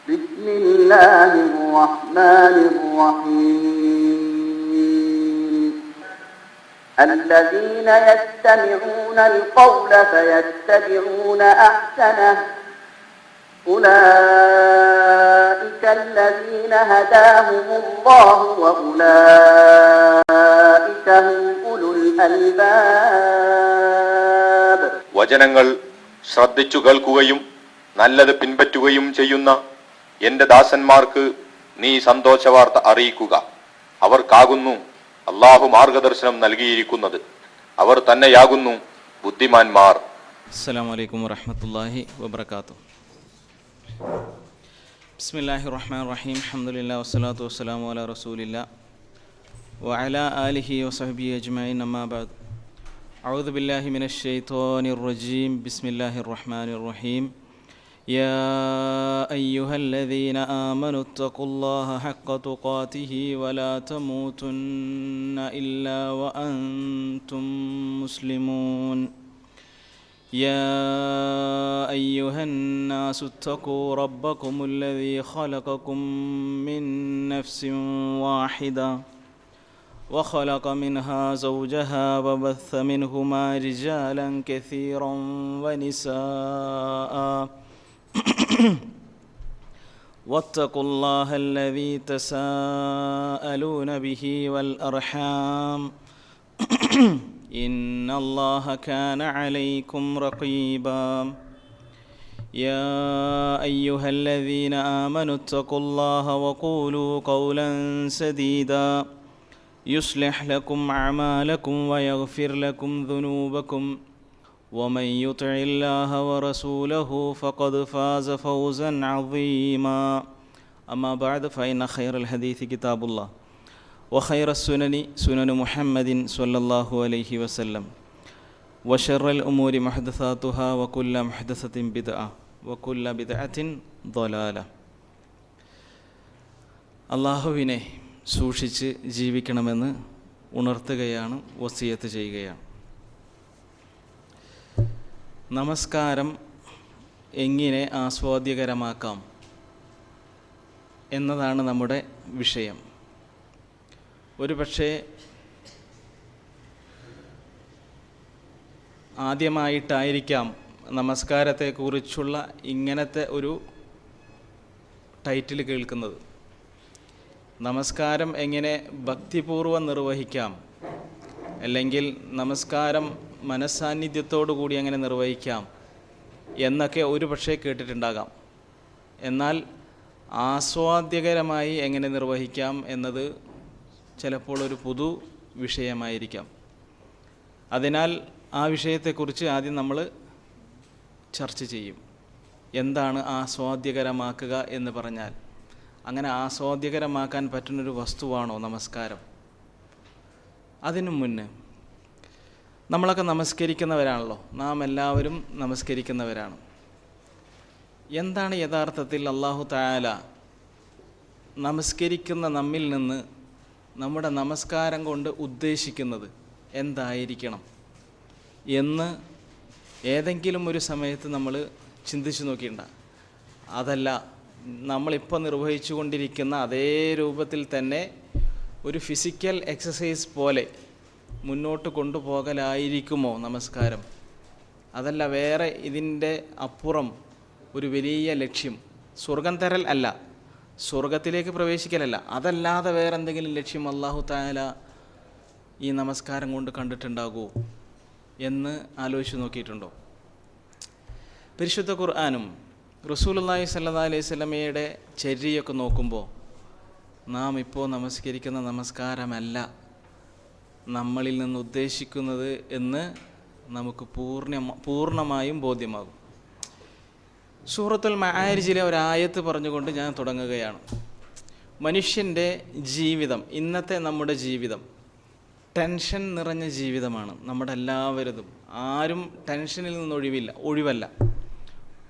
بسم الله الرحمن الرحيم الذين يستمعون القول فيتبعون أحسنه أولئك الذين هداهم الله وأولئك هم أولو الألباب. വചനങ്ങൾ ശ്രദ്ധിച്ചു കേൾക്കുകയും നല്ലത് പിൻപറ്റുകയും ചെയ്യുന്ന എന്റെ ദാസന്മാർക്ക് നീ സന്തോഷവാർത്ത അറിയിക്കുക. അവർക്കാകുന്നു അല്ലാഹു മാർഗദർശനം നൽകിയിരിക്കുന്നത്. അവർ തന്നെയാകുന്നു ബുദ്ധിമാന്മാർ. അസ്സലാമു അലൈക്കും വറഹ്മത്തുള്ളാഹി വബറകാതുഹു. ബിസ്മില്ലാഹിർ റഹ്മാനിർ റഹീം. അൽഹംദുലില്ലാഹി വസ്സലാത്തു വസ്സലാമു അലാ റസൂലില്ലാഹി വഅലാ ആലിഹി വസഹ്ബിഹി അജ്മഈൻ. അമ്മാ ബഅദ്. അഊദു ബില്ലാഹി മിനശ് ശൈത്വാനിർ റജീം. ബിസ്മില്ലാഹിർ റഹ്മാനിർ റഹീം. യാ അയ്യുഹല്ലദീന ആമനു തഖുല്ലാഹ ഹഖ്ക തുഖാതിഹി വലാ തമൂതുന്ന ഇല്ലാ വഅൻതും മുസ്ലിമൂൻ. يا أيها الناس اتقوا ربكم الذي خلقكم من نفس واحدة وخلق منها زوجها وبث منهما رجالا كثيرا ونساء واتقوا الله الذي تساءلون به والأرحام إن الله كان عليكم رقيبا. يا أيها الذين آمنوا اتقوا الله وقولوا قولا سديدا يصلح لكم أعمالكم ويغفر لكم ذنوبكم ومن يطع الله ورسوله فقد فاز فوزا عظيما. أما بعد فإن خير الحديث كتاب الله وخير السنن سنن محمد صلى الله عليه وسلم وشر الأمور محدثاتها وكل محدثة بدعة وكل بدعة ضلالة. അള്ളാഹുവിനെ സൂക്ഷിച്ച് ജീവിക്കണമെന്ന് ഉണർത്തുകയാണ്, വസിയത്ത് ചെയ്യുകയാണ്. നമസ്കാരം എങ്ങനെ ആസ്വാദ്യകരമാക്കാം എന്നതാണ് നമ്മുടെ വിഷയം. ഒരു പക്ഷേ ആദ്യമായിട്ടായിരിക്കാം നമസ്കാരത്തെക്കുറിച്ചുള്ള ഇങ്ങനത്തെ ഒരു ടൈറ്റിൽ കേൾക്കുന്നത്. നമസ്കാരം എങ്ങനെ ഭക്തിപൂർവ്വം നിർവഹിക്കാം, അല്ലെങ്കിൽ നമസ്കാരം മനസ്സാന്നിധ്യത്തോടു കൂടി എങ്ങനെ നിർവഹിക്കാം എന്നൊക്കെ ഒരു പക്ഷേ കേട്ടിട്ടുണ്ടാകാം. എന്നാൽ ആസ്വാദ്യകരമായി എങ്ങനെ നിർവഹിക്കാം എന്നത് ചിലപ്പോൾ ഒരു പുതു വിഷയമായിരിക്കാം. അതിനാൽ ആ വിഷയത്തെക്കുറിച്ച് ആദ്യം നമ്മൾ ചർച്ച ചെയ്യും. എന്താണ് ആസ്വാദ്യകരമാക്കുക എന്ന് പറഞ്ഞാൽ, അങ്ങനെ ആസ്വാദ്യകരമാക്കാൻ പറ്റുന്നൊരു വസ്തുവാണോ നമസ്കാരം? അതിനു മുന്നേ നമ്മളൊക്കെ നമസ്കരിക്കുന്നവരാണല്ലോ, നാം എല്ലാവരും നമസ്കരിക്കുന്നവരാണ്. എന്താണ് യഥാർത്ഥത്തിൽ അല്ലാഹു തആല നമസ്കരിക്കുന്ന നമ്മിൽ നിന്ന് നമ്മുടെ നമസ്കാരം കൊണ്ട് ഉദ്ദേശിക്കുന്നത് എന്തായിരിക്കണം എന്ന് ഏതെങ്കിലും ഒരു സമയത്ത് നമ്മൾ ചിന്തിച്ചു നോക്കിയിട്ടുണ്ട്? അതല്ല, നമ്മളിപ്പോൾ നിർവഹിച്ചു കൊണ്ടിരിക്കുന്ന അതേ രൂപത്തിൽ തന്നെ ഒരു ഫിസിക്കൽ എക്സസൈസ് പോലെ മുന്നോട്ട് കൊണ്ടുപോകലായിരിക്കുമോ നമസ്കാരം? അതല്ല, വേറെ ഇതിൻ്റെ അപ്പുറം ഒരു വലിയ ലക്ഷ്യം, സ്വർഗം തരൽ അല്ല, സ്വർഗത്തിലേക്ക് പ്രവേശിക്കലല്ല, അതല്ലാതെ വേറെ എന്തെങ്കിലും ലക്ഷ്യം അല്ലാഹു തആല ഈ നമസ്കാരം കൊണ്ട് കണ്ടിട്ടുണ്ടാകുമോ എന്ന് ആലോചിച്ച് നോക്കിയിട്ടുണ്ടോ? പരിശുദ്ധ ഖുർആനും റസൂലുള്ളാഹി സ്വല്ലല്ലാഹി അലൈഹി വസല്ലമയുടെ ചര്യയൊക്കെ നോക്കുമ്പോൾ നാം ഇപ്പോൾ നമസ്കരിക്കുന്ന നമസ്കാരമല്ല നമ്മളിൽ നിന്ന് ഉദ്ദേശിക്കുന്നത് എന്ന് നമുക്ക് പൂർണ്ണമായും ബോധ്യമാകും. സൂറത്തുൽ മആരിജിലെ ഒരായത്ത് പറഞ്ഞുകൊണ്ട് ഞാൻ തുടങ്ങുകയാണ്. മനുഷ്യൻ്റെ ജീവിതം, ഇന്നത്തെ നമ്മുടെ ജീവിതം ടെൻഷൻ നിറഞ്ഞ ജീവിതമാണ് നമ്മുടെ എല്ലാവരതും. ആരും ടെൻഷനിൽ നിന്ന് ഒഴിവല്ല.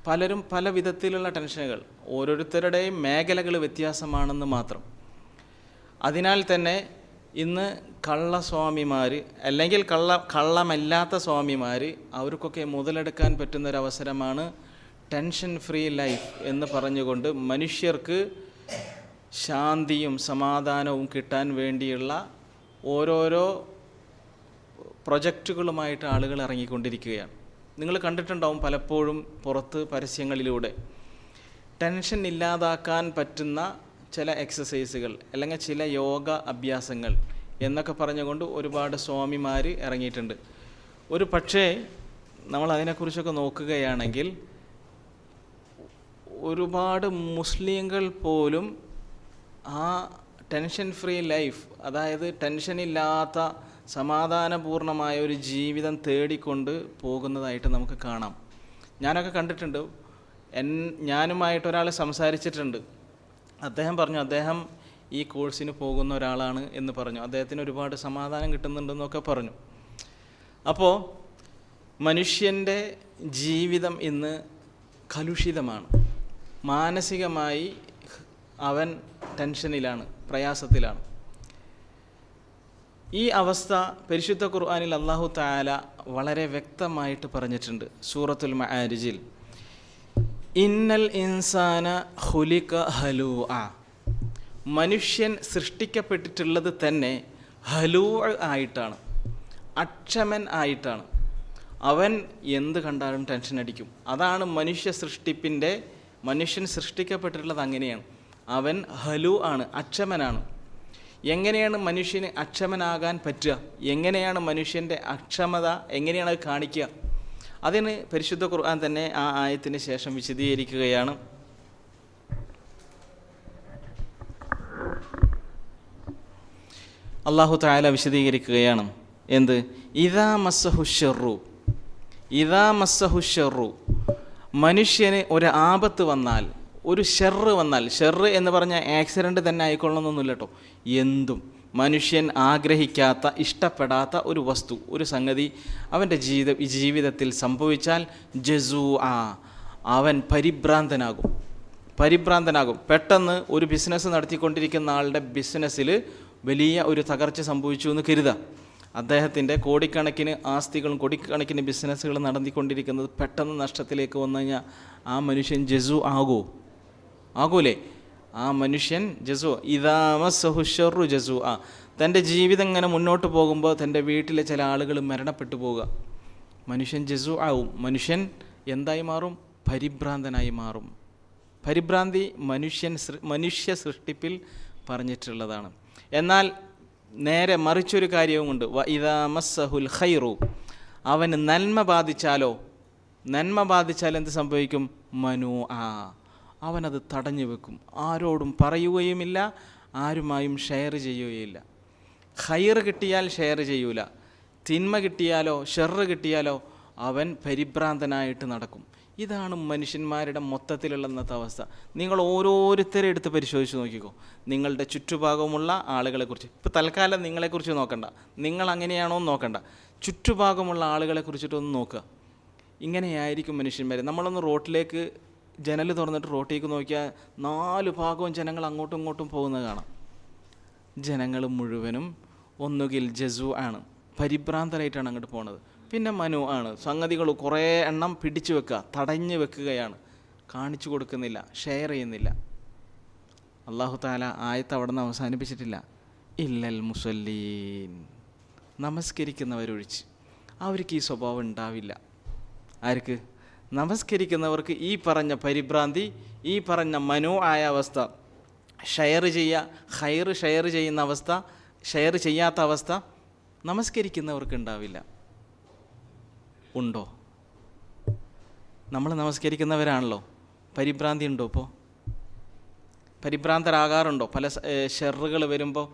പലരും പല വിധത്തിലുള്ള ടെൻഷനുകൾ, ഓരോരുത്തരുടെയും മേഖലകൾ വ്യത്യാസമാണെന്ന് മാത്രം. അതിനാൽ തന്നെ ഇന്ന് കള്ളസ്വാമിമാർ അല്ലെങ്കിൽ കള്ളമല്ലാത്ത സ്വാമിമാർ, അവർക്കൊക്കെ മുതലെടുക്കാൻ പറ്റുന്നൊരവസരമാണ് ടെൻഷൻ ഫ്രീ ലൈഫ് എന്ന് പറഞ്ഞുകൊണ്ട് മനുഷ്യർക്ക് ശാന്തിയും സമാധാനവും കിട്ടാൻ വേണ്ടിയുള്ള ഓരോരോ പ്രൊജക്റ്റുകളുമായിട്ട് ആളുകൾ ഇറങ്ങിക്കൊണ്ടിരിക്കുകയാണ്. നിങ്ങൾ കണ്ടിട്ടുണ്ടാവും പലപ്പോഴും പുറത്ത് പരസ്യങ്ങളിലൂടെ ടെൻഷൻ ഇല്ലാതാക്കാൻ പറ്റുന്ന ചില എക്സസൈസുകൾ അല്ലെങ്കിൽ ചില യോഗ അഭ്യാസങ്ങൾ എന്നൊക്കെ പറഞ്ഞുകൊണ്ട് ഒരുപാട് സ്വാമിമാർ ഇറങ്ങിയിട്ടുണ്ട്. ഒരു പക്ഷേ നമ്മൾ അതിനെക്കുറിച്ചൊക്കെ നോക്കുകയാണെങ്കിൽ ഒരുപാട് മുസ്ലിങ്ങൾ പോലും ആ ടെൻഷൻ ഫ്രീ ലൈഫ്, അതായത് ടെൻഷനില്ലാത്ത സമാധാനപൂർണമായ ഒരു ജീവിതം തേടിക്കൊണ്ട് പോകുന്നതായിട്ട് നമുക്ക് കാണാം. ഞാനൊക്കെ കണ്ടിട്ടുണ്ട്. ഞാനുമായിട്ട് ഒരാൾ സംസാരിച്ചിട്ടുണ്ട്. അദ്ദേഹം പറഞ്ഞു അദ്ദേഹം ഈ കോഴ്സിന് പോകുന്ന ഒരാളാണ് എന്ന് പറഞ്ഞു. അദ്ദേഹത്തിന് ഒരുപാട് സമാധാനം കിട്ടുന്നുണ്ടെന്നൊക്കെ പറഞ്ഞു. അപ്പോൾ മനുഷ്യൻ്റെ ജീവിതം ഇന്ന് കലുഷിതമാണ്. മാനസികമായി അവൻ ടെൻഷനിലാണ്, പ്രയാസത്തിലാണ്. ഈ അവസ്ഥ പരിശുദ്ധ ഖുർആനിൽ അല്ലാഹു തആല വളരെ വ്യക്തമായിട്ട് പറഞ്ഞിട്ടുണ്ട്. സൂറത്തുൽ മആരിജിൽ ഇന്നൽ ഇൻസാന ഖുലിക ഹലൂഅ, മനുഷ്യൻ സൃഷ്ടിക്കപ്പെട്ടിട്ടുള്ളത് തന്നെ ഹലൂ ആയിട്ടാണ്, അക്ഷമൻ ആയിട്ടാണ്. അവൻ എന്ത് കണ്ടാലും ടെൻഷൻ അടിക്കും. അതാണ് മനുഷ്യൻ സൃഷ്ടിക്കപ്പെട്ടിട്ടുള്ളത് അങ്ങനെയാണ്. അവൻ ഹലൂ ആണ്, അക്ഷമനാണ്. എങ്ങനെയാണ് മനുഷ്യന് അക്ഷമനാകാൻ പറ്റുക? എങ്ങനെയാണ് മനുഷ്യൻ്റെ അക്ഷമത എങ്ങനെയാണ് അത് കാണിക്കുക? അതിന് പരിശുദ്ധ ഖുർആൻ തന്നെ ആ ആയത്തിന് ശേഷം വിശദീകരിക്കുകയാണ്. അല്ലാഹു തആല വിശദീകരിക്കുകയാണ്. എന്ത്? ഇദാ മസ്സഹു ശർറു, മനുഷ്യന് ഒരു ആപത്ത് വന്നാൽ, ഒരു ഷെറ് വന്നാൽ, ഷെറ് എന്ന് പറഞ്ഞാൽ ആക്സിഡൻറ്റ് തന്നെ ആയിക്കൊള്ളണമെന്നൊന്നുമില്ല കേട്ടോ. എന്തും മനുഷ്യൻ ആഗ്രഹിക്കാത്ത, ഇഷ്ടപ്പെടാത്ത ഒരു വസ്തു, ഒരു സംഗതി അവൻ്റെ ജീവിതത്തിൽ സംഭവിച്ചാൽ ജസൂആ, അവൻ പരിഭ്രാന്തനാകും. പെട്ടെന്ന് ഒരു ബിസിനസ് നടത്തിക്കൊണ്ടിരിക്കുന്ന ആളുടെ ബിസിനസ്സിൽ വലിയ ഒരു തകർച്ച സംഭവിച്ചു എന്ന് കരുതുക. അദ്ദേഹത്തിൻ്റെ കോടിക്കണക്കിന് ആസ്തികളും കോടിക്കണക്കിന് ബിസിനസ്സുകളും നടത്തിക്കൊണ്ടിരിക്കുന്നത് പെട്ടെന്ന് നഷ്ടത്തിലേക്ക് വന്നു കഴിഞ്ഞാൽ ആ മനുഷ്യൻ ആകൂലേ? ആ മനുഷ്യൻ ഇദാ മസ്സഹു ശർറു ജസൂആ, തൻ്റെ ജീവിതം ഇങ്ങനെ മുന്നോട്ട് പോകുമ്പോൾ തൻ്റെ വീട്ടിലെ ചില ആളുകൾ മരണപ്പെട്ടു പോവുക. മനുഷ്യൻ ആവും. മനുഷ്യൻ എന്തായി മാറും? പരിഭ്രാന്തനായി മാറും. പരിഭ്രാന്തി മനുഷ്യ സൃഷ്ടിപ്പിൽ പറഞ്ഞിട്ടുള്ളതാണ്. എന്നാൽ നേരെ മറിച്ചൊരു കാര്യവുമുണ്ട്. ഇദാ മസ്സഹുൽ ഖൈറു, അവന് നന്മ ബാധിച്ചാൽ എന്ത് സംഭവിക്കും? അവനത് തടഞ്ഞു വെക്കും. ആരോടും പറയുകയുമില്ല, ആരുമായും ഷെയർ ചെയ്യുകയില്ല. ഖൈർ കിട്ടിയാൽ ഷെയർ ചെയ്യൂല, തിന്മ കിട്ടിയാലോ ഷെറ് കിട്ടിയാലോ അവൻ പരിഭ്രാന്തനായിട്ട് നടക്കും. ഇതാണ് മനുഷ്യന്മാരുടെ മൊത്തത്തിലുള്ള ഇന്നത്തെ അവസ്ഥ. നിങ്ങൾ ഓരോരുത്തരെ എടുത്ത് പരിശോധിച്ച് നോക്കിക്കോ, നിങ്ങളുടെ ചുറ്റുഭാഗമുള്ള ആളുകളെക്കുറിച്ച്. ഇപ്പോൾ തൽക്കാലം നിങ്ങളെക്കുറിച്ച് നോക്കണ്ട, നിങ്ങൾ അങ്ങനെയാണോ എന്ന് നോക്കണ്ട, ചുറ്റുഭാഗമുള്ള ആളുകളെ കുറിച്ചിട്ടൊന്ന് നോക്കുക. ഇങ്ങനെയായിരിക്കും മനുഷ്യന്മാർ. നമ്മളൊന്ന് റോട്ടിലേക്ക് ജനൽ തുറന്നിട്ട് റോട്ടിലേക്ക് നോക്കിയാൽ 4 ഭാഗവും ജനങ്ങൾ അങ്ങോട്ടും ഇങ്ങോട്ടും പോകുന്നത് കാണാം. ജനങ്ങൾ മുഴുവനും ഒന്നുകിൽ ആണ്, പരിഭ്രാന്തരായിട്ടാണ് അങ്ങോട്ട് പോണത്. പിന്നെ ആണ്, സംഗതികൾ കുറേ എണ്ണം പിടിച്ചു വെക്കുക, തടഞ്ഞു വെക്കുകയാണ്, കാണിച്ചു കൊടുക്കുന്നില്ല, ഷെയർ ചെയ്യുന്നില്ല. അല്ലാഹു തആല ആയത്ത് അവിടെ നിന്ന് അവസാനിപ്പിച്ചിട്ടില്ല. ഇല്ലൽ മുസല്ലീൻ, നമസ്കരിക്കുന്നവരൊഴിച്ച്. അവർക്ക് ഈ സ്വഭാവം ഉണ്ടാവില്ല. ആർക്ക്? നമസ്കരിക്കുന്നവർക്ക് ഈ പറഞ്ഞ പരിഭ്രാന്തി, ഈ പറഞ്ഞ ആയ അവസ്ഥ, ഷെയർ ചെയ്യുന്ന അവസ്ഥ, ഷെയർ ചെയ്യാത്ത അവസ്ഥ നമസ്കരിക്കുന്നവർക്ക് ഉണ്ടാവില്ല. ഉണ്ടോ? നമ്മൾ നമസ്കരിക്കുന്നവരാണല്ലോ. പരിഭ്രാന്തി ഉണ്ടോ? ഇപ്പോൾ പരിഭ്രാന്തരാകാറുണ്ടോ? പല ഷെറുകൾ വരുമ്പോൾ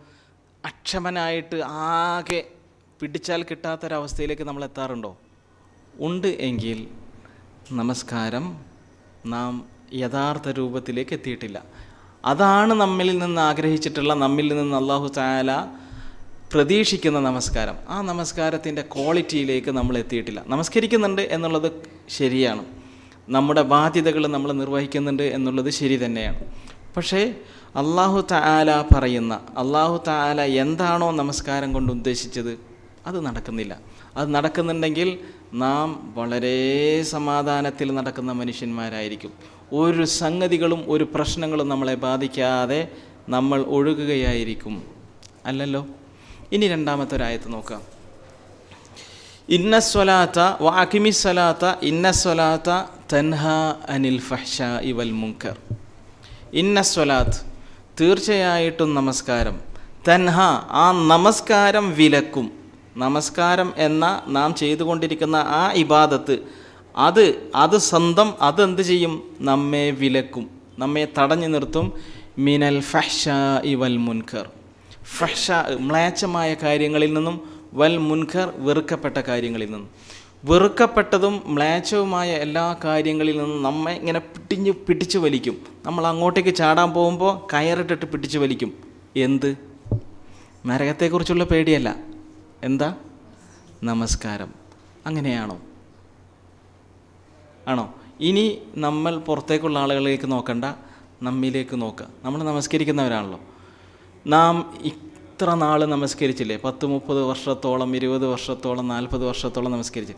അക്ഷമനായിട്ട് ആകെ പിടിച്ചാൽ കിട്ടാത്തൊരവസ്ഥയിലേക്ക് നമ്മൾ എത്താറുണ്ടോ? ഉണ്ട് എങ്കിൽ നമസ്കാരം നാം യഥാർത്ഥ രൂപത്തിലേക്ക് എത്തിയിട്ടില്ല. അതാണ് നമ്മിൽ നിന്ന് ആഗ്രഹിച്ചിട്ടുള്ള, നമ്മിൽ നിന്ന് അല്ലാഹു തആല പ്രതീക്ഷിക്കുന്ന നമസ്കാരം. ആ നമസ്കാരത്തിൻ്റെ ക്വാളിറ്റിയിലേക്ക് നമ്മൾ എത്തിയിട്ടില്ല. നമസ്കരിക്കുന്നുണ്ട് എന്നുള്ളത് ശരിയാണ്, നമ്മുടെ ബാധ്യതകൾ നമ്മൾ നിർവഹിക്കുന്നുണ്ട് എന്നുള്ളത് ശരി തന്നെയാണ്. പക്ഷേ അല്ലാഹു തആല എന്താണോ നമസ്കാരം കൊണ്ട് ഉദ്ദേശിച്ചത് അത് നടക്കുന്നില്ല. അത് നടക്കുന്നുണ്ടെങ്കിൽ നാം വളരെ സമാധാനത്തിൽ നടക്കുന്ന മനുഷ്യന്മാരായിരിക്കും. ഒരു സംഗതികളും ഒരു പ്രശ്നങ്ങളും നമ്മളെ ബാധിക്കാതെ നമ്മൾ ഒഴുകുകയായിരിക്കും. അല്ലല്ലോ. ഇനി രണ്ടാമത്തെ ഒരായത്ത് നോക്കാം. ഇന്നസ്വലാത്ത വഅഖിമിസ്സലാത്ത ഇന്നസ്വലാത്ത തൻഹാ അനിൽ ഫഹ്ശാഇ വൽ മുൻകർ. ഇന്നസ്വലാത്ത് തീർച്ചയായിട്ടും നമസ്കാരം, തൻഹ ആ നമസ്കാരം വിലക്കും. നമസ്കാരം എന്ന നാം ചെയ്തുകൊണ്ടിരിക്കുന്ന ആ ഇബാദത്ത് അത് സ്വന്തം അതെന്ത് ചെയ്യും? നമ്മെ വിലക്കും, നമ്മെ തടഞ്ഞു നിർത്തും. മിനൽ ഫഹ്ശാഇ വൽ മുൻകർ. ഫഹ്ശാ മ്ലേച്ഛമായ കാര്യങ്ങളിൽ നിന്നും, വൽ മുൻകർ വെറുക്കപ്പെട്ട കാര്യങ്ങളിൽ നിന്നും. വെറുക്കപ്പെട്ടതും മ്ലേച്ഛവുമായ എല്ലാ കാര്യങ്ങളിൽ നിന്നും നമ്മെ ഇങ്ങനെ പിടിച്ചു വലിക്കും. നമ്മൾ അങ്ങോട്ടേക്ക് ചാടാൻ പോകുമ്പോൾ കയറിട്ടിട്ട് പിടിച്ചു വലിക്കും. എന്ത്? നരകത്തെക്കുറിച്ചുള്ള പേടിയല്ല. എന്താ? നമസ്കാരം. അങ്ങനെയാണോ? ആണോ? ഇനി നമ്മൾ പുറത്തേക്കുള്ള ആളുകളിലേക്ക് നോക്കണ്ട, നമ്മിലേക്ക് നോക്കുക. നമ്മൾ നമസ്കരിക്കുന്നവരാണല്ലോ. നാം ഇത്ര നാൾ നമസ്കരിച്ചില്ലേ? 10-30 വർഷത്തോളം, 20 വർഷത്തോളം, 40 വർഷത്തോളം നമസ്കരിച്ച്.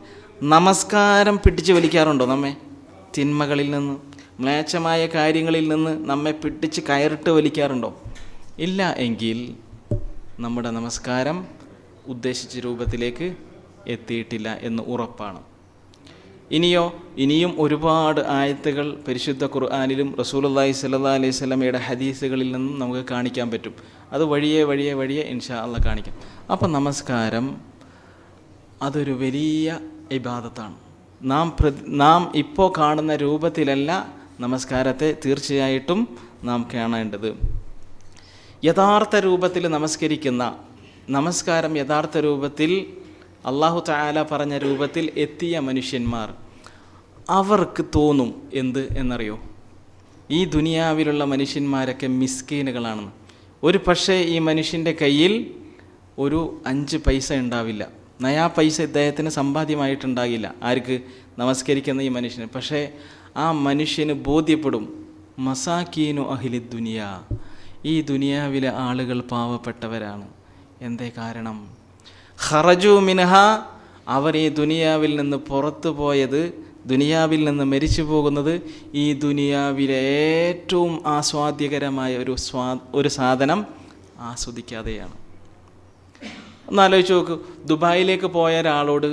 നമസ്കാരം പിടിച്ചു വലിക്കാറുണ്ടോ നമ്മെ? തിന്മകളിൽ നിന്ന്, മ്ലേച്ഛമായ കാര്യങ്ങളിൽ നിന്ന് നമ്മെ പിടിച്ച് കയറിട്ട് വലിക്കാറുണ്ടോ? ഇല്ല എങ്കിൽ നമ്മുടെ നമസ്കാരം ഉദ്ദേശിച്ച രൂപത്തിലേക്ക് എത്തിയിട്ടില്ല എന്ന് ഉറപ്പാണ്. ഇനിയും ഒരുപാട് ആയത്തുകൾ പരിശുദ്ധ ഖുർആനിലും റസൂലുള്ളാഹി സ്വല്ലല്ലാഹി അലൈഹി വസല്ലമയുടെ ഹദീസുകളിൽ നിന്നും നമുക്ക് കാണിക്കാൻ പറ്റും. അത് വഴിയെ ഇൻഷാ അല്ലാഹ് കാണിക്കാം. അപ്പം നമസ്കാരം അതൊരു വലിയ ഇബാദത്താണ്. നാം ഇപ്പോൾ കാണുന്ന രൂപത്തിലല്ല നമസ്കാരത്തെ തീർച്ചയായിട്ടും നാം കാണേണ്ടത്. യഥാർത്ഥ രൂപത്തിൽ നമസ്കാരം യഥാർത്ഥ രൂപത്തിൽ അല്ലാഹു തആല പറഞ്ഞ രൂപത്തിൽ എത്തിയ മനുഷ്യന്മാർ, അവർക്ക് തോന്നും എന്ത് എന്നറിയോ? ഈ ദുനിയാവിലുള്ള മനുഷ്യന്മാരൊക്കെ മിസ്കീനുകളാണെന്ന്. ഒരു പക്ഷേ ഈ മനുഷ്യൻ്റെ കയ്യിൽ ഒരു 5 പൈസ ഉണ്ടാവില്ല, നയാ പൈസ ഇദ്ദേഹത്തിന് സമ്പാദ്യമായിട്ടുണ്ടാകില്ല. ആർക്ക്? നമസ്കരിക്കുന്ന ഈ മനുഷ്യന്. പക്ഷേ ആ മനുഷ്യന് ബോധ്യപ്പെടും, മസാക്കീനു അഹ്ലി ദുനിയാ, ഈ ദുനിയാവിലെ ആളുകൾ പാവപ്പെട്ടവരാണ്. എന്തേ കാരണം? ഖറജു മിൻഹ, അവർ ഈ ദുനിയാവിൽ നിന്ന് പുറത്തു പോയത്, ദുനിയാവിൽ നിന്ന് മരിച്ചു പോകുന്നത് ഈ ദുനിയാവിലെ ഏറ്റവും ആസ്വാദ്യകരമായ ഒരു സാധനം ആസ്വദിക്കാതെയാണ്. ഒന്നാലോചിച്ച് നോക്കൂ. ദുബായിലേക്ക് പോയ ഒരാളോട്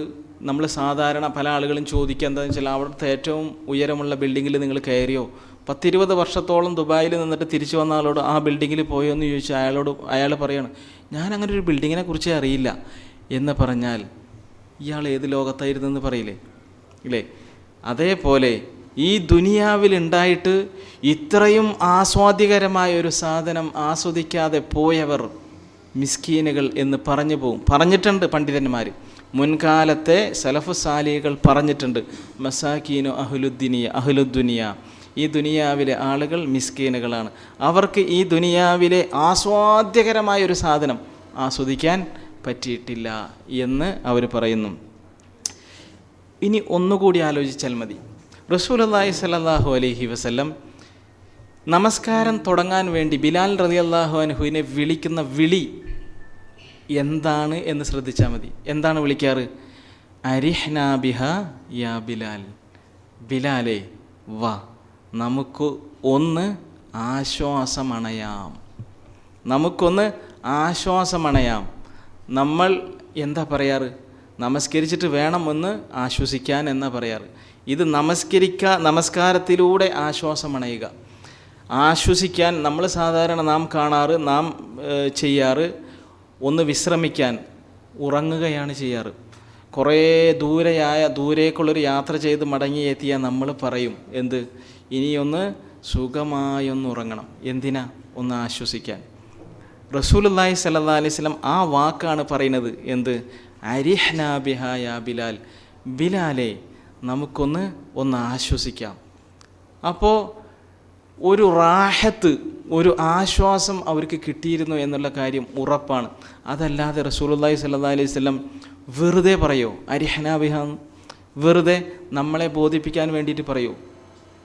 നമ്മൾ സാധാരണ പല ആളുകളും ചോദിക്കുക എന്താണെന്ന് വെച്ചാൽ, അവിടുത്തെ ഏറ്റവും ഉയരമുള്ള ബിൽഡിങ്ങിൽ നിങ്ങൾ കയറിയോ? 10-20 വർഷത്തോളം ദുബായിൽ നിന്നിട്ട് തിരിച്ചു വന്ന ആളോട് ആ ബിൽഡിങ്ങിൽ പോയോ എന്ന് ചോദിച്ചാൽ അയാൾ പറയാണ്, ഞാൻ അങ്ങനെ ഒരു ബിൽഡിങ്ങിനെ കുറിച്ച് അറിയില്ല എന്ന് പറഞ്ഞാൽ ഇയാൾ ഏത് ലോകത്തായിരുന്നെന്ന് പറയില്ലേ? ഇല്ലേ? അതേപോലെ ഈ ദുനിയാവിലുണ്ടായിട്ട് ഇത്രയും ആസ്വാദ്യകരമായ ഒരു സാധനം ആസ്വദിക്കാതെ പോയവർ മിസ്കീനുകൾ എന്ന് പറഞ്ഞു പോകും. പറഞ്ഞിട്ടുണ്ട് പണ്ഡിതന്മാർ, മുൻകാലത്തെ സലഫ് സാലികൾ പറഞ്ഞിട്ടുണ്ട്, മസാക്കീനു അഹ്ലുദ്ദുനിയ, ഈ ദുനിയാവിലെ ആളുകൾ മിസ്കീനുകളാണ്. അവർക്ക് ഈ ദുനിയാവിലെ ആസ്വാദ്യകരമായ ഒരു സാധനം ആസ്വദിക്കാൻ പറ്റിയിട്ടില്ല എന്ന് അവർ പറയുന്നു. ഇനി ഒന്നുകൂടി ആലോചിച്ചാൽ മതി. റസൂലുള്ളാഹി സ്വല്ലല്ലാഹു അലൈഹി വസല്ലം നമസ്കാരം തുടങ്ങാൻ വേണ്ടി ബിലാൽ റളിയല്ലാഹു അൻഹുവിനെ വിളിക്കുന്ന വിളി എന്താണ് എന്ന് ശ്രദ്ധിച്ചാൽ മതി. എന്താണ് വിളിക്കാറ്? അരിഹ്നാ ബിഹ യാ ബിലാൽ, ബിലാലേ വാ, നമുക്ക് ഒന്ന് ആശ്വാസമണയാം, നമുക്കൊന്ന് ആശ്വാസമണയാം. നമ്മൾ എന്താ പറയാറ്? നമസ്കരിച്ചിട്ട് വേണം ഒന്ന് ആശ്വസിക്കാൻ എന്നാ പറയാറ്. ഇത് നമസ്കാരത്തിലൂടെ ആശ്വാസമണയുക, ആശ്വസിക്കാൻ. നമ്മൾ സാധാരണ നാം കാണാറ്, നാം ചെയ്യാറ്, ഒന്ന് വിശ്രമിക്കാൻ ഉറങ്ങുകയാണ് ചെയ്യാറ്. കുറേ ദൂരേക്കുള്ളൊരു യാത്ര ചെയ്ത് മടങ്ങിയെത്തിയാൽ നമ്മൾ പറയും എന്ത്? ഇനിയൊന്ന് സുഖമായൊന്ന് ഉറങ്ങണം. എന്തിനാ? ഒന്ന് ആശ്വസിക്കാൻ. റസൂലുള്ളാഹി സ്വല്ലല്ലാഹി അലൈഹി വസല്ലം ആ വാക്കാണ് പറയുന്നത്. എന്ത്? അരിഹ്നാ ബിഹാ യാ ബിലാൽ, ബിലാലേ നമുക്കൊന്ന് ആശ്വസിക്കാം. അപ്പോൾ ഒരു റാഹത്ത്, ഒരു ആശ്വാസം അവർക്ക് കിട്ടിയിരുന്നു എന്നുള്ള കാര്യം ഉറപ്പാണ്. അതല്ലാതെ റസൂലുള്ളാഹി സ്വല്ലല്ലാഹി അലൈഹി വസല്ലം വെറുതെ പറയോ അരിഹ്നാ ബിഹാ? വെറുതെ നമ്മളെ ബോധിപ്പിക്കാൻ വേണ്ടിയിട്ട് പറയോ?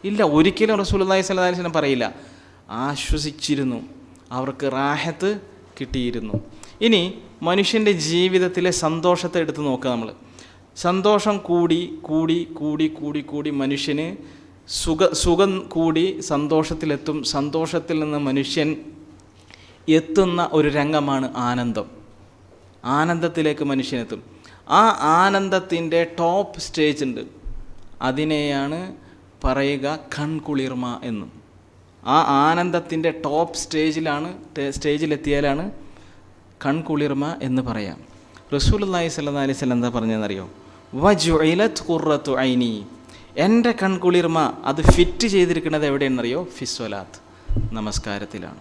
ഇല്ല, ഒരിക്കലും റസൂലുള്ളാഹി സ്വല്ലല്ലാഹി അലൈഹി വസല്ലം പറയില്ല. ആശ്വസിച്ചിരുന്നു, അവർക്ക് റാഹത്ത് കിട്ടിയിരുന്നു. ഇനി മനുഷ്യൻ്റെ ജീവിതത്തിലെ സന്തോഷത്തെ എടുത്ത് നോക്കുക. നമ്മൾ സന്തോഷം കൂടി കൂടി കൂടി കൂടി കൂടി മനുഷ്യന് സുഖം കൂടി സന്തോഷത്തിലെത്തും. സന്തോഷത്തിൽ നിന്ന് മനുഷ്യൻ എത്തുന്ന ഒരു രംഗമാണ് ആനന്ദം. ആനന്ദത്തിലേക്ക് മനുഷ്യനെത്തും. ആ ആനന്ദത്തിൻ്റെ ടോപ്പ് സ്റ്റേജ് ഉണ്ട്, അതിനെയാണ് പറയുക കൺകുളിർമ എന്നും. ആ ആനന്ദത്തിൻ്റെ ടോപ്പ് സ്റ്റേജിലെത്തിയാലാണ് കൺകുളിർമ എന്ന് പറയാം. റസൂലുള്ളാഹി സ്വല്ലല്ലാഹി അലൈഹി വസല്ലം എന്താ പറഞ്ഞതെന്നറിയോ? വജുഇലത് ഖുർറത്തു ഐനി, എൻ്റെ കൺകുളിർമ അത് ഫിറ്റ് ചെയ്തിരിക്കുന്നത് എവിടെയെന്നറിയോ? ഫിസ്വലാത്ത്, നമസ്കാരത്തിലാണ്.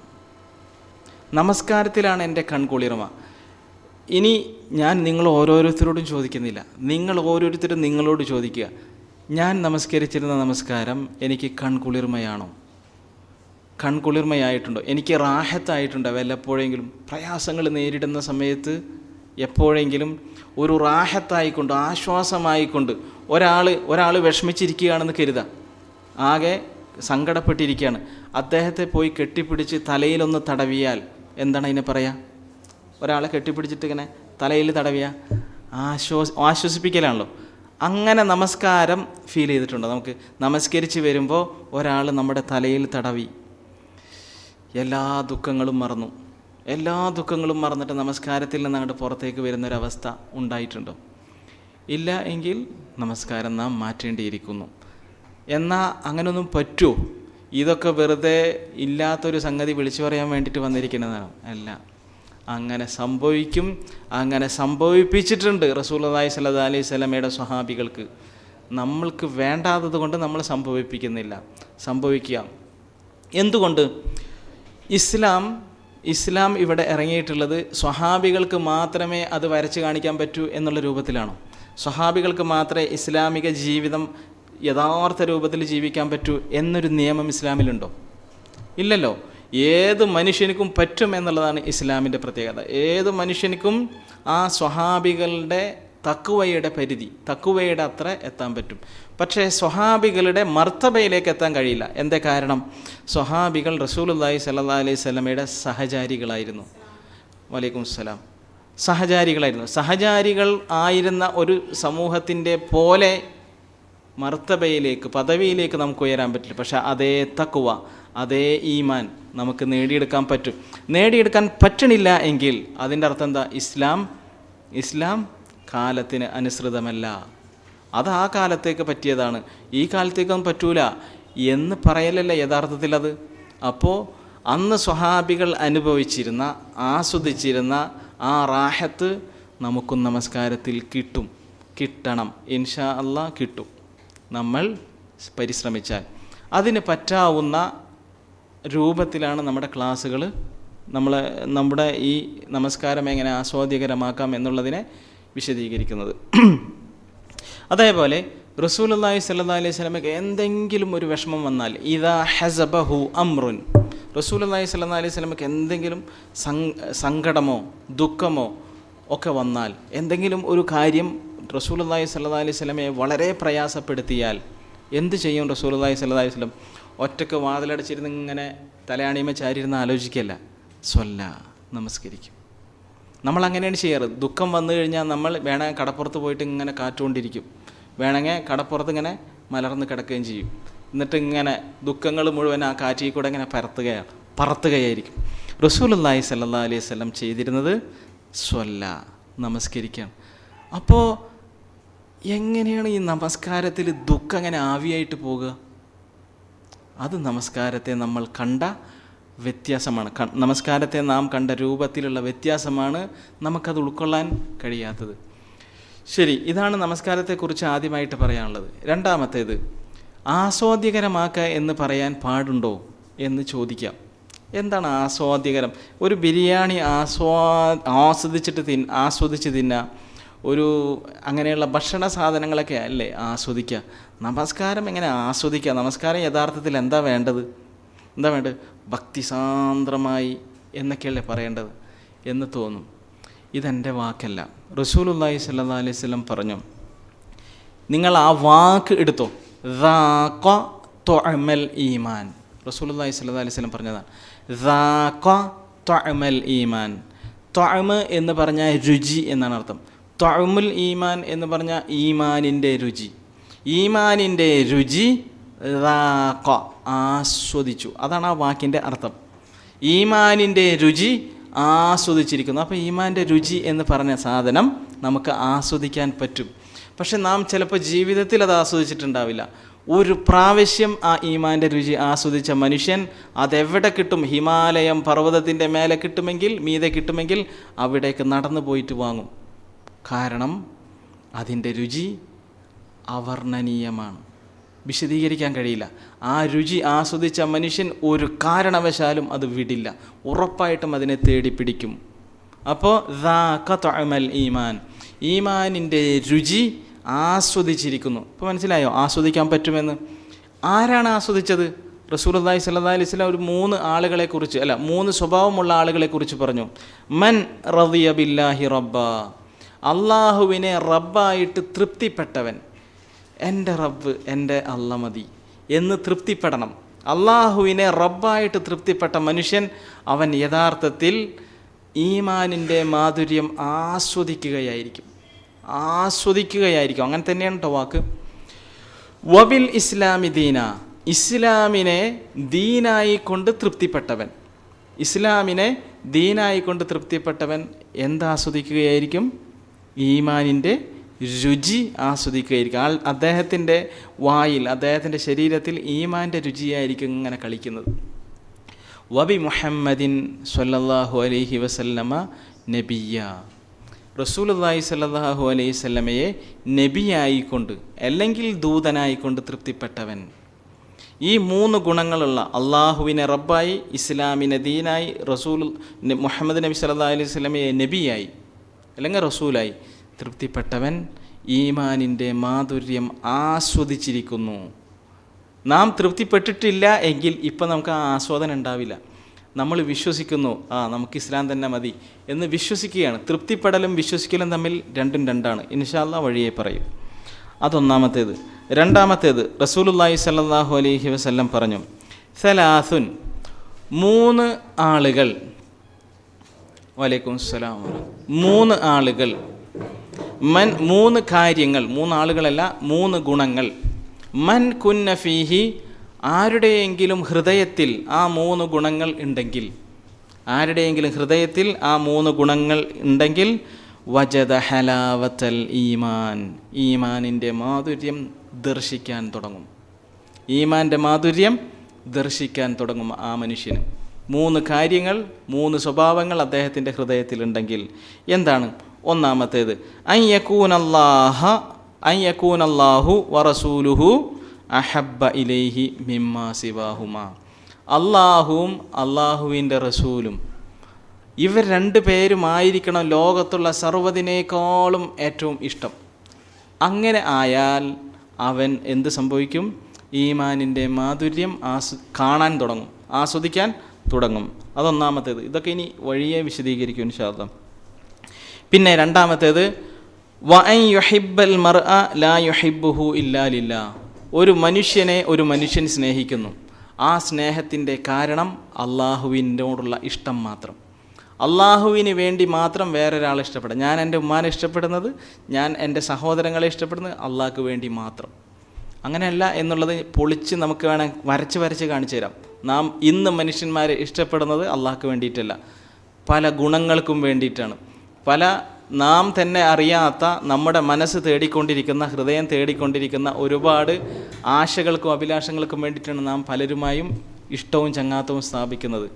നമസ്കാരത്തിലാണ് എൻ്റെ കൺകുളിർമ. ഇനി ഞാൻ നിങ്ങൾ ഓരോരുത്തരോടും ചോദിക്കുന്നില്ല, നിങ്ങൾ ഓരോരുത്തരും നിങ്ങളോട് ചോദിക്കുക, ഞാൻ നമസ്കരിച്ചിരുന്ന നമസ്കാരം എനിക്ക് കൺകുളിർമയാണോ? കൺകുളിർമയായിട്ടുണ്ടോ? എനിക്ക് റാഹത്തായിട്ടുണ്ടോ? വല്ലപ്പോഴെങ്കിലും പ്രയാസങ്ങൾ നേരിടുന്ന സമയത്ത് എപ്പോഴെങ്കിലും ഒരു റാഹത്തായിക്കൊണ്ട്, ആശ്വാസമായിക്കൊണ്ട് ഒരാൾ വിഷമിച്ചിരിക്കുകയാണെന്ന് കരുതാം, ആകെ സങ്കടപ്പെട്ടിരിക്കുകയാണ്, അദ്ദേഹത്തെ പോയി കെട്ടിപ്പിടിച്ച് തലയിലൊന്ന് തടവിയാൽ എന്താണ് അതിനെ പറയുക? ഒരാളെ കെട്ടിപ്പിടിച്ചിട്ട് ഇങ്ങനെ തലയിൽ തടവിയാൽ ആശ്വസിപ്പിക്കലാണല്ലോ. അങ്ങനെ നമസ്കാരം ഫീൽ ചെയ്തിട്ടുണ്ടോ? നമുക്ക് നമസ്കരിച്ച് വരുമ്പോൾ ഒരാൾ നമ്മുടെ തലയിൽ തടവി, എല്ലാ ദുഃഖങ്ങളും മറന്നിട്ട് നമസ്കാരത്തിൽ നിന്ന് അങ്ങോട്ട് പുറത്തേക്ക് വരുന്നൊരവസ്ഥ ഉണ്ടായിട്ടുണ്ടോ? ഇല്ല എങ്കിൽ നമസ്കാരം നാം മാറ്റേണ്ടിയിരിക്കുന്നു. എന്നാൽ അങ്ങനെയൊന്നും പറ്റുമോ? ഇതൊക്കെ വെറുതെ ഇല്ലാത്തൊരു സംഗതി വിളിച്ചു പറയാൻ വേണ്ടിയിട്ട് വന്നിരിക്കുന്നതാണോ? അല്ല, അങ്ങനെ സംഭവിക്കും. അങ്ങനെ സംഭവിപ്പിച്ചിട്ടുണ്ട് റസൂലുള്ളാഹി സ്വല്ലല്ലാഹി അലൈഹി വസല്ലമയുടെ സ്വഹാബികൾക്ക്. നമ്മൾക്ക് വേണ്ടാത്തത് കൊണ്ട് നമ്മൾ സംഭവിപ്പിക്കുന്നില്ല, സംഭവിക്കുക. എന്തുകൊണ്ട്? ഇസ്ലാം ഇവിടെ ഇറങ്ങിയിട്ടുള്ളത് സ്വഹാബികൾക്ക് മാത്രമേ അത് വരച്ച് കാണിക്കാൻ പറ്റൂ എന്നുള്ള രൂപത്തിലാണോ? സ്വഹാബികൾക്ക് മാത്രമേ ഇസ്ലാമിക ജീവിതം യഥാർത്ഥ രൂപത്തിൽ ജീവിക്കാൻ പറ്റൂ എന്നൊരു നിയമം ഇസ്ലാമിലുണ്ടോ? ഇല്ലല്ലോ. ഏത് മനുഷ്യനിക്കും പറ്റും എന്നുള്ളതാണ് ഇസ്ലാമിൻ്റെ പ്രത്യേകത. ഏത് മനുഷ്യനിക്കും ആ സ്വഹാബികളുടെ തഖ്വയുടെ പരിധി, തഖ്വയുടെ അത്ര എത്താൻ പറ്റും. പക്ഷേ സ്വഹാബികളുടെ മർത്തബയിലേക്ക് എത്താൻ കഴിയില്ല. എന്താ കാരണം? സ്വഹാബികൾ റസൂലുള്ളാഹി സ്വല്ലല്ലാഹി അലൈഹി വസല്ലമയുടെ സഹചാരികളായിരുന്നു. വലൈക്കും സലാം. സഹചാരികൾ ആയിരുന്ന ഒരു സമൂഹത്തിൻ്റെ പോലെ മർത്തബയിലേക്ക്, പദവിയിലേക്ക് നമുക്ക് ഉയരാൻ പറ്റില്ല. പക്ഷേ അതേ തഖ്വ, അതേ ഈമാൻ നമുക്ക് നേടിയെടുക്കാൻ പറ്റും. നേടിയെടുക്കാൻ പറ്റണില്ല എങ്കിൽ അതിൻ്റെ അർത്ഥം എന്താ? ഇസ്ലാം കാലത്തിന് അനുസൃതമല്ല, അത് ആ കാലത്തേക്ക് പറ്റിയതാണ്, ഈ കാലത്തേക്കൊന്നും പറ്റൂല എന്ന് പറയലല്ല യഥാർത്ഥത്തിൽ അത്. അപ്പോൾ അന്ന് സ്വഹാബികൾ അനുഭവിച്ചിരുന്ന, ആസ്വദിച്ചിരുന്ന ആ റാഹത്ത് നമുക്കും നമസ്കാരത്തിൽ കിട്ടണം. ഇൻഷാ അല്ലാഹ് കിട്ടും, നമ്മൾ പരിശ്രമിച്ചാൽ. അതിന് പറ്റാവുന്ന രൂപത്തിലാണ് നമ്മുടെ ക്ലാസ്സുകൾ, നമ്മുടെ ഈ നമസ്കാരം എങ്ങനെ ആസ്വാദ്യകരമാക്കാം എന്നുള്ളതിനെ വിശദീകരിക്കുന്നത്. അതേപോലെ റസൂലുള്ളാഹി സ്വല്ലല്ലാഹി അലൈഹി വസല്ലമയ്ക്ക് എന്തെങ്കിലും ഒരു വിഷമം വന്നാൽ, ഇദാ ഹസബഹു അംറുൻ, റസൂലുള്ളാഹി സ്വല്ലല്ലാഹി അലൈഹി വസല്ലമയ്ക്ക് എന്തെങ്കിലും സങ്കടമോ ദുഃഖമോ ഒക്കെ വന്നാൽ, എന്തെങ്കിലും ഒരു കാര്യം റസൂലുള്ളാഹി സ്വല്ലല്ലാഹി അലൈഹി വസല്ലമയെ വളരെ പ്രയാസപ്പെടുത്തിയാൽ എന്ത് ചെയ്യും റസൂലുള്ളാഹി സ്വല്ലല്ലാഹി അലൈഹി വസല്ലം? ഒറ്റക്ക് വാതിലടച്ചിരുന്ന് ഇങ്ങനെ തലയാണിയുമേ ചാരിയിരുന്ന് ആലോചിക്കല്ല, നമസ്കരിക്കും. നമ്മളങ്ങനെയാണ് ചെയ്യാറ്. ദുഃഖം വന്നു കഴിഞ്ഞാൽ നമ്മൾ വേണമെങ്കിൽ കടപ്പുറത്ത് പോയിട്ട് ഇങ്ങനെ കാറ്റുകൊണ്ടിരിക്കും, വേണമെങ്കിൽ കടപ്പുറത്ത് ഇങ്ങനെ മലർന്ന് കിടക്കുകയും ചെയ്യും. എന്നിട്ട് ഇങ്ങനെ ദുഃഖങ്ങൾ മുഴുവൻ ആ കാറ്റിൽ കൂടെ ഇങ്ങനെ പറത്തുകയായിരിക്കും. റസൂലുള്ളാഹി സ്വല്ലല്ലാഹി അലൈഹി വസല്ലം ചെയ്തിരുന്നത് നമസ്കരിക്കുകയാണ്. അപ്പോൾ എങ്ങനെയാണ് ഈ നമസ്കാരത്തിൽ ദുഃഖം അങ്ങനെ ആവിയായിട്ട് പോകുക? അത് നമസ്കാരത്തെ നമ്മൾ കണ്ട വ്യത്യാസമാണ്. നമസ്കാരത്തെ നാം കണ്ട രൂപത്തിലുള്ള വ്യത്യാസമാണ് നമുക്കത് ഉൾക്കൊള്ളാൻ കഴിയാത്തത്. ശരി, ഇതാണ് നമസ്കാരത്തെക്കുറിച്ച് ആദ്യമായിട്ട് പറയാനുള്ളത്. രണ്ടാമത്തേത്, ആസ്വാദ്യകരമാക്കുക എന്ന് പറയാൻ പാടുണ്ടോ എന്ന് ചോദിക്കാം. എന്താണ് ആസ്വാദ്യകരം? ഒരു ബിരിയാണി ആസ്വദിച്ച് തിന്നുക, ഒരു അങ്ങനെയുള്ള ഭക്ഷണ സാധനങ്ങളൊക്കെ അല്ലേ ആസ്വദിക്കുക. നമസ്കാരം എങ്ങനെ ആസ്വദിക്കുക? നമസ്കാരം യഥാർത്ഥത്തിൽ എന്താ വേണ്ടത്? ഭക്തിസാന്ദ്രമായി എന്നൊക്കെയല്ലേ പറയേണ്ടത് എന്ന് തോന്നും. ഇതെൻ്റെ വാക്കല്ല, റസൂലുള്ളാഹി സ്വല്ലല്ലാഹി അലൈഹി വസല്ലം പറഞ്ഞു. നിങ്ങൾ ആ വാക്ക് എടുത്തോ, ദാഖ തുഅമൽ ഈമാൻ. റസൂലുള്ളാഹി സ്വല്ലല്ലാഹി അലൈഹി വസല്ലം പറഞ്ഞതാണ്, ദാഖ തുഅമൽ ഈമാൻ. തുഅമ് എന്ന് പറഞ്ഞാൽ രുചി എന്നാണ് അർത്ഥം. ത്വഅമുൽ ഈമാൻ എന്ന് പറഞ്ഞാൽ ഈമാനിൻ്റെ രുചി. ഈമാനിൻ്റെ രുചി റാഖ, ആസ്വദിച്ചു. അതാണ് ആ വാക്കിൻ്റെ അർത്ഥം. ഈമാനിൻ്റെ രുചി ആസ്വദിച്ചിരിക്കുന്നു. അപ്പോൾ ഈമാൻ്റെ രുചി എന്ന് പറഞ്ഞ സാധനം നമുക്ക് ആസ്വദിക്കാൻ പറ്റും. പക്ഷെ നാം ചിലപ്പോൾ ജീവിതത്തിൽ അത് ആസ്വദിച്ചിട്ടുണ്ടാവില്ല. ഒരു പ്രാവശ്യം ആ ഈമാൻ്റെ രുചി ആസ്വദിച്ച മനുഷ്യൻ അതെവിടെ കിട്ടും? ഹിമാലയം പർവ്വതത്തിൻ്റെ മേലെ കിട്ടുമെങ്കിൽ, മീതെ കിട്ടുമെങ്കിൽ അവിടേക്ക് നടന്നു പോയിട്ട് വാങ്ങും. കാരണം അതിൻ്റെ രുചി അവർണ്ണനീയമാണ്, വിശദീകരിക്കാൻ കഴിയില്ല. ആ രുചി ആസ്വദിച്ച മനുഷ്യൻ ഒരു കാരണവശാലും അത് വിടില്ല, ഉറപ്പായിട്ടും അതിനെ തേടി പിടിക്കും. അപ്പോൾ ദാക തഅമൽ ഈമാൻ, ഈമാനിൻ്റെ രുചി ആസ്വദിച്ചിരിക്കുന്നു. ഇപ്പോൾ മനസ്സിലായോ ആസ്വദിക്കാൻ പറ്റുമെന്ന്? ആരാണ് ആസ്വദിച്ചത്? റസൂലുള്ളാഹി സ്വല്ലല്ലാഹി അലൈഹി വസല്ലം ഒരു 3 ആളുകളെക്കുറിച്ച്, അല്ല 3 സ്വഭാവമുള്ള ആളുകളെക്കുറിച്ച് പറഞ്ഞു. മൻ റളിയ ബില്ലാഹി റബ്ബ, അള്ളാഹുവിനെ റബ്ബായിട്ട് തൃപ്തിപ്പെട്ടവൻ. എൻ്റെ റബ്ബ്, എൻ്റെ അല്ല മതി എന്ന് തൃപ്തിപ്പെടണം. അള്ളാഹുവിനെ റബ്ബായിട്ട് തൃപ്തിപ്പെട്ട മനുഷ്യൻ അവൻ യഥാർത്ഥത്തിൽ ഈമാനിൻ്റെ മാധുര്യം ആസ്വദിക്കുകയായിരിക്കും. അങ്ങനെ തന്നെയാണ് കേട്ടോ വാക്ക്. വബിൽ ഇസ്ലാമി ദീന, ഇസ്ലാമിനെ ദീനായി കൊണ്ട് തൃപ്തിപ്പെട്ടവൻ. ഇസ്ലാമിനെ ദീനായി കൊണ്ട് തൃപ്തിപ്പെട്ടവൻ എന്താസ്വദിക്കുകയായിരിക്കും? ഈമാനിൻ്റെ രുചി ആസ്വദിക്കുകയായിരിക്കും. അദ്ദേഹത്തിൻ്റെ വായിൽ, അദ്ദേഹത്തിൻ്റെ ശരീരത്തിൽ ഈമാൻ്റെ രുചിയായിരിക്കും ഇങ്ങനെ കളിക്കുന്നത്. വബി മുഹമ്മദിൻ സ്വല്ലല്ലാഹു അലൈഹി വസല്ലമ നബിയ, റസൂലുള്ളാഹി സ്വല്ലല്ലാഹു അലൈഹി വസല്ലമയെ നബിയായിക്കൊണ്ട് അല്ലെങ്കിൽ ദൂതനായിക്കൊണ്ട് തൃപ്തിപ്പെട്ടവൻ. ഈ 3 ഗുണങ്ങളുള്ള അള്ളാഹുവിനെ റബ്ബായി, ഇസ്ലാമിനെ ദീനായി, റസൂൽ മുഹമ്മദ് നബി സ്വല്ലല്ലാഹു അലൈഹി വസല്ലമയെ നബിയായി അല്ലെങ്കിൽ റസൂലായി തൃപ്തിപ്പെട്ടവൻ ഈമാനിൻ്റെ മാധുര്യം ആസ്വദിച്ചിരിക്കുന്നു. നാം തൃപ്തിപ്പെട്ടിട്ടില്ല എങ്കിൽ ഇപ്പം നമുക്ക് ആ ആസ്വാദനം ഉണ്ടാവില്ല. നമ്മൾ വിശ്വസിക്കുന്നു, നമുക്ക് ഇസ്ലാം തന്നെ മതി എന്ന് വിശ്വസിക്കുകയാണ്. തൃപ്തിപ്പെടലും വിശ്വസിക്കലും തമ്മിൽ രണ്ടും രണ്ടാണ്. ഇൻഷാ അല്ലാഹ് വഴിയെ പറയും. അതൊന്നാമത്തേത്. രണ്ടാമത്തേത്, റസൂലുള്ളാഹി സ്വല്ലല്ലാഹു അലൈഹി വസല്ലം പറഞ്ഞു, സലാസുൻ, 3 ആളുകൾ, വലൈക്കും സലാം, 3 ആളുകൾ, 3 കാര്യങ്ങൾ, 3 ആളുകളല്ല 3 ഗുണങ്ങൾ, മൻ കുന്ന ഫീഹി, ആരുടെയെങ്കിലും ഹൃദയത്തിൽ ആ 3 ഗുണങ്ങൾ ഉണ്ടെങ്കിൽ, ആരുടെയെങ്കിലും ഹൃദയത്തിൽ ആ 3 ഗുണങ്ങൾ ഉണ്ടെങ്കിൽ, വജദ ഹലാവത്തൽ ഈമാൻ, ഈമാനിൻ്റെ മാധുര്യം ദർശിക്കാൻ തുടങ്ങും. ഈമാൻ്റെ മാധുര്യം ദർശിക്കാൻ തുടങ്ങും ആ മനുഷ്യന്. 3 കാര്യങ്ങൾ, 3 സ്വഭാവങ്ങൾ അദ്ദേഹത്തിൻ്റെ ഹൃദയത്തിലുണ്ടെങ്കിൽ. എന്താണ്? ഒന്നാമത്തേത്, അൻ യകൂനല്ലാഹു വറസൂലുഹു അഹബ്ബ ഇലൈഹി മിമ്മാ സിവാഹുമാ, അള്ളാഹുവും അള്ളാഹുവിൻ്റെ റസൂലും ഇവർ 2 പേരുമായിരിക്കണം ലോകത്തുള്ള സർവ്വതിനേക്കാളും ഏറ്റവും ഇഷ്ടം. അങ്ങനെ ആയാൽ അവൻ എന്ത് സംഭവിക്കും? ഈമാനിൻ്റെ മാധുര്യം കാണാൻ തുടങ്ങും, ആസ്വദിക്കാൻ തുടങ്ങും. അതൊന്നാമത്തേത്. ഇതൊക്കെ ഇനി വഴിയെ വിശദീകരിക്കും ഇൻഷാ അല്ലാഹ്. പിന്നെ രണ്ടാമത്തേത്, വഅൻ യുഹിബ്ബൽ മർഅ ലാ യുഹിബ്ബുഹു ഇല്ലാ ലില്ലാ, ഒരു മനുഷ്യനെ ഒരു മനുഷ്യൻ സ്നേഹിക്കുന്നു, ആ സ്നേഹത്തിൻ്റെ കാരണം അള്ളാഹുവിനോടുള്ള ഇഷ്ടം മാത്രം. അള്ളാഹുവിന് വേണ്ടി മാത്രം വേറൊരാളെ ഇഷ്ടപ്പെടുക. ഞാൻ എൻ്റെ ഉമ്മാനെ ഇഷ്ടപ്പെടുന്നത്, ഞാൻ എൻ്റെ സഹോദരങ്ങളെ ഇഷ്ടപ്പെടുന്നത് അള്ളാഹ്ക്ക് വേണ്ടി മാത്രം. അങ്ങനെയല്ല എന്നുള്ളത് പൊളിച്ച് നമുക്ക് വേണം വരച്ച് കാണിച്ചു തരാം. നാം ഇന്ന് മനുഷ്യന്മാരെ ഇഷ്ടപ്പെടുന്നത് അള്ളാഹ്ക്ക് വേണ്ടിയിട്ടല്ല, പല ഗുണങ്ങൾക്കും വേണ്ടിയിട്ടാണ്. പല നാം തന്നെ അറിയാത്ത, നമ്മുടെ മനസ്സ് തേടിക്കൊണ്ടിരിക്കുന്ന, ഹൃദയം തേടിക്കൊണ്ടിരിക്കുന്ന ഒരുപാട് ആശകൾക്കും അഭിലാഷങ്ങൾക്കും വേണ്ടിയിട്ടാണ് നാം പലരുമായും ഇഷ്ടവും ചങ്ങാത്തവും സ്ഥാപിക്കുന്നത്.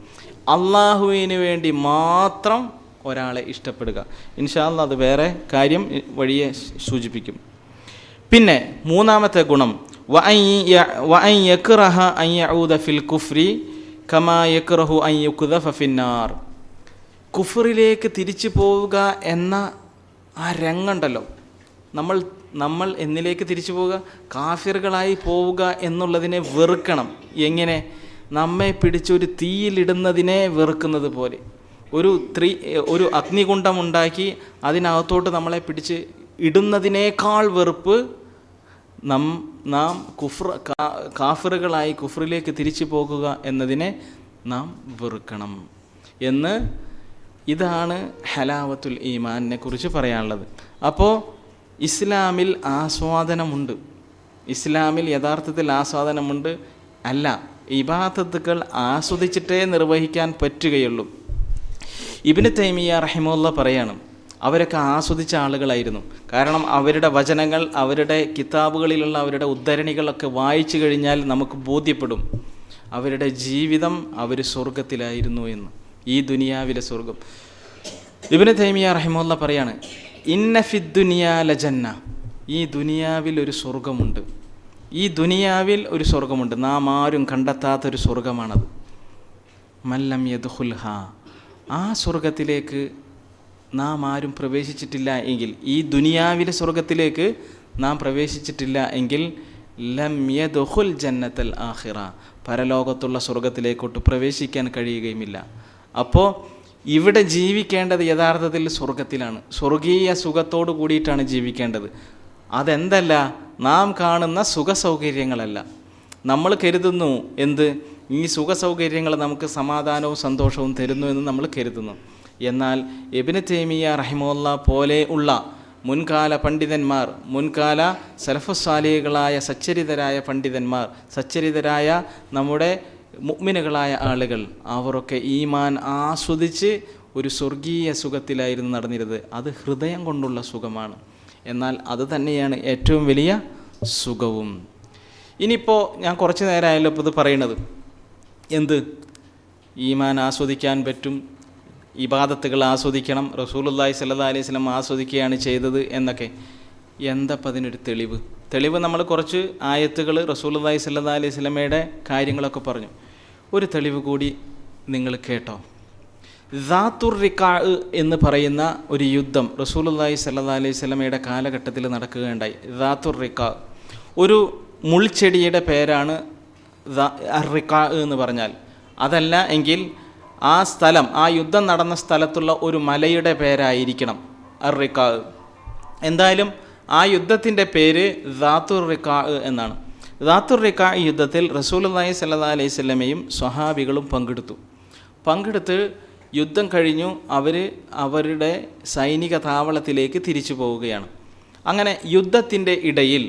അള്ളാഹുവിന് വേണ്ടി മാത്രം ഒരാളെ ഇഷ്ടപ്പെടുക. ഇൻഷാ അല്ലാഹ് അത് വേറെ കാര്യം വഴിയെ സൂചിപ്പിക്കും. പിന്നെ 3ാമത്തെ ഗുണം, വഅൻ യക്റഹ അൻ യഊദ ഫിൽ കുഫ്രി കമാ യക്റഹു അൻ യുഖ്ദഫ ഫിന്നാർ, കുഫറിലേക്ക് തിരിച്ചു പോവുക എന്ന ആ രംഗമുണ്ടല്ലോ, നമ്മൾ എന്നിലേക്ക് തിരിച്ചു പോവുക, കാഫിറുകളായി പോവുക എന്നുള്ളതിനെ വെറുക്കണം. എങ്ങനെ? നമ്മെ പിടിച്ചൊരു തീയിലിടുന്നതിനെ വെറുക്കുന്നത് പോലെ. ഒരു അഗ്നികുണ്ഡമുണ്ടാക്കി അതിനകത്തോട്ട് നമ്മളെ പിടിച്ച് ഇടുന്നതിനേക്കാൾ വെറുപ്പ് നാം കാഫിറുകളായി കുഫറിലേക്ക് തിരിച്ചു പോകുക എന്നതിനെ നാം വെറുക്കണം എന്ന് ഇതാണ് ഹലാവത്തുൽ ഈമാനിനെ കുറിച്ച് പറയാനുള്ളത്. അപ്പോൾ ഇസ്ലാമിൽ ആസ്വാദനമുണ്ട്, ഇസ്ലാമിൽ യഥാർത്ഥത്തിൽ ആസ്വാദനമുണ്ട്. അല്ല, ഇബാദത്തുകൾ ആസ്വദിച്ചിട്ടേ നിർവഹിക്കാൻ പറ്റുകയുള്ളൂ. ഇബ്നു തൈമിയ്യ റഹിമഹുല്ലാ പറയാണ്, അവരൊക്കെ ആസ്വദിച്ച ആളുകളായിരുന്നു. കാരണം അവരുടെ വചനങ്ങൾ, അവരുടെ കിതാബുകളിലുള്ള അവരുടെ ഉദ്ധരണികളൊക്കെ വായിച്ചു കഴിഞ്ഞാൽ നമുക്ക് ബോധ്യപ്പെടും അവരുടെ ജീവിതം അവർ സ്വർഗത്തിലായിരുന്നു എന്ന്, ഈ ദുനിയാവിലെ സ്വർഗം. ഇബ്നു തൈമിയ്യ റഹിമഹുല്ലാ പറയാണ്, ഇന്ന ഫിദ്ദുനിയാ ലജന്ന, ഈ ദുനിയാവിൽ ഒരു സ്വർഗമുണ്ട്, ഈ ദുനിയാവിൽ ഒരു സ്വർഗമുണ്ട്, നാം ആരും കണ്ടെത്താത്തൊരു സ്വർഗമാണത്. മല്ലം യദ്ഖുൽഹ, ആ സ്വർഗത്തിലേക്ക് നാം ആരും പ്രവേശിച്ചിട്ടില്ല എങ്കിൽ, ഈ ദുനിയാവിലെ സ്വർഗത്തിലേക്ക് നാം പ്രവേശിച്ചിട്ടില്ല എങ്കിൽ ലം യദ്ഖുൽ ജന്നത്തൽ ആഖിറ, പരലോകത്തുള്ള സ്വർഗത്തിലേക്കോട്ട് പ്രവേശിക്കാൻ കഴിയുകയുമില്ല. അപ്പോൾ ഇവിടെ ജീവിക്കേണ്ടത് യഥാർത്ഥത്തിൽ സ്വർഗത്തിലാണ്, സ്വർഗീയ സുഖത്തോടു കൂടിയിട്ടാണ് ജീവിക്കേണ്ടത്. അതെന്തല്ല, നാം കാണുന്ന സുഖസൗകര്യങ്ങളല്ല. നമ്മൾ കരുതുന്നു എന്ത്, ഈ സുഖസൗകര്യങ്ങൾ നമുക്ക് സമാധാനവും സന്തോഷവും തരുന്നു എന്ന് നമ്മൾ കരുതുന്നു. എന്നാൽ ഇബ്നു തൈമിയ്യ റഹിമഹുല്ലാ പോലെ ഉള്ള മുൻകാല പണ്ഡിതന്മാർ, മുൻകാല സലഫുസ്സാലിഹുകളായ സച്ചരിതരായ പണ്ഡിതന്മാർ, സച്ചരിതരായ നമ്മുടെ മുഅ്മിനുകളായ ആളുകൾ, അവരൊക്കെ ഈമാൻ ആസ്വദിച്ച് ഒരു സ്വർഗീയ സുഖത്തിലായിരുന്നു നടന്നിരുന്നത്. അത് ഹൃദയം കൊണ്ടുള്ള സുഖമാണ്. എന്നാൽ അത് തന്നെയാണ് ഏറ്റവും വലിയ സുഖവും. ഇനിയിപ്പോൾ ഞാൻ കുറച്ച് നേരമായല്ലോ ഇപ്പോൾ ഇത് പറയണത്, എന്ത് ഈമാൻ ആസ്വദിക്കാൻ പറ്റും, ഇബാദത്തുകൾ ആസ്വദിക്കണം, റസൂലുള്ളാഹി സ്വല്ലല്ലാഹി അലൈഹി വസല്ലം ആസ്വദിക്കുകയാണ് ചെയ്തത് എന്നൊക്കെ. എന്തപ്പം അതിനൊരു തെളിവ് നമ്മൾ കുറച്ച് ആയത്തുകൾ റസൂലുള്ളാഹി സ്വല്ലല്ലാഹി അലൈഹി വസല്ലമയുടെ കാര്യങ്ങളൊക്കെ പറഞ്ഞു. ഒരു തെളിവ് കൂടി നിങ്ങൾ കേട്ടോ. ദാത്തുർ റിഖാ എന്ന് പറയുന്ന ഒരു യുദ്ധം റസൂലുള്ളാഹി സ്വല്ലല്ലാഹി അലൈഹി വസല്ലമയുടെ കാലഘട്ടത്തിൽ നടക്കുകയുണ്ടായി. ദാത്തുർ റിഖാ ഒരു മുൾച്ചെടിയുടെ പേരാണ് റിഖാ എന്ന് പറഞ്ഞാൽ. അതല്ല എങ്കിൽ ആ സ്ഥലം, ആ യുദ്ധം നടന്ന സ്ഥലത്തുള്ള ഒരു മലയുടെ പേരായിരിക്കണം റിഖാ. എന്തായാലും ആ യുദ്ധത്തിൻ്റെ പേര് ദാത്തുർ റിഖാ എന്നാണ്. ദാത്തുർ റിഖാ യുദ്ധത്തിൽ റസൂലുള്ളാഹി സ്വല്ലല്ലാഹി അലൈഹി വസല്ലമയും സ്വഹാബികളും പങ്കെടുത്ത് യുദ്ധം കഴിഞ്ഞു അവർ അവരുടെ സൈനിക താവളത്തിലേക്ക് തിരിച്ചു പോവുകയാണ്. അങ്ങനെ യുദ്ധത്തിൻ്റെ ഇടയിൽ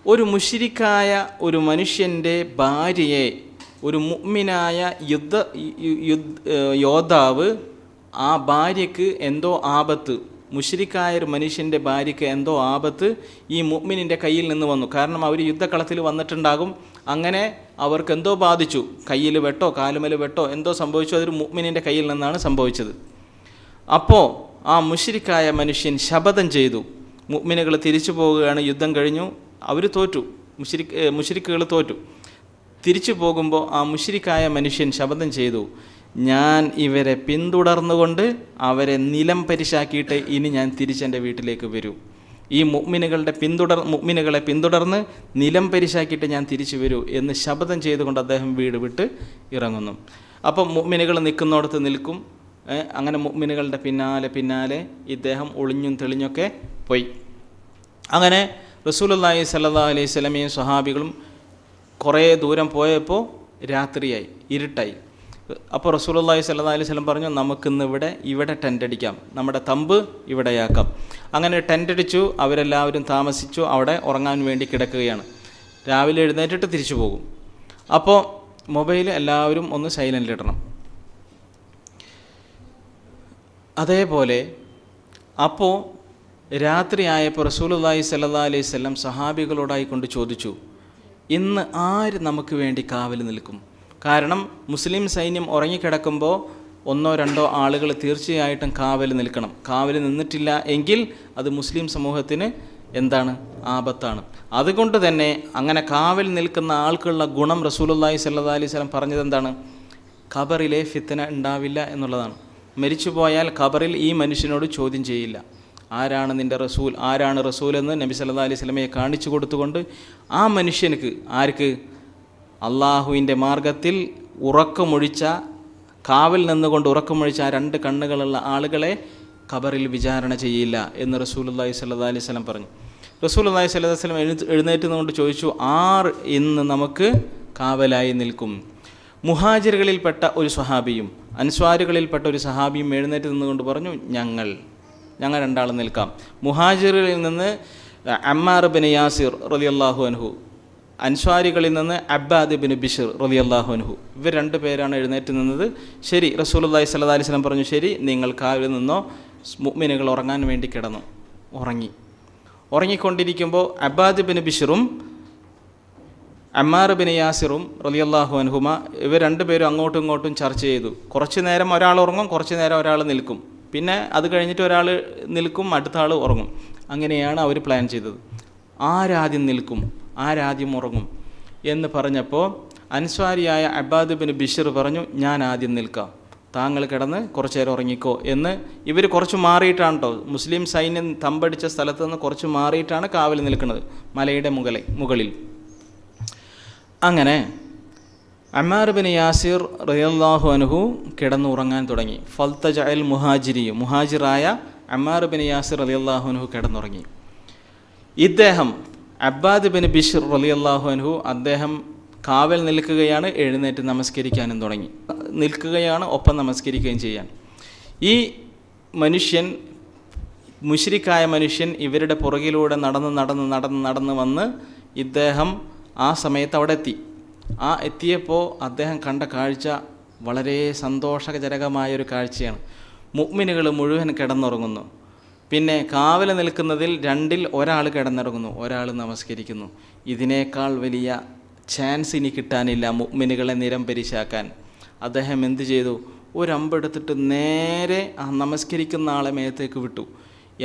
ഒരു മുശ്രിക്കായ ഒരു മനുഷ്യൻ്റെ ഭാര്യയെ ഒരു മുഅ്മിനായ യോദ്ധാവ്, ആ ഭാര്യയ്ക്ക് എന്തോ ആപത്ത്, മുശ്രിക്കായ ഒരു മനുഷ്യൻ്റെ ഭാര്യയ്ക്ക് എന്തോ ആപത്ത് ഈ മുഅ്മിനിൻ്റെ കയ്യിൽ നിന്ന് വന്നു. കാരണം അവർ യുദ്ധക്കളത്തിൽ വന്നിട്ടുണ്ടാകും. അങ്ങനെ അവർക്ക് എന്തോ ബാധിച്ചു, കയ്യിൽ വെട്ടോ കാലുമേൽ വെട്ടോ എന്തോ സംഭവിച്ചു. അതൊരു മുഅ്മിനിൻ്റെ കയ്യിൽ നിന്നാണ് സംഭവിച്ചത്. അപ്പോൾ ആ മുശ്രിക്കായ മനുഷ്യൻ ശപഥം ചെയ്തു, മുഅ്മിനുകൾ തിരിച്ചു പോവുകയാണ്, യുദ്ധം കഴിഞ്ഞു, അവർ തോറ്റു, മുശ്രിക്കുകൾ തോറ്റു. തിരിച്ചു പോകുമ്പോൾ ആ മുശ്രിക്കായ മനുഷ്യൻ ശപഥം ചെയ്തു, ഞാൻ ഇവരെ പിന്തുടർന്നുകൊണ്ട് അവരെ നിലം പരിശാക്കിയിട്ട് ഇനി ഞാൻ തിരിച്ചെൻ്റെ വീട്ടിലേക്ക് വരൂ. ഈ മുഅ്മിനുകളെ പിന്തുടർന്ന് നിലം പരിശാക്കിയിട്ട് ഞാൻ തിരിച്ചു വരൂ എന്ന് ശപഥം ചെയ്തുകൊണ്ട് അദ്ദേഹം വീട് വിട്ട് ഇറങ്ങുന്നു. അപ്പം മുഅ്മിനുകൾ നിൽക്കുന്നിടത്ത് നിൽക്കും. അങ്ങനെ മുഅ്മിനുകളുടെ പിന്നാലെ ഇദ്ദേഹം ഒളിഞ്ഞും തെളിഞ്ഞൊക്കെ പോയി. അങ്ങനെ റസൂലുള്ളാഹി സ്വല്ലല്ലാഹി അലൈഹി വസല്ലമയും സ്വഹാബികളും കുറേ ദൂരം പോയപ്പോൾ രാത്രിയായി, ഇരുട്ടായി. അപ്പോൾ റസൂലുള്ളാഹി സ്വല്ലല്ലാഹി അലൈഹി വസല്ലം പറഞ്ഞു, നമുക്കിന്ന് ഇവിടെ ടെൻ്റ് അടിക്കാം, നമ്മുടെ തമ്പ് ഇവിടെയാക്കാം. അങ്ങനെ ടെൻ്റ് അടിച്ചു, അവരെല്ലാവരും താമസിച്ചു, അവിടെ ഉറങ്ങാൻ വേണ്ടി കിടക്കുകയാണ്. രാവിലെ എഴുന്നേറ്റിട്ട് തിരിച്ചു പോകും. അപ്പോൾ മൊബൈൽ എല്ലാവരും ഒന്ന് സൈലൻ്റിലിടണം. അതേപോലെ അപ്പോൾ രാത്രിയായപ്പോൾ റസൂലുള്ളാഹി സ്വല്ലല്ലാഹി അലൈഹി വസല്ലം സഹാബികളോടായിക്കൊണ്ട് ചോദിച്ചു, ഇന്ന് ആര് നമുക്ക് വേണ്ടി കാവൽ നിൽക്കും? കാരണം മുസ്ലിം സൈന്യം ഉറങ്ങിക്കിടക്കുമ്പോൾ 1-2 ആളുകൾ തീർച്ചയായിട്ടും കാവൽ നിൽക്കണം. കാവൽ നിന്നിട്ടില്ല എങ്കിൽ അത് മുസ്ലിം സമൂഹത്തിന് എന്താണ്? ആപത്താണ്. അതുകൊണ്ട് തന്നെ അങ്ങനെ കാവൽ നിൽക്കുന്ന ആൾക്കുള്ള ഗുണം റസൂലുള്ളാഹി സ്വല്ലല്ലാഹി അലൈഹി വസല്ലം പറഞ്ഞത് എന്താണ്? ഖബറിലെ ഫിത്ന ഉണ്ടാവില്ല എന്നുള്ളതാണ്. മരിച്ചുപോയാൽ ഖബറിൽ ഈ മനുഷ്യനോട് ചോദ്യം ചെയ്യില്ല, ആരാണ് നിൻ്റെ റസൂൽ, ആരാണ് റസൂൽ എന്ന് നബി സല്ലല്ലാഹി അലൈഹി വസല്ലമയെ കാണിച്ചു കൊടുത്തുകൊണ്ട് ആ മനുഷ്യനക്ക്, ആർക്ക്? അള്ളാഹുവിൻ്റെ മാർഗത്തിൽ ഉറക്കമൊഴിച്ച, കാവൽ നിന്നുകൊണ്ട് ഉറക്കമൊഴിച്ച ആ 2 കണ്ണുകളുള്ള ആളുകളെ ഖബറിൽ വിചാരണ ചെയ്യില്ല എന്ന് റസൂലുള്ളാഹി സ്വല്ലല്ലാഹി അലൈഹി വസല്ലം പറഞ്ഞു. റസൂലുള്ളാഹി സ്വല്ലല്ലാഹി അലൈഹി വസല്ലം എഴുന്നേറ്റ് നിന്നുകൊണ്ട് ചോദിച്ചു, ആർ ഇന്ന് നമുക്ക് കാവലായി നിൽക്കും? മുഹാജിറുകളിൽപ്പെട്ട ഒരു സ്വഹാബിയും അൻസ്വാരുകളിൽപ്പെട്ട ഒരു സഹാബിയും എഴുന്നേറ്റ് നിന്നുകൊണ്ട് പറഞ്ഞു, ഞങ്ങൾ രണ്ടാളും നിൽക്കാം. മുഹാജിറുകളിൽ നിന്ന് അമ്മാർ ബിൻ യാസിർ റളിയല്ലാഹു അൻഹു, അൻസ്വാരികളിൽ നിന്ന് അബ്ബാദ് ബിൻ ബിശ്ർ റളിയല്ലാഹു അൻഹു, ഇവർ രണ്ടു പേരാണ് എഴുന്നേറ്റ് നിന്നത്. ശരി, റസൂലുള്ളാഹി സ്വല്ലല്ലാഹി അലൈഹി വസല്ലം പറഞ്ഞു, ശരി, നിങ്ങൾ കാവിൽ നിന്നോ. മുഅ്മിനുകൾ ഉറങ്ങാൻ വേണ്ടി കിടന്നു. ഉറങ്ങിക്കൊണ്ടിരിക്കുമ്പോൾ അബ്ബാദ് ബിൻ ബിശ്റും അമ്മാർ ബിൻ യാസിറും റളിയല്ലാഹു അൻഹുമ, ഇവർ രണ്ടുപേരും അങ്ങോട്ടും ഇങ്ങോട്ടും ചർച്ച ചെയ്തു. കുറച്ച് നേരം ഒരാൾ ഉറങ്ങും, കുറച്ച് നേരം ഒരാൾ നിൽക്കും, പിന്നെ അത് കഴിഞ്ഞിട്ട് ഒരാൾ നിൽക്കും, അടുത്ത ആൾ ഉറങ്ങും. അങ്ങനെയാണ് അവർ പ്ലാൻ ചെയ്തത്. ആരാദ്യം നിൽക്കും, ആരാദ്യം ഉറങ്ങും എന്ന് പറഞ്ഞപ്പോൾ അൻസ്വാരിയായ അബ്ബാദ് ബിൻ ബിശ്ർ പറഞ്ഞു, ഞാൻ ആദ്യം നിൽക്കാം, താങ്കൾ കിടന്ന് കുറച്ച് നേരം ഉറങ്ങിക്കോ എന്ന്. ഇവർ കുറച്ച് മാറിയിട്ടാണ് കേട്ടോ, മുസ്ലിം സൈന്യം തമ്പടിച്ച സ്ഥലത്ത് നിന്ന് കുറച്ച് മാറിയിട്ടാണ് കാവൽ നിൽക്കുന്നത്, മലയുടെ മുകളിൽ. അങ്ങനെ അമ്മാർ ബിൻ യാസിർ റളിയല്ലാഹു അൻഹു കിടന്നുറങ്ങാൻ തുടങ്ങി. ഫൽതജഅൽ മുഹാജിറായ അമ്മാർ ബിൻ യാസിർ റളിയല്ലാഹു അൻഹു കിടന്നുറങ്ങി. ഇദ്ദേഹം അബ്ബാദ് ബിൻ ബിശ്ർ റളിയല്ലാഹു അൻഹു അദ്ദേഹം കാവൽ നിൽക്കുകയാണ്, എഴുന്നേറ്റ് നമസ്കരിക്കാനും തുടങ്ങി. നിൽക്കുകയാണ്, ഒപ്പം നമസ്കരിക്കുകയും ചെയ്യാൻ. ഈ മനുഷ്യൻ, മുശ്രിക്കായ മനുഷ്യൻ, ഇവരുടെ പുറകിലൂടെ നടന്ന് വന്ന് ഇദ്ദേഹം ആ സമയത്ത് അവിടെ എത്തി. എത്തിയപ്പോൾ അദ്ദേഹം കണ്ട കാഴ്ച വളരെ സന്തോഷജനകമായൊരു കാഴ്ചയാണ്. മുഅ്മിനുകൾ മുഴുവൻ കിടന്നുറങ്ങുന്നു. പിന്നെ കാവൽ നിൽക്കുന്നതിൽ രണ്ടിൽ ഒരാൾ കിടന്നുറങ്ങുന്നു, ഒരാൾ നമസ്കരിക്കുന്നു. ഇതിനേക്കാൾ വലിയ ചാൻസ് ഇനി കിട്ടാനില്ല മുഅ്മിനുകളെ നിരംപരിശാക്കാൻ. അദ്ദേഹം എന്തു ചെയ്തു? ഒരമ്പെടുത്തിട്ട് നേരെ ആ നമസ്കരിക്കുന്ന ആളെ മേത്തേക്ക് വിട്ടു.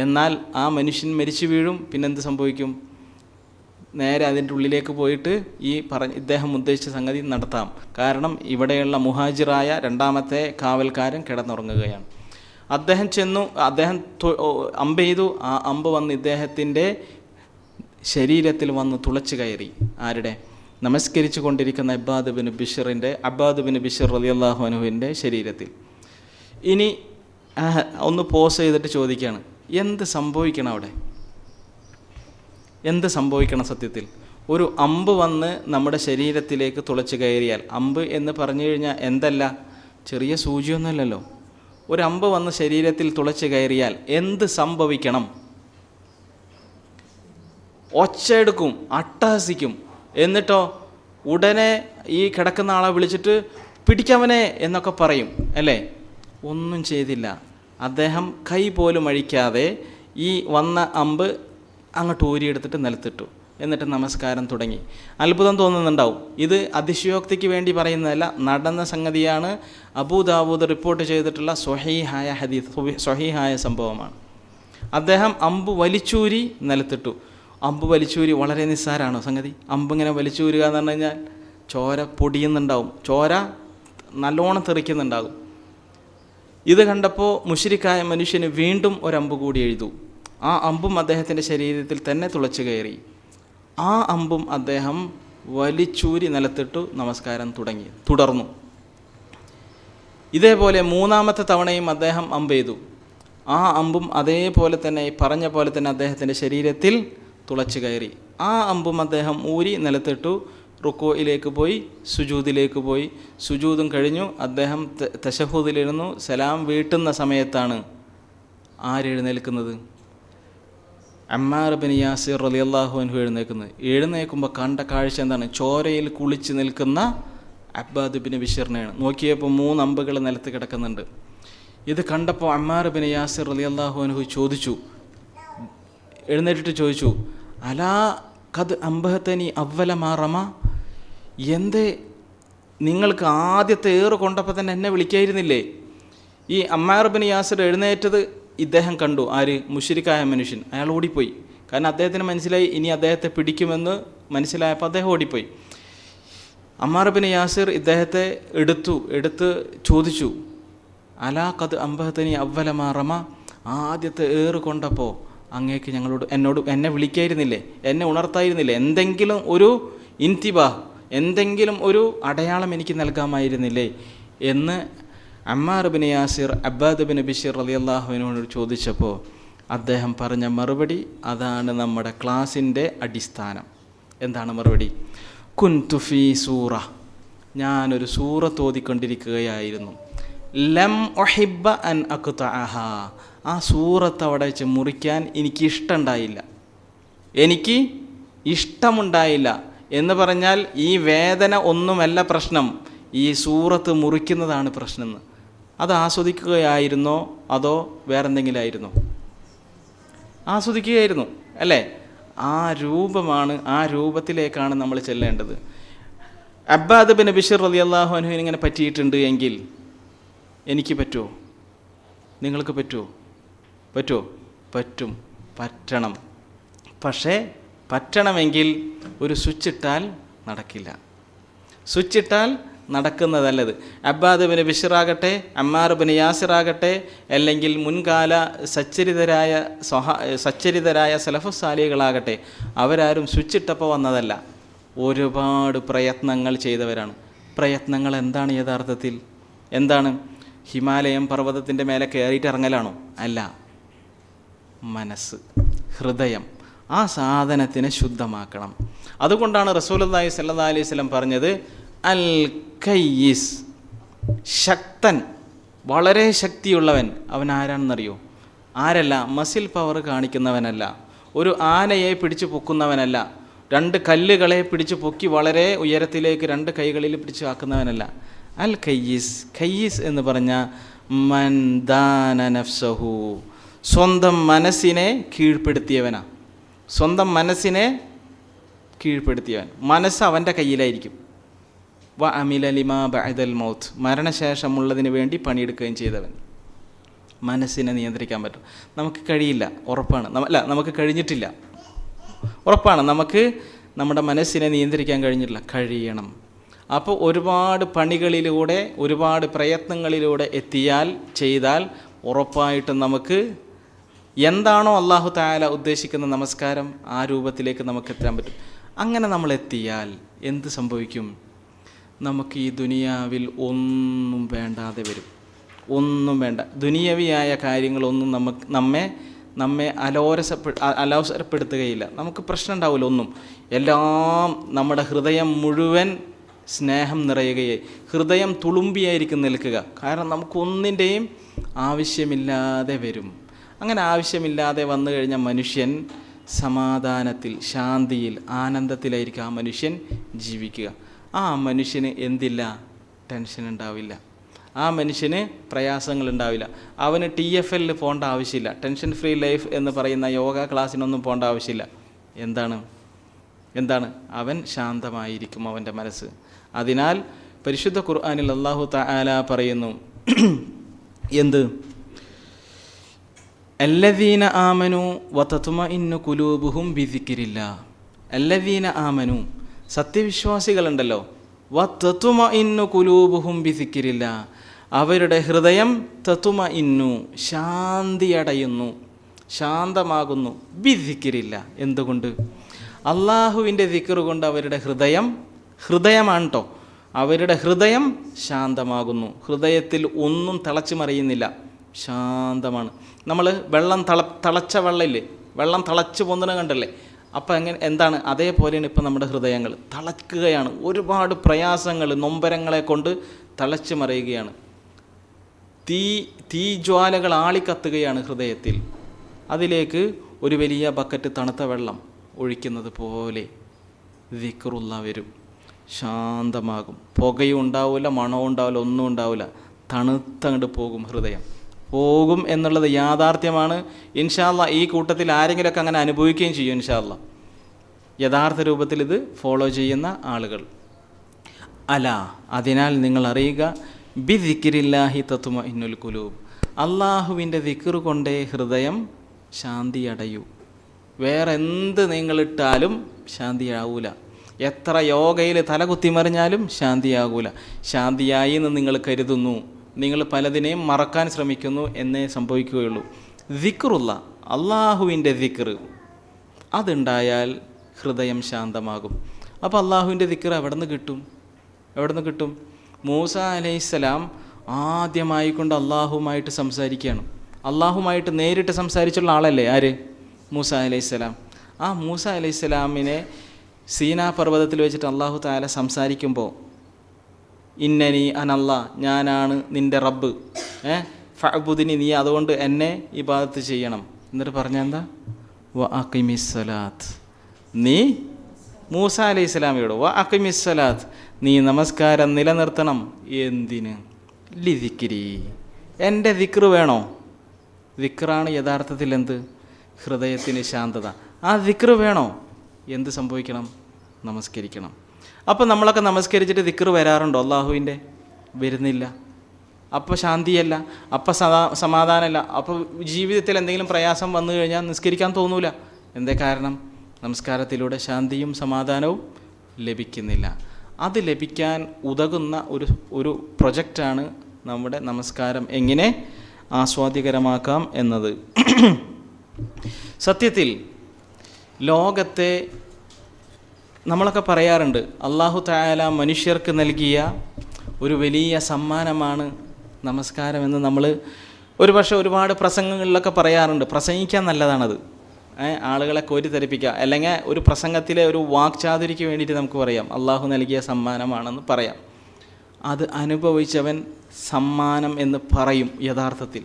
എന്നാൽ ആ മനുഷ്യൻ മരിച്ചു വീഴും. പിന്നെന്ത് സംഭവിക്കും? നേരെ അതിൻ്റെ ഉള്ളിലേക്ക് പോയിട്ട് ഇദ്ദേഹം ഉദ്ദേശിച്ച സംഗതി നടത്താം. കാരണം ഇവിടെയുള്ള മുഹാജിറായ രണ്ടാമത്തെ കാവൽക്കാരൻ കിടന്നുറങ്ങുകയാണ്. അദ്ദേഹം ചെന്നു, അദ്ദേഹം അമ്പ് ചെയ്തു. ആ അമ്പ് വന്ന് ഇദ്ദേഹത്തിൻ്റെ ശരീരത്തിൽ വന്ന് തുളച്ചു കയറി. ആരുടെ? നമസ്കരിച്ചു കൊണ്ടിരിക്കുന്ന അബ്ബാദ് ബിൻ ബിശ്ർ റളിയല്ലാഹു അൻഹുവിൻ്റെ ശരീരത്തിൽ. ഇനി ഒന്ന് പോസ് ചെയ്തിട്ട് ചോദിക്കുകയാണ്, എന്ത് സംഭവിക്കണം അവിടെ? എന്ത് സംഭവിക്കണം? സത്യത്തിൽ ഒരു അമ്പ് വന്ന് നമ്മുടെ ശരീരത്തിലേക്ക് തുളച്ചു കയറിയാൽ, അമ്പ് എന്ന് പറഞ്ഞു കഴിഞ്ഞാൽ എന്തല്ല, ചെറിയ സൂചിയൊന്നുമല്ലല്ലോ. ഒരു അമ്പ് വന്ന് ശരീരത്തിൽ തുളച്ചു കയറിയാൽ എന്ത് സംഭവിക്കണം? ഒച്ചയെടുക്കും, അട്ടഹസിക്കും. എന്നിട്ടോ ഉടനെ ഈ കിടക്കുന്ന ആളെ വിളിച്ചിട്ട് പിടിക്കവനെ എന്നൊക്കെ പറയും, അല്ലേ? ഒന്നും ചെയ്തില്ല. അദ്ദേഹം കൈ പോലും അഴിക്കാതെ ഈ വന്ന അമ്പ് അങ്ങോട്ട് ഊരിയെടുത്തിട്ട് നിലത്തിട്ടു. എന്നിട്ട് നമസ്കാരം തുടങ്ങി. അത്ഭുതം തോന്നുന്നുണ്ടാവും. ഇത് അതിശയോക്തിക്ക് വേണ്ടി പറയുന്നതല്ല, നടന്ന സംഗതിയാണ്. അബൂദാവൂദ് റിപ്പോർട്ട് ചെയ്തിട്ടുള്ള സ്വഹീഹായ ഹദീസ്, സ്വഹീഹായ സംഭവമാണ്. അദ്ദേഹം അമ്പ് വലിച്ചൂരി നിലത്തിട്ടു. അമ്പ് വലിച്ചൂരി വളരെ നിസ്സാരമാണോ സംഗതി? അമ്പിങ്ങനെ വലിച്ചൂരുക എന്ന് പറഞ്ഞു കഴിഞ്ഞാൽ ചോര പൊടിയുന്നുണ്ടാവും, ചോര നല്ലോണം തെറിക്കുന്നുണ്ടാകും. ഇത് കണ്ടപ്പോൾ മുശ്രിക്കായ മനുഷ്യന് വീണ്ടും ഒരമ്പ് കൂടി എഴുതു. ആ അമ്പും അദ്ദേഹത്തിൻ്റെ ശരീരത്തിൽ തന്നെ തുളച്ചു കയറി. ആ അമ്പും അദ്ദേഹം വലിച്ചൂരി നിലത്തിട്ടു നമസ്കാരം തുടർന്നു. ഇതേപോലെ മൂന്നാമത്തെ തവണയും അദ്ദേഹം അമ്പ് ചെയ്തു. ആ അമ്പും അതേപോലെ തന്നെ പറഞ്ഞ പോലെ തന്നെ അദ്ദേഹത്തിൻ്റെ ശരീരത്തിൽ തുളച്ചു കയറി. ആ അമ്പും അദ്ദേഹം ഊരി നിലത്തിട്ടു. റുക്കോയിലേക്ക് പോയി, സുജൂദിലേക്ക് പോയി. സുജൂദും കഴിഞ്ഞു. അദ്ദേഹം തശഹൂദിലിരുന്നു. സലാം വീട്ടുന്ന സമയത്താണ് ആരെഴുന്നേൽക്കുന്നത്? അമ്മാർ ബിൻ യാസിർ റളിയല്ലാഹു അൻഹു എഴുന്നേൽക്കുമ്പോൾ കണ്ട കാഴ്ച എന്താണ്? ചോരയിൽ കുളിച്ച് നിൽക്കുന്ന അബ്ബാദ് ബിൻ ബിശ്റിനെയാണ്. നോക്കിയപ്പോൾ 3 അമ്പുകൾ നിലത്ത് കിടക്കുന്നുണ്ട്. ഇത് കണ്ടപ്പോൾ അമ്മാർ ബിൻ യാസിർ റളിയല്ലാഹു അൻഹു എഴുന്നേറ്റിട്ട് ചോദിച്ചു, അലാ ഖദ് അംബഹതനി അവ്വല മാ റമ, എന്തേ നിങ്ങൾക്ക് ആദ്യത്തെ ഏറ് കൊണ്ടപ്പോൾ തന്നെ എന്നെ വിളിക്കായിരുന്നില്ലേ? ഈ അമ്മാർ ബിൻ യാസിർ എഴുന്നേറ്റത് ഇദ്ദേഹം കണ്ടു. ആര്? മുശ്രിക്കായ മനുഷ്യൻ. അയാൾ ഓടിപ്പോയി. കാരണം അദ്ദേഹത്തിന് മനസ്സിലായി ഇനി അദ്ദേഹത്തെ പിടിക്കുമെന്ന് മനസ്സിലായപ്പോൾ അദ്ദേഹം ഓടിപ്പോയി. അമ്മാർ ബിൻ യാസിർ ഇദ്ദേഹത്തെ എടുത്ത് ചോദിച്ചു, അലാ ഖദ് അംബഹതനി അവ്വല മാ റമ, ആദ്യത്തെ ഏറ് കൊണ്ടപ്പോൾ അങ്ങേക്ക് എന്നെ വിളിക്കായിരുന്നില്ലേ? എന്നെ ഉണർത്തായിരുന്നില്ലേ? എന്തെങ്കിലും ഒരു ഇൻതിബാഹ്, എന്തെങ്കിലും ഒരു അടയാളം എനിക്ക് നൽകാമായിരുന്നില്ലേ എന്ന് അമ്മാർ ബിൻ യാസിർ അബ്ബാദ് ബിൻ ബിശ്ർ റളിയല്ലാഹു അൻഹുവിനോട് ചോദിച്ചപ്പോൾ അദ്ദേഹം പറഞ്ഞ മറുപടി, അതാണ് നമ്മുടെ ക്ലാസിൻ്റെ അടിസ്ഥാനം. എന്താണ് മറുപടി? കുൻതു ഫീ സൂറ, ഞാനൊരു സൂറത്ത് ഓതിക്കൊണ്ടിരിക്കുകയായിരുന്നു. ലം ഒഹിബ്ബ അൻ അഖ്തഅഹ, ആ സൂറത്ത് അവിടെ വെച്ച് മുറിക്കാൻ എനിക്ക് ഇഷ്ടമുണ്ടായില്ല എന്ന് പറഞ്ഞാൽ ഈ വേദന ഒന്നുമല്ല പ്രശ്നം, ഈ സൂറത്ത് മുറിക്കുന്നതാണ് പ്രശ്നം. അത് ആസ്വദിക്കുകയായിരുന്നോ അതോ വേറെന്തെങ്കിലും ആയിരുന്നോ? ആസ്വദിക്കുകയായിരുന്നു അല്ലേ? ആ രൂപമാണ്, ആ രൂപത്തിലേക്കാണ് നമ്മൾ ചെല്ലേണ്ടത്. അബ്ബാദ് ബിൻ ബിശ്ർ റളിയല്ലാഹു അൻഹു ഇങ്ങനെ പറ്റിയിട്ടുണ്ട് എങ്കിൽ എനിക്ക് പറ്റുമോ? നിങ്ങൾക്ക് പറ്റുമോ? പറ്റണം. പക്ഷേ പറ്റണമെങ്കിൽ ഒരു സ്വിച്ച് ഇട്ടാൽ നടക്കില്ല. സ്വിച്ച് ഇട്ടാൽ നടക്കുന്നതല്ലത്. അബ്ബാദ് ബിൻ ബിശ്ർ ആകട്ടെ, അമ്മാർ ബിൻ യാസിർ ആകട്ടെ, അല്ലെങ്കിൽ മുൻകാല സച്ചരിതരായ സലഫുസ് സാലിഹുകളാകട്ടെ, അവരാരും സ്വിച്ച് ഇട്ടപ്പോൾ വന്നതല്ല. ഒരുപാട് പ്രയത്നങ്ങൾ ചെയ്തവരാണ്. പ്രയത്നങ്ങൾ എന്താണ് യഥാർത്ഥത്തിൽ? എന്താണ്? ഹിമാലയം പർവ്വതത്തിൻ്റെ മേലെ കയറിയിട്ട് ഇറങ്ങലാണോ? അല്ല. മനസ്സ്, ഹൃദയം, ആ സാധനത്തിനെ ശുദ്ധമാക്കണം. അതുകൊണ്ടാണ് റസൂലുള്ളാഹി സ്വല്ലല്ലാഹി അലൈഹി വസല്ലം പറഞ്ഞത്, അൽ കയ്യിസ്, ശക്തൻ, വളരെ ശക്തിയുള്ളവൻ. അവൻ ആരാണെന്നറിയോ? ആരല്ല? മസിൽ പവർ കാണിക്കുന്നവനല്ല, ഒരു ആനയെ പിടിച്ചു പൊക്കുന്നവനല്ല, 2 കല്ലുകളെ പിടിച്ചു പൊക്കി വളരെ ഉയരത്തിലേക്ക് 2 കൈകളിൽ പിടിച്ചു ആക്കുന്നവനല്ല. അൽ കയ്യിസ്, കയ്യിസ് എന്ന് പറഞ്ഞാൽ മൻ ദാന നഫ്സഹു, സ്വന്തം മനസ്സിനെ കീഴ്പ്പെടുത്തിയവനാ. സ്വന്തം മനസ്സിനെ കീഴ്പ്പെടുത്തിയവൻ. മനസ്സ് അവൻ്റെ കയ്യിലായിരിക്കും. വ അമില ലിമാ ബഅദൽ മൗത്ത്, മരണശേഷമുള്ളതിന് വേണ്ടി പണിയെടുക്കുകയും ചെയ്തവൻ. മനസ്സിനെ നിയന്ത്രിക്കാൻ പറ്റും. നമുക്ക് കഴിയില്ല, ഉറപ്പാണ്. നമുക്ക് കഴിഞ്ഞിട്ടില്ല, ഉറപ്പാണ്. നമുക്ക് നമ്മുടെ മനസ്സിനെ നിയന്ത്രിക്കാൻ കഴിഞ്ഞിട്ടില്ല, കഴിയണം. അപ്പോൾ ഒരുപാട് പണികളിലൂടെ, ഒരുപാട് പ്രയത്നങ്ങളിലൂടെ ചെയ്താൽ ഉറപ്പായിട്ടും നമുക്ക് എന്താണോ അല്ലാഹു തആല ഉദ്ദേശിക്കുന്ന നമസ്കാരം, ആ രൂപത്തിലേക്ക് നമുക്ക് എത്താൻ പറ്റും. അങ്ങനെ നമ്മൾ എത്തിയാൽ എന്ത് സംഭവിക്കും? നമുക്ക് ഈ ദുനിയാവിൽ ഒന്നും വേണ്ടാതെ വരും. ഒന്നും വേണ്ട. ദുനിയവിയായ കാര്യങ്ങളൊന്നും നമ്മെ അലോസരപ്പെടുത്തുകയില്ല. നമുക്ക് പ്രശ്നം ഉണ്ടാവില്ല ഒന്നും. എല്ലാം നമ്മുടെ ഹൃദയം മുഴുവൻ സ്നേഹം നിറയുകയായി, ഹൃദയം തുളുമ്പിയായിരിക്കും നിൽക്കുക. കാരണം നമുക്കൊന്നിൻ്റെയും ആവശ്യമില്ലാതെ വരും. അങ്ങനെ ആവശ്യമില്ലാതെ വന്നു കഴിഞ്ഞാൽ മനുഷ്യൻ സമാധാനത്തിൽ, ശാന്തിയിൽ, ആനന്ദത്തിലായിരിക്കും ആ മനുഷ്യൻ ജീവിക്കുക. ആ മനുഷ്യന് എന്തില്ല? ടെൻഷൻ ഉണ്ടാവില്ല. ആ മനുഷ്യന് പ്രയാസങ്ങളുണ്ടാവില്ല. അവന് TFL പോകേണ്ട ആവശ്യമില്ല. ടെൻഷൻ ഫ്രീ ലൈഫ് എന്ന് പറയുന്ന യോഗ ക്ലാസ്സിനൊന്നും പോകേണ്ട ആവശ്യമില്ല. എന്താണ്? അവൻ ശാന്തമായിരിക്കും അവൻ്റെ മനസ്സ്. അതിനാൽ പരിശുദ്ധ ഖുർആനിൽ അല്ലാഹു തആല പറയുന്നു, എന്ത്? അല്ലദീന ആമനു വതത്മഇന്നു ഖുലൂബുഹും ബിദിക്രില്ലാഹ്. അല്ലദീന ആമനു, സത്യവിശ്വാസികളുണ്ടല്ലോ, വതത്മഇന്നു ഖുലൂബുഹും ബിദിക്രില്ലാഹ്, അവരുടെ ഹൃദയം തത്മഇന്നു, ശാന്തിയടയുന്നു, ശാന്തമാകുന്നു. ബിദിക്രില്ലാഹ്, എന്തുകൊണ്ട്? അള്ളാഹുവിൻ്റെ ദിക്ർ കൊണ്ട് അവരുടെ ഹൃദയമാണ് കേട്ടോ, അവരുടെ ഹൃദയം ശാന്തമാകുന്നു. ഹൃദയത്തിൽ ഒന്നും തിളച്ചു മറിയുന്നില്ല, ശാന്തമാണ്. നമ്മൾ തിളച്ച വെള്ളമില്ലേ, വെള്ളം തിളച്ച് പൊന്തണ കണ്ടല്ലേ? അപ്പം എന്താണ്? അതേപോലെയാണ് ഇപ്പം നമ്മുടെ ഹൃദയങ്ങൾ തിളക്കുകയാണ്. ഒരുപാട് പ്രയാസങ്ങൾ, നൊമ്പരങ്ങളെ കൊണ്ട് തിളച്ച് മറിയുകയാണ്. തീജ്വാലകൾ ആളിക്കത്തുകയാണ് ഹൃദയത്തിൽ. അതിലേക്ക് ഒരു വലിയ ബക്കറ്റ് തണുത്ത വെള്ളം ഒഴിക്കുന്നത് പോലെ ദിക്റുള്ള വരും, ശാന്തമാകും. പുകയും ഉണ്ടാവില്ല, മണവും ഉണ്ടാവില്ല, ഒന്നും ഉണ്ടാവില്ല. തണുത്തങ്ങോട്ട് പോകും, ഹൃദയം പോകും എന്നുള്ളത് യാഥാർത്ഥ്യമാണ്. ഇൻഷാ അല്ലാഹ് ഈ കൂട്ടത്തിൽ ആരെങ്കിലുമൊക്കെ അങ്ങനെ അനുഭവിക്കുകയും ചെയ്യും ഇൻഷാ അല്ലാഹ്, യഥാർത്ഥ രൂപത്തിൽ ഇത് ഫോളോ ചെയ്യുന്ന ആളുകൾ. അതിനാൽ നിങ്ങൾ അറിയുക, ബിദിക്രില്ലാഹി തത്മഇന്നുൽ ഖുലൂബ്, അള്ളാഹുവിൻ്റെ ദിക്ർ കൊണ്ടേ ഹൃദയം ശാന്തിയടയൂ. വേറെ എന്ത് നിങ്ങളിട്ടാലും ശാന്തിയാവൂല. എത്ര യോഗയിൽ തലകുത്തിമറിഞ്ഞാലും ശാന്തിയാകൂല. ശാന്തിയായി എന്ന് നിങ്ങൾ കരുതുന്നു, നിങ്ങൾ പലതിനെയും മറക്കാൻ ശ്രമിക്കുന്നു എന്നേ സംഭവിക്കുകയുള്ളൂ. ദിക്റുള്ള, അള്ളാഹുവിൻ്റെ ദിക്ർ, അതുണ്ടായാൽ ഹൃദയം ശാന്തമാകും. അപ്പോൾ അള്ളാഹുവിൻ്റെ ദിക്ർ എവിടെ നിന്ന് കിട്ടും? മൂസ അലൈഹിസ്സലാം ആദ്യമായിക്കൊണ്ട് അള്ളാഹുമായിട്ട് സംസാരിക്കുകയാണ്. അള്ളാഹുമായിട്ട് നേരിട്ട് സംസാരിച്ചുള്ള ആളല്ലേ ആര്? മൂസ അലൈഹിസ്സലാം. ആ മൂസ അലൈഹിസ്സലാമിനെ സീനാ പർവ്വതത്തിൽ വെച്ചിട്ട് അള്ളാഹു തആല സംസാരിക്കുമ്പോൾ ഇന്നനി അനല്ല, ഞാനാണ് നിൻ്റെ റബ്ബ്, ഫഅ്ബുദിനി, നീ അതുകൊണ്ട് എന്നെ ഇബാദത്ത് ചെയ്യണം. എന്നിട്ട് പറഞ്ഞെന്താ? വ അഖിമിസ്സലാത്ത്, നീ മൂസ അലൈഹി സ്വലാമിയോട് വ അഖിമിസ്സലാത്ത്, നീ നമസ്കാരം നിലനിർത്തണം. എന്തിന്? ലിദിക്രി, എൻ്റെ ദിക്റ് വേണോ? ദിക്റാണ് യഥാർത്ഥത്തിൽ എന്ത്? ഹൃദയത്തിന് ശാന്തത. ആ ദിക്റ് വേണോ? എന്ത് സംഭവിക്കണം? നമസ്കരിക്കണം. അപ്പോൾ നമ്മളൊക്കെ നമസ്കരിച്ചിട്ട് ദിക്റ് വരാറുണ്ടോ അള്ളാഹുവിൻ്റെ? വരുന്നില്ല. അപ്പോൾ ശാന്തിയല്ല, അപ്പോൾ സമാധാനമല്ല. അപ്പോൾ ജീവിതത്തിൽ എന്തെങ്കിലും പ്രയാസം വന്നു കഴിഞ്ഞാൽ നിസ്കരിക്കാൻ തോന്നൂല. എന്തേ കാരണം? നമസ്കാരത്തിലൂടെ ശാന്തിയും സമാധാനവും ലഭിക്കുന്നില്ല. അത് ലഭിക്കാൻ ഉതകുന്ന ഒരു പ്രൊജക്റ്റാണ് നമ്മുടെ നമസ്കാരം എങ്ങനെ ആസ്വാദ്യകരമാക്കാം എന്നത്. സത്യത്തിൽ ലോകത്തെ നമ്മളൊക്കെ പറയാറുണ്ട്, അല്ലാഹു തആല മനുഷ്യർക്ക് നൽകിയ ഒരു വലിയ സമ്മാനമാണ് നമസ്കാരമെന്ന് നമ്മൾ ഒരുപക്ഷെ ഒരുപാട് പ്രസംഗങ്ങളിലൊക്കെ പറയാറുണ്ട്. പ്രസംഗിക്കാൻ നല്ലതാണത്, ആളുകളെ കോരിത്തരിപ്പിക്കുക, അല്ലെങ്കിൽ ഒരു പ്രസംഗത്തിലെ ഒരു വാക്ചാതുരിക്ക് വേണ്ടിയിട്ട് നമുക്ക് പറയാം അള്ളാഹു നൽകിയ സമ്മാനമാണെന്ന് പറയാം. അത് അനുഭവിച്ചവൻ സമ്മാനം എന്ന് പറയും. യഥാർത്ഥത്തിൽ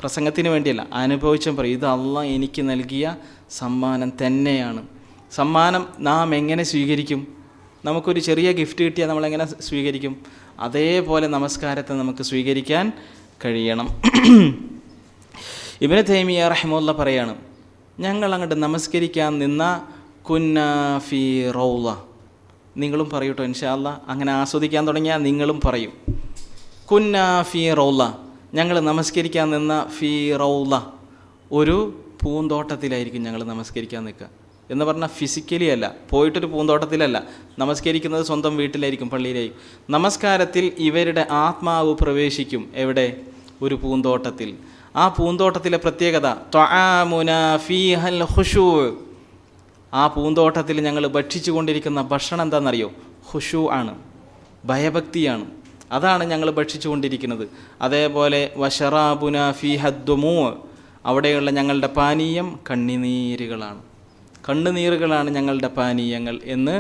പ്രസംഗത്തിന് വേണ്ടിയല്ല, അനുഭവിച്ചവൻ പറയും ഇത് അള്ളാഹ് എനിക്ക് നൽകിയ സമ്മാനം തന്നെയാണ്. സമ്മാനം നാം എങ്ങനെ സ്വീകരിക്കും? നമുക്കൊരു ചെറിയ ഗിഫ്റ്റ് കിട്ടിയാൽ നമ്മളെങ്ങനെ സ്വീകരിക്കും? അതേപോലെ നമസ്കാരത്തെ നമുക്ക് സ്വീകരിക്കാൻ കഴിയണം. ഇബ്നു തൈമിയ്യ റഹിമഹുല്ലാ പറയാണ്, ഞങ്ങൾ അങ്ങോട്ട് നമസ്കരിക്കാൻ നിന്ന കുന്നാ ഫീ റൗള. നിങ്ങളും പറയൂട്ടോ ഇൻഷാ അല്ലാഹ്. അങ്ങനെ ആസ്വദിക്കാൻ തുടങ്ങിയാൽ നിങ്ങളും പറയും. കുന്നാ ഫീ റൗള, ഞങ്ങൾ നമസ്കരിക്കാൻ നിന്ന ഫീ റൗള, ഒരു പൂന്തോട്ടത്തിലായിരിക്കും ഞങ്ങൾ നമസ്കരിക്കാൻ നിൽക്കുക. എന്ന് പറഞ്ഞാൽ ഫിസിക്കലി അല്ല, പോയിട്ടൊരു പൂന്തോട്ടത്തിലല്ല നമസ്കരിക്കുന്നത്, സ്വന്തം വീട്ടിലായിരിക്കും, പള്ളിയിലായിരിക്കും. നമസ്കാരത്തിൽ ഇവരുടെ ആത്മാവ് പ്രവേശിക്കും. എവിടെ? ഒരു പൂന്തോട്ടത്തിൽ. ആ പൂന്തോട്ടത്തിലെ പ്രത്യേകത ത്വആമുനാ ഫീഹൽ ഖുശൂ. ആ പൂന്തോട്ടത്തിൽ ഞങ്ങൾ ഭക്ഷിച്ചു കൊണ്ടിരിക്കുന്ന ഭക്ഷണം എന്താണെന്നറിയോ? ഖുശൂ ആണ്, ഭയഭക്തിയാണ്. അതാണ് ഞങ്ങൾ ഭക്ഷിച്ചു കൊണ്ടിരിക്കുന്നത്. അതേപോലെ വശറാബുനാ ഫീഹദ്ദുമൂ, അവിടെയുള്ള ഞങ്ങളുടെ പാനീയം കണ്ണുനീരുകളാണ്. കണ്ണുനീറുകളാണ് ഞങ്ങളുടെ പാനീയങ്ങൾ എന്ന്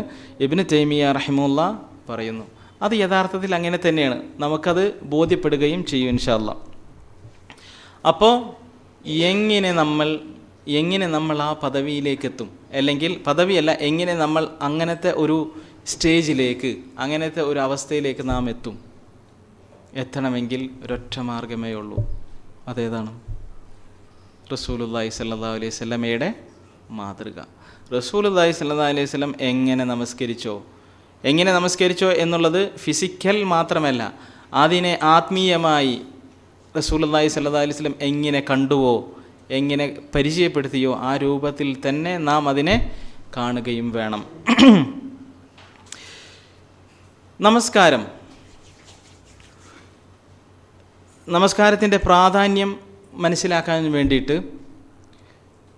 ഇബ്നു തൈമിയ്യ റഹിമഹുല്ലാ പറയുന്നു. അത് യഥാർത്ഥത്തിൽ അങ്ങനെ തന്നെയാണ്. നമുക്കത് ബോധ്യപ്പെടുകയും ചെയ്യും ഇൻഷാ അല്ലാഹ്. അപ്പോൾ എങ്ങനെ നമ്മൾ ആ പദവിയിലേക്ക് എത്തും? അല്ലെങ്കിൽ പദവിയല്ല, എങ്ങനെ നമ്മൾ അങ്ങനത്തെ ഒരു സ്റ്റേജിലേക്ക്, അങ്ങനത്തെ ഒരു അവസ്ഥയിലേക്ക് നാം എത്തും? എത്തണമെങ്കിൽ ഒരൊറ്റ മാർഗമേ ഉള്ളൂ. അതേതാണ്? റസൂലുള്ളാഹി സ്വല്ലല്ലാഹു അലൈഹി വസല്ലമയുടെ മാതൃക. റസൂലുള്ളാഹി സ്വല്ലല്ലാഹു അലൈഹി വസല്ലം എങ്ങനെ നമസ്കരിച്ചോ എന്നുള്ളത് ഫിസിക്കൽ മാത്രമല്ല, അതിനെ ആത്മീയമായി റസൂലുള്ളാഹി സ്വല്ലല്ലാഹു അലൈഹി വസല്ലം എങ്ങനെ കണ്ടുവോ, എങ്ങനെ പരിചയപ്പെടുത്തിയോ, ആ രൂപത്തിൽ തന്നെ നാം അതിനെ കാണുകയും വേണം. നമസ്കാരത്തിൻ്റെ പ്രാധാന്യം മനസ്സിലാക്കാൻ വേണ്ടിയിട്ട്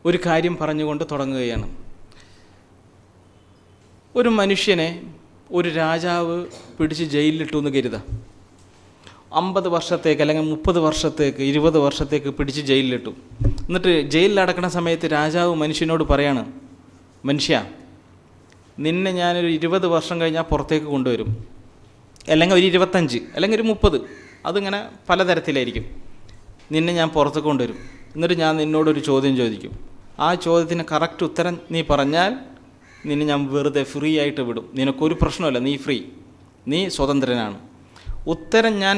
ഒരു കാര്യം പറഞ്ഞുകൊണ്ട് തുടങ്ങുകയാണ്. ഒരു മനുഷ്യനെ ഒരു രാജാവ് പിടിച്ച് ജയിലിലിട്ടു എന്ന് കരുതുക. 50 വർഷത്തേക്ക് അല്ലെങ്കിൽ 30 വർഷത്തേക്ക് 20 വർഷത്തേക്ക് പിടിച്ച് ജയിലിലിട്ടു. എന്നിട്ട് ജയിലിലടക്കണ സമയത്ത് രാജാവ് മനുഷ്യനോട് പറയാണ്, മനുഷ്യ, നിന്നെ ഞാനൊരു 20 വർഷം കഴിഞ്ഞാൽ പുറത്തേക്ക് കൊണ്ടുവരും, അല്ലെങ്കിൽ ഒരു 25, അല്ലെങ്കിൽ ഒരു 30, അതിങ്ങനെ പലതരത്തിലായിരിക്കും. നിന്നെ ഞാൻ പുറത്തേക്ക് കൊണ്ടുവരും. എന്നിട്ട് ഞാൻ നിന്നോടൊരു ചോദ്യം ചോദിക്കും. ആ ചോദ്യത്തിന് കറക്റ്റ് ഉത്തരം നീ പറഞ്ഞാൽ നിന്നെ ഞാൻ വെറുതെ ഫ്രീ ആയിട്ട് വിടും. നിനക്കൊരു പ്രശ്നമല്ല, നീ ഫ്രീ, നീ സ്വതന്ത്രനാണ്. ഉത്തരം ഞാൻ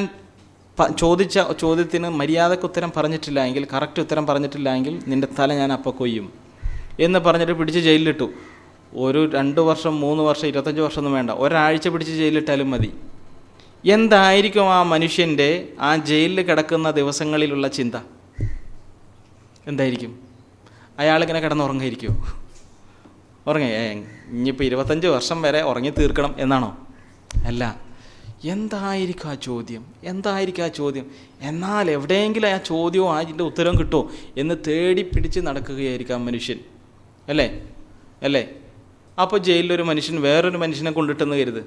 ചോദിച്ച ചോദ്യത്തിന് മര്യാദക്ക് ഉത്തരം പറഞ്ഞിട്ടില്ല എങ്കിൽ, കറക്റ്റ് ഉത്തരം പറഞ്ഞിട്ടില്ല എങ്കിൽ നിൻ്റെ തല ഞാൻ അപ്പം കൊയ്യും എന്ന് പറഞ്ഞിട്ട് പിടിച്ച് ജയിലിലിട്ടു. ഒരു 2 വർഷം 3 വർഷം 25 വർഷമൊന്നും വേണ്ട, ഒരാഴ്ച പിടിച്ച് ജയിലിലിട്ടാലും മതി. എന്തായിരിക്കും ആ മനുഷ്യൻ്റെ ആ ജയിലിൽ കിടക്കുന്ന ദിവസങ്ങളിലുള്ള ചിന്ത? എന്തായിരിക്കും? അയാളിങ്ങനെ കിടന്നുറങ്ങിയിരിക്കുമോ? ഇനിയിപ്പോൾ 25 വർഷം വരെ ഉറങ്ങി തീർക്കണം എന്നാണോ? അല്ല. എന്തായിരിക്കും ആ ചോദ്യം? എന്നാൽ എവിടെയെങ്കിലും ആ ചോദ്യവും അതിൻ്റെ ഉത്തരവും കിട്ടുമോ എന്ന് തേടി പിടിച്ച് നടക്കുകയായിരിക്കാം മനുഷ്യൻ. അല്ലേ? അപ്പോൾ ജയിലിലൊരു മനുഷ്യൻ വേറൊരു മനുഷ്യനെ കൊണ്ടിട്ടെന്ന് കരുത്.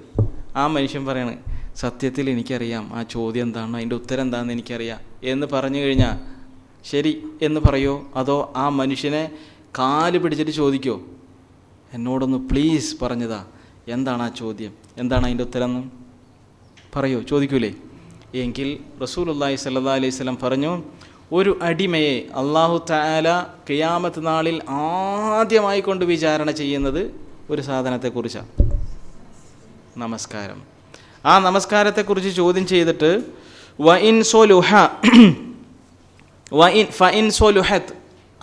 ആ മനുഷ്യൻ പറയണേ, സത്യത്തിൽ എനിക്കറിയാം ആ ചോദ്യം എന്താണ്, അതിൻ്റെ ഉത്തരം എന്താണെന്ന് എനിക്കറിയാം എന്ന് പറഞ്ഞു കഴിഞ്ഞാൽ ശരി എന്ന് പറയോ? അതോ ആ മനുഷ്യനെ കാല് പിടിച്ചിട്ട് ചോദിക്കോ, എന്നോടൊന്ന് പ്ലീസ് പറഞ്ഞതാ, എന്താണ് ആ ചോദ്യം, എന്താണ് അതിൻ്റെ ഉത്തരം എന്ന്? പറയൂ, ചോദിക്കൂലേ? എങ്കിൽ റസൂലുള്ളാഹി സ്വല്ലല്ലാഹു അലൈഹി വസല്ലം പറഞ്ഞു, ഒരു അടിമയെ അല്ലാഹു തആല ഖിയാമത്ത് നാളിൽ ആദ്യമായി കൊണ്ട് വിചാരണ ചെയ്യുന്നത് ഒരു സാധനത്തെക്കുറിച്ചാണ്, നമസ്കാരം. ആ നമസ്കാരത്തെക്കുറിച്ച് ചോദ്യം ചെയ്തിട്ട് ഫഇൻ സൊലുഹത്ത്,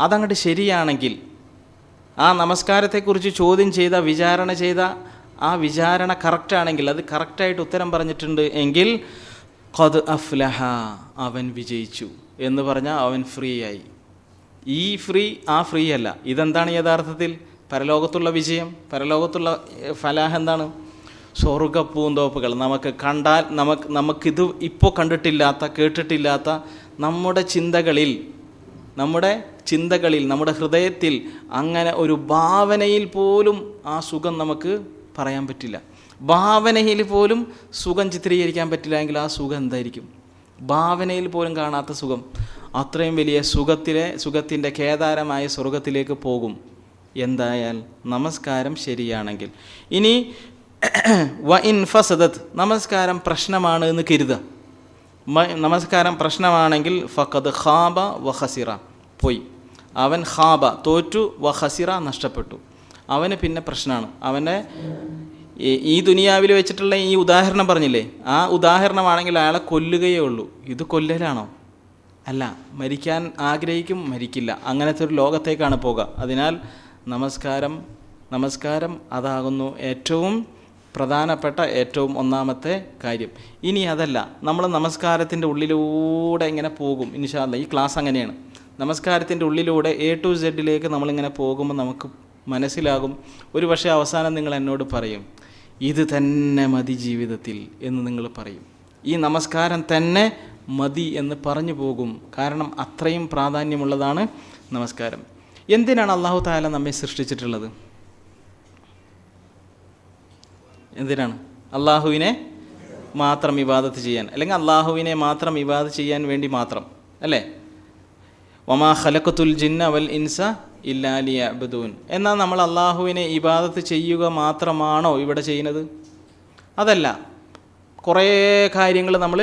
അതങ്ങോട്ട് ശരിയാണെങ്കിൽ, ആ നമസ്കാരത്തെക്കുറിച്ച് ചോദ്യം ചെയ്ത വിചാരണ ചെയ്ത ആ വിചാരണ കറക്റ്റാണെങ്കിൽ, അത് കറക്റ്റായിട്ട് ഉത്തരം പറഞ്ഞിട്ടുണ്ട് എങ്കിൽ ഖദ് അഫ്ലഹ, അവൻ വിജയിച്ചു എന്ന് പറഞ്ഞാൽ അവൻ ഫ്രീ ആയി. ഈ ഫ്രീ ആ ഫ്രീ അല്ല. ഇതെന്താണ് യഥാർത്ഥത്തിൽ പരലോകത്തുള്ള വിജയം, പരലോകത്തുള്ള ഫലാഹ് എന്താണ്? സ്വർഗ്ഗപ്പൂന്തോപ്പുകൾ. നമുക്ക് കണ്ടാൽ നമുക്കിത് ഇപ്പോൾ കണ്ടിട്ടില്ലാത്ത കേട്ടിട്ടില്ലാത്ത നമ്മുടെ ചിന്തകളിൽ, നമ്മുടെ ഹൃദയത്തിൽ അങ്ങനെ ഒരു ഭാവനയിൽ പോലും ആ സുഖം നമുക്ക് പറയാൻ പറ്റില്ല. ഭാവനയിൽ പോലും സുഖം ചിത്രീകരിക്കാൻ പറ്റില്ല എങ്കിൽ ആ സുഖം എന്തായിരിക്കും? ഭാവനയിൽ പോലും കാണാത്ത സുഖം. അത്രയും വലിയ സുഖത്തിൻ്റെ കേദാരമായ സ്വർഗത്തിലേക്ക് പോകും എന്തായാൽ നമസ്കാരം ശരിയാണെങ്കിൽ. ഇനി വഇൻ ഫസദത്ത്, നമസ്കാരം പ്രശ്നമാണ് എന്ന് കരുതുക. നമസ്കാരം പ്രശ്നമാണെങ്കിൽ ഫഖദ് ഖാബ വ ഖസിറ, പോയി. അവൻ ഖാബ തോറ്റു, വ ഖസിറ നഷ്ടപ്പെട്ടു. അവന് പിന്നെ പ്രശ്നമാണ്. അവനെ ഈ ദുനിയാവിൽ വെച്ചിട്ടുള്ള ഈ ഉദാഹരണം പറഞ്ഞില്ലേ, ആ ഉദാഹരണമാണെങ്കിൽ അയാളെ കൊല്ലുകയേ ഉള്ളൂ. ഇത് കൊല്ലലാണോ? അല്ല. മരിക്കാൻ ആഗ്രഹിക്കും, മരിക്കില്ല. അങ്ങനത്തെ ഒരു ലോകത്തേക്കാണ് പോകുക. അതിനാൽ നമസ്കാരം അതാകുന്നു ഏറ്റവും പ്രധാനപ്പെട്ട ഏറ്റവും ഒന്നാമത്തെ കാര്യം. ഇനി അതല്ല, നമ്മൾ നമസ്കാരത്തിൻ്റെ ഉള്ളിലൂടെ ഇങ്ങനെ പോകും. ഇൻഷാ അല്ലാഹ് ഈ ക്ലാസ് അങ്ങനെയാണ്. നമസ്കാരത്തിൻ്റെ ഉള്ളിലൂടെ A to Z നമ്മളിങ്ങനെ പോകുമ്പോൾ നമുക്ക് മനസ്സിലാകും. ഒരു പക്ഷേ അവസാനം നിങ്ങൾ എന്നോട് പറയും, ഇത് തന്നെ മതി ജീവിതത്തിൽ എന്ന് നിങ്ങൾ പറയും. ഈ നമസ്കാരം തന്നെ മതി എന്ന് പറഞ്ഞു പോകും. കാരണം അത്രയും പ്രാധാന്യമുള്ളതാണ് നമസ്കാരം. എന്തിനാണ് അല്ലാഹു തആല നമ്മെ സൃഷ്ടിച്ചിട്ടുള്ളത്? എന്തിനാണ്? അള്ളാഹുവിനെ മാത്രം ഇബാദത്ത് ചെയ്യാൻ, അല്ലെങ്കിൽ അള്ളാഹുവിനെ മാത്രം ഇബാദത്ത് ചെയ്യാൻ വേണ്ടി മാത്രം, അല്ലേ? വമാ ഖലഖതുൽ ജിന്ന വൽ ഇൻസ ഇല്ലാ ലിയഅ്ബുദൂൻ. എന്നാൽ നമ്മൾ അള്ളാഹുവിനെ ഇബാദത്ത് ചെയ്യുക മാത്രമാണോ ഇവിടെ ചെയ്യുന്നത്? അതല്ല, കുറേ കാര്യങ്ങൾ നമ്മൾ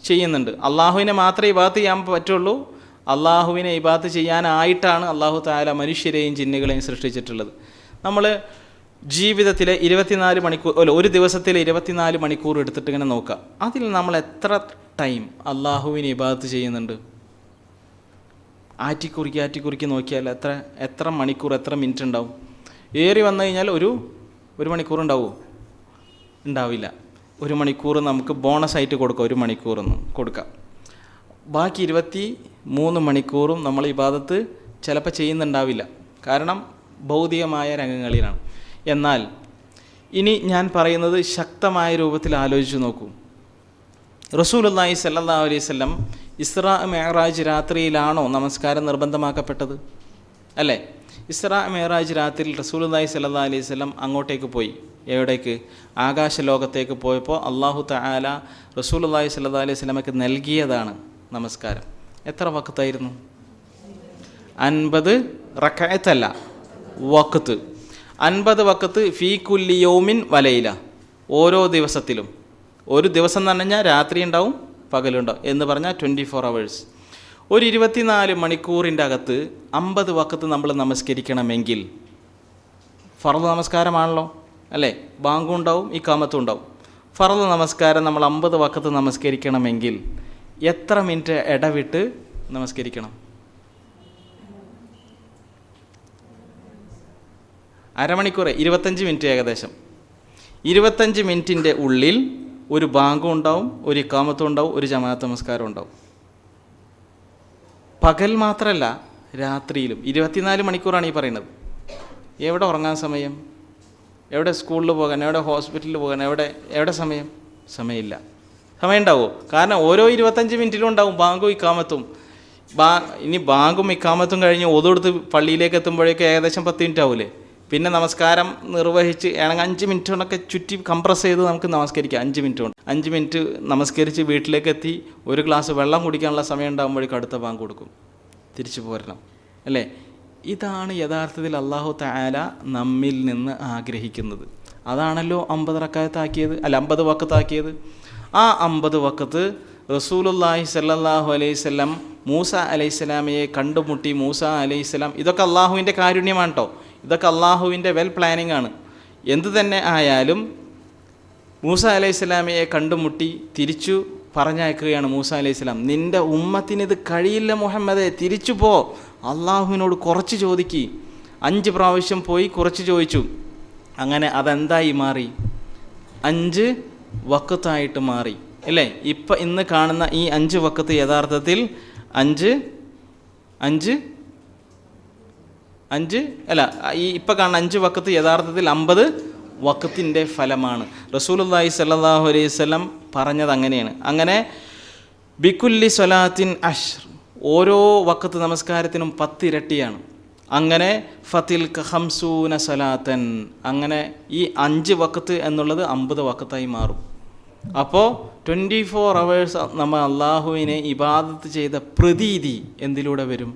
ചെയ്യുന്നുണ്ട്. അള്ളാഹുവിനെ മാത്രമേ ഇബാദത്ത് ചെയ്യാൻ പറ്റുള്ളൂ. അള്ളാഹുവിനെ ഇബാദത്ത് ചെയ്യാനായിട്ടാണ് അല്ലാഹു തആല മനുഷ്യരെയും ജിന്നുകളെയും സൃഷ്ടിച്ചിട്ടുള്ളത്. നമ്മൾ ജീവിതത്തിലെ 24 മണിക്കൂർ, ഒരു ദിവസത്തിലെ 24 മണിക്കൂർ എടുത്തിട്ട് ഇങ്ങനെ നോക്കുക. അതിൽ നമ്മൾ എത്ര ടൈം അള്ളാഹുവിനെ ഇബാദത്ത് ചെയ്യുന്നുണ്ട്? ആറ്റിക്കുറുക്കി നോക്കിയാൽ എത്ര മണിക്കൂർ, എത്ര മിനിറ്റ് ഉണ്ടാവും? ഏറി വന്നു കഴിഞ്ഞാൽ ഒരു മണിക്കൂർ ഉണ്ടാവുമോ? ഉണ്ടാവില്ല. 1 മണിക്കൂർ നമുക്ക് ബോണസായിട്ട് കൊടുക്കാം, 1 മണിക്കൂറൊന്നും കൊടുക്കാം. ബാക്കി 23 മണിക്കൂറും നമ്മൾ ഇബാദത്ത് ചിലപ്പോൾ ചെയ്യുന്നുണ്ടാവില്ല. കാരണം ഭൗതികമായ രംഗങ്ങളിലാണ്. എന്നാൽ ഇനി ഞാൻ പറയുന്നത് ശക്തമായ രൂപത്തിൽ ആലോചിച്ച് നോക്കൂ. റസൂലുള്ളാഹി സ്വല്ലല്ലാഹു അലൈഹി വസല്ലം ഇസ്രാ മിഅ്റാജ് രാത്രിയിലാണോ നമസ്കാരം നിർബന്ധമാക്കപ്പെട്ടത്? അല്ലേ? ഇസ്രാ മിഅ്റാജ് രാത്രിയിൽ റസൂലുള്ളാഹി സ്വല്ലല്ലാഹു അലൈഹി വസല്ലം അങ്ങോട്ടേക്ക് പോയി. എവിടേക്ക്? ആകാശ ലോകത്തേക്ക് പോയപ്പോൾ അല്ലാഹു തആല റസൂലുള്ളാഹി സ്വല്ലല്ലാഹു അലൈഹി വസല്ലമക്ക് നൽകിയതാണ് നമസ്കാരം. എത്ര വഖത്തായിരുന്നു? 50 റക്അത്തല്ല, വഖത്ത്. 50 വഖത്ത് ഫീ കുല്ലി യൗമിൻ വലൈല, ഓരോ ദിവസത്തിലും. ഒരു ദിവസം എന്ന് പറഞ്ഞാൽ രാത്രി ഉണ്ടാവും, പകലുണ്ടാവും എന്ന് പറഞ്ഞാൽ 24 hours. ഒരു 24 മണിക്കൂറിൻ്റെ അകത്ത് 50 വഖത്ത് നമ്മൾ നമസ്കരിക്കണമെങ്കിൽ, ഫർദ് നമസ്കാരമാണല്ലോ, അല്ലേ? ബാങ്കും ഉണ്ടാവും, ഇഖാമത്തും ഉണ്ടാവും. ഫർദ് നമസ്കാരം നമ്മൾ 50 വഖത്ത് നമസ്കരിക്കണമെങ്കിൽ എത്ര മിനിറ്റ് ഇടവിട്ട് നമസ്കരിക്കണം? അരമണിക്കൂർ, 25 മിനിറ്റ് ഏകദേശം. 25 മിനിറ്റിൻ്റെ ഉള്ളിൽ ഒരു ബാങ്കും ഉണ്ടാവും, ഒരു ഇഖാമത്തും ഉണ്ടാവും, ഒരു ജമാഅത്ത് നമസ്കാരം ഉണ്ടാവും. പകൽ മാത്രമല്ല, രാത്രിയിലും 24 മണിക്കൂറാണ് ഈ പറയുന്നത്. എവിടെ ഉറങ്ങാൻ സമയം? എവിടെ സ്കൂളിൽ പോകാൻ? എവിടെ ഹോസ്പിറ്റലിൽ പോകാൻ? എവിടെ സമയമില്ല. സമയം ഉണ്ടാവുമോ? കാരണം ഓരോ 25 മിനിറ്റിലും ഉണ്ടാവും ബാങ്കും ഇഖാമത്തും. ഇനി ബാങ്കും ഇഖാമത്തും കഴിഞ്ഞ് ഒതുകൊടുത്ത് പള്ളിയിലേക്ക് എത്തുമ്പോഴേക്കും ഏകദേശം 10 മിനിറ്റ് ആവൂലേ? പിന്നെ നമസ്കാരം നിർവഹിച്ച് 5 മിനിറ്റ് കൊണ്ടൊക്കെ ചുറ്റി കംപ്രസ് ചെയ്ത് നമുക്ക് നമസ്കരിക്കാം. 5 മിനിറ്റ് കൊണ്ട് 5 മിനിറ്റ് നമസ്കരിച്ച് വീട്ടിലേക്ക് എത്തി ഒരു ഗ്ലാസ് വെള്ളം കുടിക്കാനുള്ള സമയം ഉണ്ടാകുമ്പോഴേക്കും അടുത്ത ബാങ്ക് കൊടുക്കും, തിരിച്ചു പോരണം, അല്ലേ? ഇതാണ് യഥാർത്ഥത്തിൽ അല്ലാഹു തആല നമ്മിൽ നിന്ന് ആഗ്രഹിക്കുന്നത്. അതാണല്ലോ 50 റക്അത്താക്കിയത്, അല്ല 50 വഖത്താക്കിയത്. ആ 50 വഖത്ത് റസൂലുള്ളാഹി സ്വല്ലല്ലാഹു അലൈഹി വസല്ലം മൂസ അലൈഹിസ്സലാമയെ കണ്ടുമുട്ടി. മൂസ അലൈഹിസ്സലാം, ഇതൊക്കെ അള്ളാഹുവിൻ്റെ കാരുണ്യമാണ് കേട്ടോ, ഇതൊക്കെ അള്ളാഹുവിൻ്റെ വെൽ പ്ലാനിങ് ആണ്. എന്തു തന്നെ ആയാലും മൂസ അലൈഹിസ്സലാമയെ കണ്ടുമുട്ടി തിരിച്ചു പറഞ്ഞയക്കുകയാണ് മൂസ അലൈഹിസ്സലാം. നിൻ്റെ ഉമ്മത്തിന് ഇത് കഴിയില്ല മുഹമ്മദേ, തിരിച്ചു പോ, അള്ളാഹുവിനോട് കുറച്ച് ചോദിക്ക്. 5 പ്രാവശ്യം പോയി കുറച്ച് ചോദിച്ചു. അങ്ങനെ അതെന്തായി മാറി? 5 വഖത്തായിട്ട് മാറി അല്ലേ? ഇന്ന് കാണുന്ന ഈ 5 വഖത്ത് യഥാർത്ഥത്തിൽ 5 അല്ല, ഈ ഇപ്പം കാണുന്ന 5 വഖത്ത് യഥാർത്ഥത്തിൽ 50 വഖത്തിൻ്റെ ഫലമാണ്. റസൂലുള്ളാഹി സ്വല്ലല്ലാഹു അലൈഹി വസല്ലം പറഞ്ഞത് അങ്ങനെയാണ്. അങ്ങനെ ബികുല്ലി സ്വലാത്തിൻ അഷ്ർ, ഓരോ വഖത്ത് നമസ്കാരത്തിനും 10 ഇരട്ടിയാണ്. അങ്ങനെ ഫതിൽക 50 സ്വലാത്തൻ, അങ്ങനെ ഈ 5 വഖത്ത് എന്നുള്ളത് 50 വഖത്തായി മാറും. അപ്പോൾ 24 hours നമ്മൾ അള്ളാഹുവിനെ ഇബാദത്ത് ചെയ്ത പ്രതീതി എന്തിലൂടെ വരും?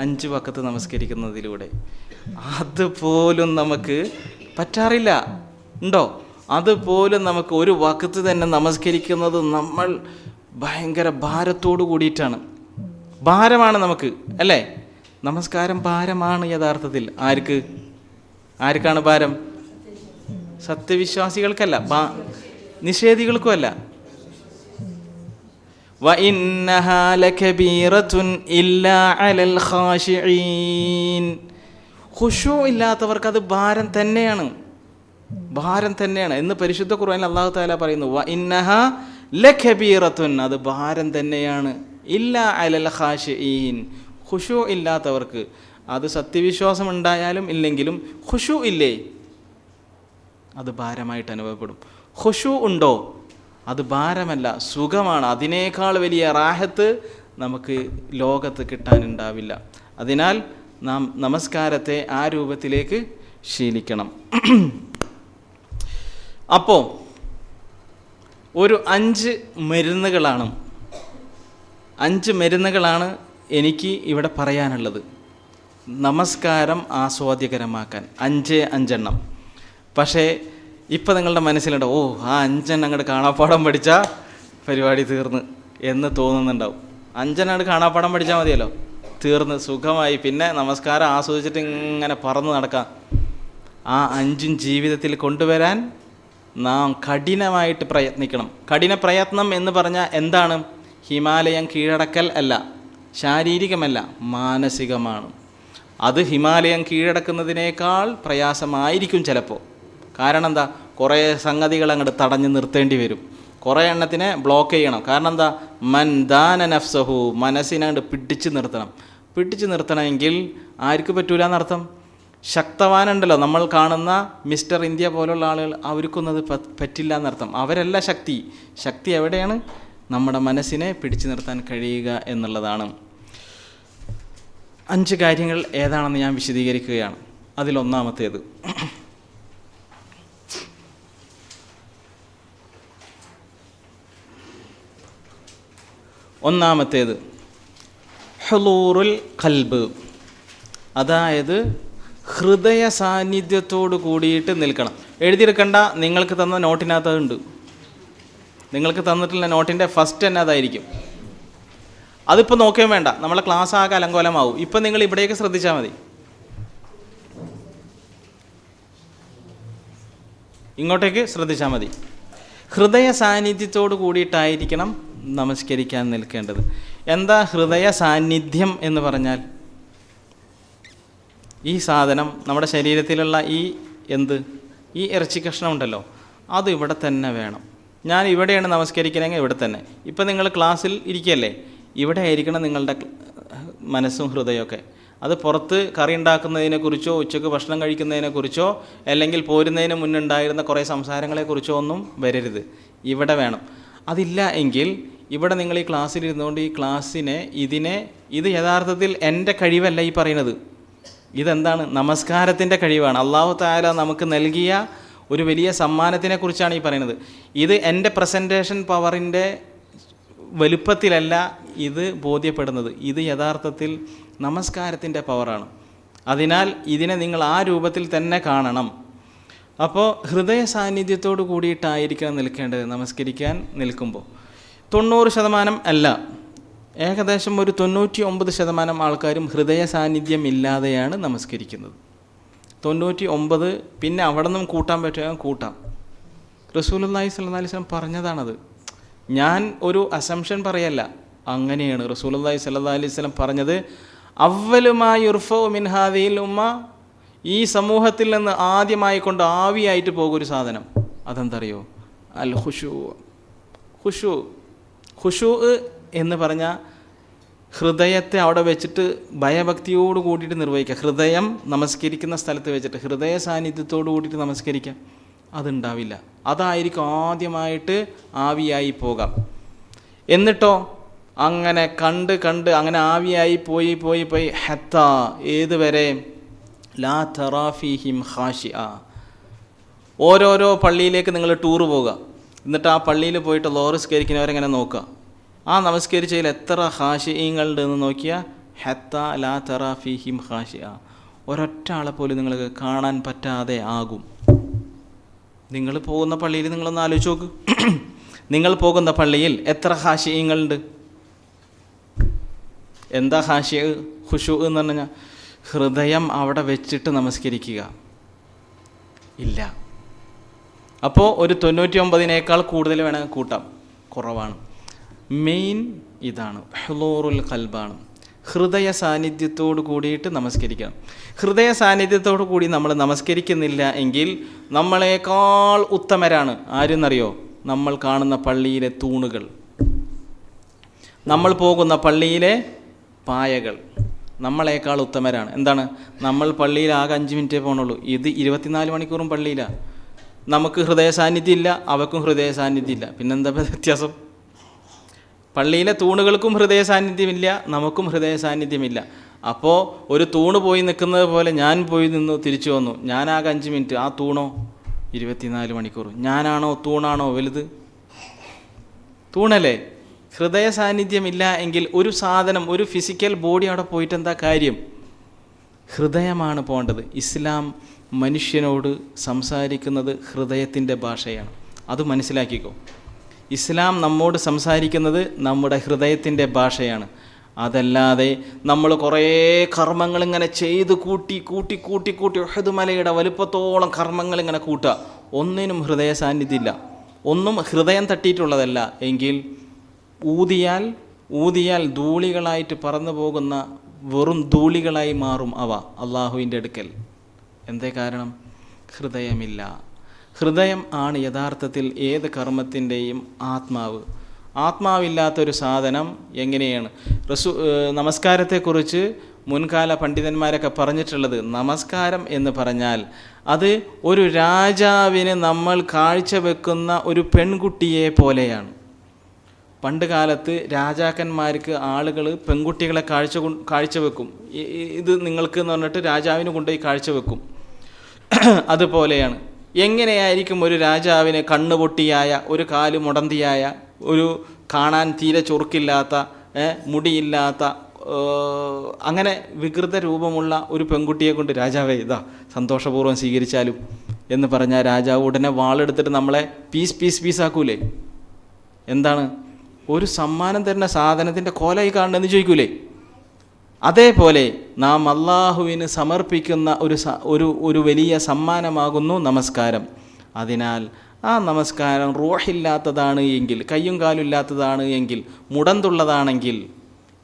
5 വഖത്ത് നമസ്കരിക്കുന്നതിലൂടെ. അതുപോലും നമുക്ക് പറ്റാറില്ല, ഉണ്ടോ? അതുപോലും നമുക്ക് ഒരു വഖത്ത് തന്നെ നമസ്കരിക്കുന്നത് നമ്മൾ ഭയങ്കര ഭാരത്തോട് കൂടിയിട്ടാണ്. ഭാരമാണ് നമുക്ക് അല്ലേ? നമസ്കാരം ഭാരമാണ് യഥാർത്ഥത്തിൽ. ആർക്കാണ് ഭാരം? സത്യവിശ്വാസികൾക്കല്ല, നിഷേധികൾക്കുമല്ല. വഇന്നഹാ ലകബീറത്തുൻ ഇല്ലാ അലൽ ഖാശിഈൻ, ഖുശൂ ഇല്ലാത്തവർക്ക് അത് ഭാരം തന്നെയാണ്, ഭാരം തന്നെയാണ് എന്ന് പരിശുദ്ധ ഖുർആനിൽ അല്ലാഹു തആല പറയുന്നു. വഇന്നഹാ ലകബീറത്തുൻ, അത് ഭാരം തന്നെയാണ്. ഇല്ലാ അലൽ ഖാശിഈൻ, ഖുശൂ ഇല്ലാത്തവർക്ക്. അത് സത്യവിശ്വാസം ഉണ്ടായാലും ഇല്ലെങ്കിലും ഖുശൂ ഇല്ലേ, അത് ഭാരമായിട്ട് അനുഭവപ്പെടും. ഖുശൂ ഉണ്ടോ, അത് ഭാരമല്ല, സുഖമാണ്. അതിനേക്കാൾ വലിയ റാഹത്ത് നമുക്ക് ലോകത്ത് കിട്ടാനുണ്ടാവില്ല. അതിനാൽ നാം നമസ്കാരത്തെ ആ രൂപത്തിലേക്ക് ശീലിക്കണം. അപ്പോൾ ഒരു 5 മരുന്നുകളാണ് എനിക്ക് ഇവിടെ പറയാനുള്ളത്. നമസ്കാരം ആസ്വാദ്യകരമാക്കാൻ 5 എണ്ണം. പക്ഷേ ഇപ്പം നിങ്ങളുടെ മനസ്സിലുണ്ടോ, ഓ ആ 5 അങ്ങോട്ട് കാണാപ്പാടം പഠിച്ചാൽ പരിപാടി തീർന്ന് എന്ന് തോന്നുന്നുണ്ടാവും. 5 അങ്ങോട്ട് കാണാപ്പാടം പഠിച്ചാൽ മതിയല്ലോ, തീർന്ന് സുഖമായി. പിന്നെ നമസ്കാരം ആസ്വദിച്ചിട്ട് ഇങ്ങനെ പറന്ന് നടക്കാം. ആ 5 ജീവിതത്തിൽ കൊണ്ടുവരാൻ നാം കഠിനമായിട്ട് പ്രയത്നിക്കണം. കഠിന പ്രയത്നം എന്ന് പറഞ്ഞാൽ എന്താണ്? ഹിമാലയം കീഴടക്കൽ അല്ല, ശാരീരികമല്ല, മാനസികമാണ്. അത് ഹിമാലയം കീഴടക്കുന്നതിനേക്കാൾ പ്രയാസമായിരിക്കും ചിലപ്പോൾ. കാരണം എന്താ? കുറേ സംഗതികൾ അങ്ങോട്ട് തടഞ്ഞു നിർത്തേണ്ടി വരും, കുറേ എണ്ണത്തിനെ ബ്ലോക്ക് ചെയ്യണം. കാരണം എന്താ? മൻ ദാന നഫ്സഹു, മനസ്സിനെ അങ്ങോട്ട് പിടിച്ചു നിർത്തണം. പിടിച്ചു നിർത്തണമെങ്കിൽ ആർക്ക് പറ്റൂല എന്നർത്ഥം? ശക്തവാനുണ്ടല്ലോ, നമ്മൾ കാണുന്ന മിസ്റ്റർ ഇന്ത്യ പോലുള്ള ആളുകൾ, അവർക്കൊന്നത് പറ്റില്ല എന്നർത്ഥം. അവരല്ല ശക്തി എവിടെയാണ്? നമ്മുടെ മനസ്സിനെ പിടിച്ചു നിർത്താൻ കഴിയുക എന്നുള്ളതാണ്. 5 കാര്യങ്ങൾ ഏതാണെന്ന് ഞാൻ വിശദീകരിക്കുകയാണ്. അതിലൊന്നാമത്തേത്, ഹുളൂറുൽ ഖൽബ്, അതായത് ഹൃദയ സാന്നിധ്യത്തോട് കൂടിയിട്ട് നിൽക്കണം. എഴുതിയെടുക്കണ്ട, നിങ്ങൾക്ക് തന്ന നോട്ടിനകത്തുണ്ട്. നിങ്ങൾക്ക് തന്നിട്ടുള്ള നോട്ടിൻ്റെ ഫസ്റ്റ് തന്നെ അതായിരിക്കും. അതിപ്പോൾ നോക്കുകയും വേണ്ട, നമ്മളെ ക്ലാസ് ആകെ അലങ്കോലമാവും. ഇപ്പം നിങ്ങൾ ഇവിടേക്ക് ശ്രദ്ധിച്ചാൽ മതി, ഇങ്ങോട്ടേക്ക് ശ്രദ്ധിച്ചാൽ മതി. ഹൃദയ സാന്നിധ്യത്തോട് കൂടിയിട്ടായിരിക്കണം നമസ്കരിക്കാൻ നിൽക്കേണ്ടത്. എന്താ ഹൃദയ സാന്നിധ്യം എന്ന് പറഞ്ഞാൽ? ഈ സാധനം നമ്മുടെ ശരീരത്തിലുള്ള ഈ ഇറച്ചി കഷ്ണം ഉണ്ടല്ലോ, അത് ഇവിടെ തന്നെ വേണം. ഞാൻ ഇവിടെയാണ് നമസ്കരിക്കണമെങ്കിൽ ഇവിടെ തന്നെ. ഇപ്പം നിങ്ങൾ ക്ലാസ്സിൽ ഇരിക്കുകയല്ലേ, ഇവിടെ ആയിരിക്കണം നിങ്ങളുടെ മനസ്സും ഹൃദയമൊക്കെ. അത് പുറത്ത് കറി ഉണ്ടാക്കുന്നതിനെക്കുറിച്ചോ ഉച്ചയ്ക്ക് ഭക്ഷണം കഴിക്കുന്നതിനെക്കുറിച്ചോ അല്ലെങ്കിൽ പോരുന്നതിന് മുന്നുണ്ടായിരുന്ന കുറേ സംസാരങ്ങളെക്കുറിച്ചോ ഒന്നും വരരുത്, ഇവിടെ വേണം. അതില്ല എങ്കിൽ ഇവിടെ നിങ്ങൾ ഈ ക്ലാസ്സിലിരുന്നുകൊണ്ട് ഈ ക്ലാസ്സിനെ ഇത് യഥാർത്ഥത്തിൽ എൻ്റെ കഴിവല്ല ഈ പറയുന്നത്. ഇതെന്താണ്? നമസ്കാരത്തിൻ്റെ കഴിവാണ്. അല്ലാഹു തആല നമുക്ക് നൽകിയ ഒരു വലിയ സമ്മാനത്തിനെക്കുറിച്ചാണ് ഈ പറയുന്നത്. ഇത് എൻ്റെ പ്രസൻറ്റേഷൻ പവറിൻ്റെ വലുപ്പത്തിലല്ല ഇത് ബോധ്യപ്പെടുന്നത്. ഇത് യഥാർത്ഥത്തിൽ നമസ്കാരത്തിൻ്റെ പവറാണ്. അതിനാൽ ഇതിനെ നിങ്ങൾ ആ രൂപത്തിൽ തന്നെ കാണണം. അപ്പോൾ ഹൃദയ സാന്നിധ്യത്തോട് കൂടിയിട്ടായിരിക്കണം നിൽക്കേണ്ടത് നമസ്കരിക്കാൻ നിൽക്കുമ്പോൾ. 90% അല്ല, ഏകദേശം ഒരു 99% ആൾക്കാരും ഹൃദയ സാന്നിധ്യം ഇല്ലാതെയാണ് നമസ്കരിക്കുന്നത്. 99, പിന്നെ അവിടെ നിന്നും കൂട്ടാൻ പറ്റുക കൂട്ടാം. റസൂലുള്ളാഹി സ്വല്ലല്ലാഹി അലൈഹി വസല്ലം പറഞ്ഞതാണത്. ഞാൻ ഒരു അസംഷൻ പറയല്ല, അങ്ങനെയാണ് റസൂലുള്ളാഹി സ്വല്ലല്ലാഹി അലൈഹി വസല്ലം പറഞ്ഞത്. അവ്വലുമാ യുർഫഉ മിൻ ഹാദിഹിൽ ഉമ്മ, ഈ സമൂഹത്തിൽ നിന്ന് ആദ്യമായി കൊണ്ട് ആവിയായിട്ട് പോകുമൊരു സാധനം, അതെന്തറിയോ? അൽ ഖുശൂ. ഖുശൂ എന്ന് പറഞ്ഞാൽ ഹൃദയത്തെ അവിടെ വെച്ചിട്ട് ഭയഭക്തിയോട് കൂടിയിട്ട് നിർവഹിക്കുക. ഹൃദയം നമസ്കരിക്കുന്ന സ്ഥലത്ത് വെച്ചിട്ട് ഹൃദയ സാന്നിധ്യത്തോട് കൂടിയിട്ട് നമസ്കരിക്കാം, അതുണ്ടാവില്ല. അതായിരിക്കും ആദ്യമായിട്ട് ആവിയായി പോകാം. എന്നിട്ടോ അങ്ങനെ കണ്ട് അങ്ങനെ ആവിയായി പോയി ഹത്ത ഏതുവരെ? ലാ തറാഫിഹിം ഖാശിഅ. ഓരോരോ പള്ളിയിലേക്ക് നിങ്ങൾ ടൂറ് പോകുക, എന്നിട്ട് ആ പള്ളിയിൽ പോയിട്ട് ലോറിസ്കരിക്കുന്നവരെങ്ങനെ നോക്കുക, ആ നമസ്കരിച്ചതിൽ എത്ര ഖാശിഈങ്ങളുണ്ട് എന്ന് നോക്കിയാൽ ഹത്ത ലാ തറാഫിഹിം ഖാശിഅ, ഒരൊറ്റ ആളെ പോലും നിങ്ങൾക്ക് കാണാൻ പറ്റാതെ ആകും. നിങ്ങൾ പോകുന്ന പള്ളിയിൽ നിങ്ങളൊന്ന് ആലോചിച്ച് നോക്ക്. നിങ്ങൾ പോകുന്ന പള്ളിയിൽ എത്ര ഖാശിഈങ്ങളുണ്ട്? എന്താ ഖുശൂ എന്ന് പറഞ്ഞാൽ ഹൃദയം അവിടെ വെച്ചിട്ട് നമസ്കരിക്കുക ഇല്ല. അപ്പോൾ ഒരു 99-നേക്കാൾ കൂടുതൽ വേണമെങ്കിൽ കൂട്ടാം, കുറവാണ്. മെയിൻ ഇതാണ്, ഹുളൂറുൽ ഖൽബാണ്. ഹൃദയ സാന്നിധ്യത്തോട് കൂടിയിട്ട് നമസ്കരിക്കണം. ഹൃദയ സാന്നിധ്യത്തോടു കൂടി നമ്മൾ നമസ്കരിക്കുന്നില്ല എങ്കിൽ നമ്മളെക്കാൾ ഉത്തമരാണ് ആരെന്നറിയോ? നമ്മൾ കാണുന്ന പള്ളിയിലെ തൂണുകൾ, നമ്മൾ പോകുന്ന പള്ളിയിലെ പായകൾ നമ്മളെക്കാൾ ഉത്തമരാണ്. എന്താണ്? നമ്മൾ പള്ളിയിൽ ആകെ 5 മിനിറ്റേ പോകണുള്ളൂ, ഇത് 24 മണിക്കൂറും പള്ളിയിലാണ്. നമുക്ക് ഹൃദയ സാന്നിധ്യം ഇല്ല, അവക്കും ഹൃദയ സാന്നിധ്യം ഇല്ല, പിന്നെന്താ വ്യത്യാസം? പള്ളിയിലെ തൂണുകൾക്കും ഹൃദയ സാന്നിധ്യമില്ല, നമുക്കും ഹൃദയ സാന്നിധ്യമില്ല. അപ്പോൾ ഒരു തൂണ് പോയി നിൽക്കുന്നത് പോലെ ഞാൻ പോയി നിന്നു തിരിച്ചു വന്നു, ഞാനാകെ 5 മിനിറ്റ്, ആ തൂണോ 24 മണിക്കൂർ. ഞാനാണോ തൂണാണോ വലുത്? തൂണല്ലേ? ഹൃദയ സാന്നിധ്യമില്ല എങ്കിൽ ഒരു സാധനം, ഒരു ഫിസിക്കൽ ബോഡി അവിടെ പോയിട്ട് എന്താ കാര്യം? ഹൃദയമാണ് പോകേണ്ടത്. ഇസ്ലാം മനുഷ്യനോട് സംസാരിക്കുന്നത് ഹൃദയത്തിൻ്റെ ഭാഷയാണ്, അത് മനസ്സിലാക്കിക്കോ. ഇസ്ലാം നമ്മോട് സംസാരിക്കുന്നത് നമ്മുടെ ഹൃദയത്തിൻ്റെ ഭാഷയാണ്. അതല്ലാതെ നമ്മൾ കുറേ കർമ്മങ്ങൾ ഇങ്ങനെ ചെയ്ത് കൂട്ടി ഉഹദ് മലയുടെ വലുപ്പത്തോളം കർമ്മങ്ങൾ ഇങ്ങനെ കൂട്ടുക, ഒന്നിനും ഹൃദയ സാന്നിധ്യമില്ല, ഒന്നും ഹൃദയം തട്ടിയിട്ടുള്ളതല്ല എങ്കിൽ ഊതിയാൽ ധൂളികളായിട്ട് പറന്നു പോകുന്ന വെറും ധൂളികളായി മാറും അവ അള്ളാഹുവിൻ്റെ അടുക്കൽ. എന്തേ കാരണം? ഹൃദയമില്ല. ഹൃദയം ആണ് യഥാർത്ഥത്തിൽ ഏത് കർമ്മത്തിൻ്റെയും ആത്മാവ്. ആത്മാവില്ലാത്തൊരു സാധനം എങ്ങനെയാണ്? നമസ്കാരത്തെക്കുറിച്ച് മുൻകാല പണ്ഡിതന്മാരൊക്കെ പറഞ്ഞിട്ടുള്ളത്, നമസ്കാരം എന്ന് പറഞ്ഞാൽ അത് ഒരു രാജാവിന് നമ്മൾ കാഴ്ചവെക്കുന്ന ഒരു പെൺകുട്ടിയെ പോലെയാണ്. പണ്ട് കാലത്ത് രാജാക്കന്മാർക്ക് ആളുകൾ പെൺകുട്ടികളെ കാഴ്ചവെക്കും, ഇത് നിങ്ങൾക്ക് എന്ന് പറഞ്ഞിട്ട് രാജാവിന് കൊണ്ടുപോയി കാഴ്ചവെക്കും. അതുപോലെയാണ്. എങ്ങനെയായിരിക്കും ഒരു രാജാവിന് കണ്ണുപൊട്ടിയായ, ഒരു കാല് മുടന്തിയായ, ഒരു കാണാൻ തീരെ ചൊറുക്കില്ലാത്ത, മുടിയില്ലാത്ത, അങ്ങനെ വികൃത രൂപമുള്ള ഒരു പെൺകുട്ടിയെ കൊണ്ട് രാജാവേ ഇതാ സന്തോഷപൂർവ്വം സ്വീകരിച്ചാലും എന്ന് പറഞ്ഞാൽ രാജാവ് ഉടനെ വാളെടുത്തിട്ട് നമ്മളെ പീസാക്കൂലേ? എന്താണ്? ഒരു സമ്മാനം തരുന്ന സാധനത്തിൻ്റെ കോലായി കാണണമെന്ന് ചോദിക്കൂലേ? അതേപോലെ നാം അള്ളാഹുവിന് സമർപ്പിക്കുന്ന ഒരു വലിയ സമ്മാനമാകുന്നു നമസ്കാരം. അതിനാൽ ആ നമസ്കാരം റൂഹില്ലാത്തതാണ് എങ്കിൽ, കയ്യും കാലും ഇല്ലാത്തതാണ് എങ്കിൽ, മുടന്തുള്ളതാണെങ്കിൽ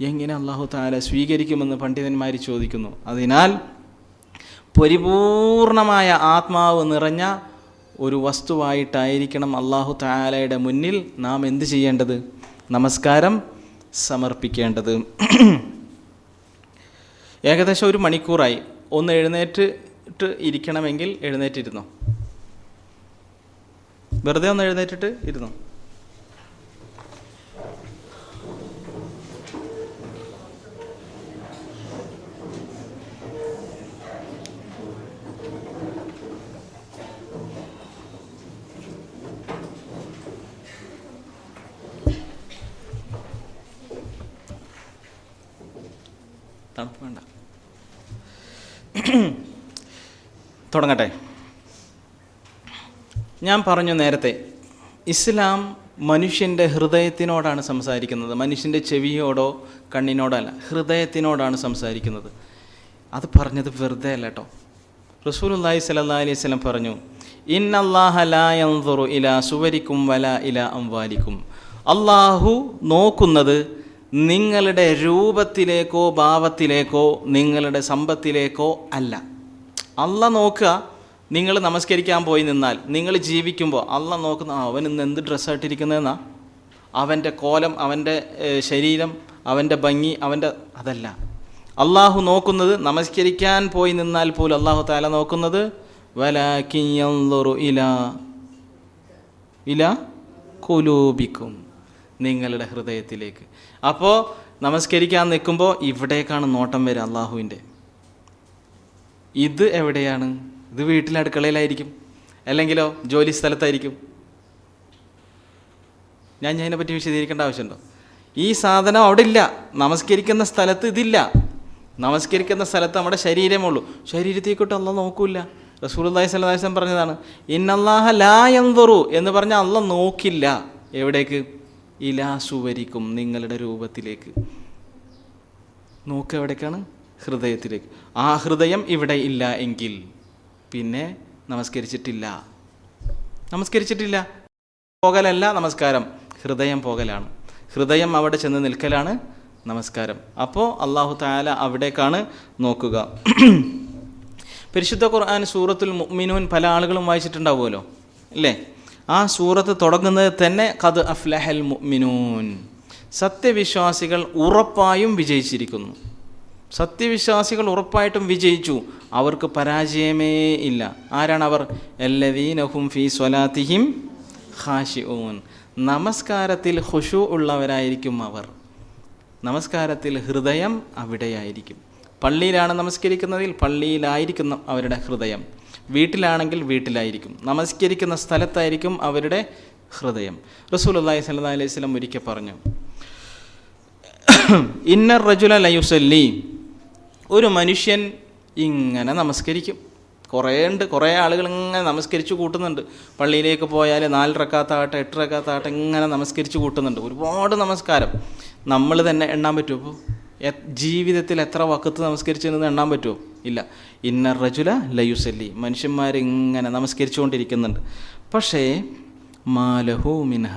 എങ്ങനെ അള്ളാഹു തആല സ്വീകരിക്കുമെന്ന് പണ്ഡിതന്മാർ ചോദിക്കുന്നു. അതിനാൽ പരിപൂർണമായ ആത്മാവ് നിറഞ്ഞ ഒരു വസ്തുവായിട്ടായിരിക്കണം അള്ളാഹു തആലയുടെ മുന്നിൽ നാം എന്ത് ചെയ്യേണ്ടത്? നമസ്കാരം സമർപ്പിക്കേണ്ടത്. ഏകദേശം 1 മണിക്കൂറായി. ഒന്ന് എഴുന്നേറ്റിട്ട് ഇരിക്കണമെങ്കിൽ എഴുന്നേറ്റിരുന്നോ? വെറുതെ ഒന്ന് എഴുന്നേറ്റിട്ട് ഇരുന്നോ? തണുപ്പ് വേണ്ട, തുടങ്ങട്ടെ. ഞാൻ പറഞ്ഞു നേരത്തെ, ഇസ്ലാം മനുഷ്യൻ്റെ ഹൃദയത്തിനോടാണ് സംസാരിക്കുന്നത്, മനുഷ്യൻ്റെ ചെവിയോടോ കണ്ണിനോടല്ല, ഹൃദയത്തിനോടാണ് സംസാരിക്കുന്നത്. അത് പറഞ്ഞത് വെറുതെ അല്ല കേട്ടോ. റസൂലുള്ളാഹി സ്വല്ലല്ലാഹി അലൈഹി വസല്ലം പറഞ്ഞു, ഇന്നല്ലാഹ ലാ യൻദുറു ഇലാ സുവരിക്കും വലാ ഇലാ അംവാലിക്കും. അള്ളാഹു നോക്കുന്നത് നിങ്ങളുടെ രൂപത്തിലേക്കോ ഭാവത്തിലേക്കോ നിങ്ങളുടെ സമ്പത്തിലേക്കോ അല്ല. അള്ളാഹ് നോക്കുക, നിങ്ങൾ നമസ്കരിക്കാൻ പോയി നിന്നാൽ, നിങ്ങൾ ജീവിക്കുമ്പോൾ അള്ളാഹ് നോക്കുന്ന അവൻ ഇന്ന് എന്ത് ഡ്രസ്സായിട്ടിരിക്കുന്നതെന്നാ, അവൻ്റെ കോലം, അവൻ്റെ ശരീരം, അവൻ്റെ ഭംഗി, അതല്ല. അള്ളാഹു നോക്കുന്നത്, നമസ്കരിക്കാൻ പോയി നിന്നാൽ പോലും അള്ളാഹു തആല നോക്കുന്നത് വലാകിൻ യൻദുറു ഇലാ ഖുലൂബിക്കും, നിങ്ങളുടെ ഹൃദയത്തിലേക്ക്. അപ്പോൾ നമസ്കരിക്കാൻ നിൽക്കുമ്പോൾ ഇവിടേക്കാണ് നോട്ടം വരിക അള്ളാഹുവിൻ്റെ. ഇത് എവിടെയാണ്? ഇത് വീട്ടിലെ അടുക്കളയിലായിരിക്കും, അല്ലെങ്കിലോ ജോലി സ്ഥലത്തായിരിക്കും. ഞാൻ അതിനെപ്പറ്റി വിശദീകരിക്കേണ്ട ആവശ്യമുണ്ടോ? ഈ സാധനം അവിടെ ഇല്ല. നമസ്കരിക്കുന്ന സ്ഥലത്ത് ഇതില്ല. നമസ്കരിക്കുന്ന സ്ഥലത്ത് നമ്മുടെ ശരീരമുള്ളൂ. ശരീരത്തേക്കോട്ട് അള്ളാഹ് നോക്കൂല. റസൂലുള്ളാഹി സ്വല്ലല്ലാഹി അലൈഹി വസല്ലം പറഞ്ഞതാണ്, ഇന്നല്ലാഹ ലാ യൻദുറു എന്ന് പറഞ്ഞാൽ അള്ളാഹ് നോക്കില്ല. എവിടേക്ക്? ഇലാ സുവരിക്കും, നിങ്ങളുടെ രൂപത്തിലേക്ക്. നോക്കുക എവിടേക്കാണ്? ഹൃദയത്തിലേക്ക്. ആ ഹൃദയം ഇവിടെ ഇല്ല എങ്കിൽ പിന്നെ നമസ്കരിച്ചിട്ടില്ല. പോകലല്ല നമസ്കാരം, ഹൃദയം പോകലാണ്. ഹൃദയം അവിടെ ചെന്ന് നിൽക്കലാണ് നമസ്കാരം. അപ്പോൾ അല്ലാഹു തആല അവിടേക്കാണ് നോക്കുക. പരിശുദ്ധ ഖുർആൻ സൂറത്തുൽ മുഅ്മിനൂൻ പല ആളുകളും വായിച്ചിട്ടുണ്ടാവുമല്ലോ, അല്ലേ? ആ സൂറത്ത് തുടങ്ങുന്നത് തന്നെ ഖദ് അഫ്ലഹൽ മുഅ്മിനൂൻ, സത്യവിശ്വാസികൾ ഉറപ്പായും വിജയിച്ചിരിക്കുന്നു. സത്യവിശ്വാസികൾ ഉറപ്പായിട്ടും വിജയിച്ചു, അവർക്ക് പരാജയമേ ഇല്ല. ആരാണവർ? അല്ലദീന ഹും ഫീ സ്വലാത്തിഹിം ഖാശിഊൻ, നമസ്കാരത്തിൽ ഖുശൂ ഉള്ളവരായിരിക്കും അവർ. നമസ്കാരത്തിൽ ഹൃദയം അവിടെയായിരിക്കും. പള്ളിയിലാണ് നമസ്കരിക്കുന്നതിൽ പള്ളിയിലായിരിക്കും അവരുടെ ഹൃദയം, വീട്ടിലാണെങ്കിൽ വീട്ടിലായിരിക്കും, നമസ്കരിക്കുന്ന സ്ഥലത്തായിരിക്കും അവരുടെ ഹൃദയം. റസൂലുള്ളാഹി സ്വല്ലല്ലാഹി അലൈഹി വസല്ലം ഒരിക്കൽ പറഞ്ഞു, ഇന്നർ റജുല ലയുസല്ലി, ഒരു മനുഷ്യൻ ഇങ്ങനെ നമസ്കരിക്കും. കുറേ ആളുകൾ ഇങ്ങനെ നമസ്കരിച്ച് കൂട്ടുന്നുണ്ട്. പള്ളിയിലേക്ക് പോയാൽ 4 റക്അത്താകട്ടെ 8 റക്അത്താകട്ടെ ഇങ്ങനെ നമസ്കരിച്ച് കൂട്ടുന്നുണ്ട്. ഒരുപാട് നമസ്കാരം നമ്മൾ തന്നെ എണ്ണാൻ പറ്റുമോ? ജീവിതത്തിൽ എത്ര വഖത്ത് നമസ്കരിച്ചെന്ന് എണ്ണാൻ പറ്റുമോ? ഇല്ല. ഇന്നർ റജുല ലയുസല്ലി, മനുഷ്യന്മാരിങ്ങനെ നമസ്കരിച്ചുകൊണ്ടിരിക്കുന്നുണ്ട്. പക്ഷേ മാലഹു മിൻഹ,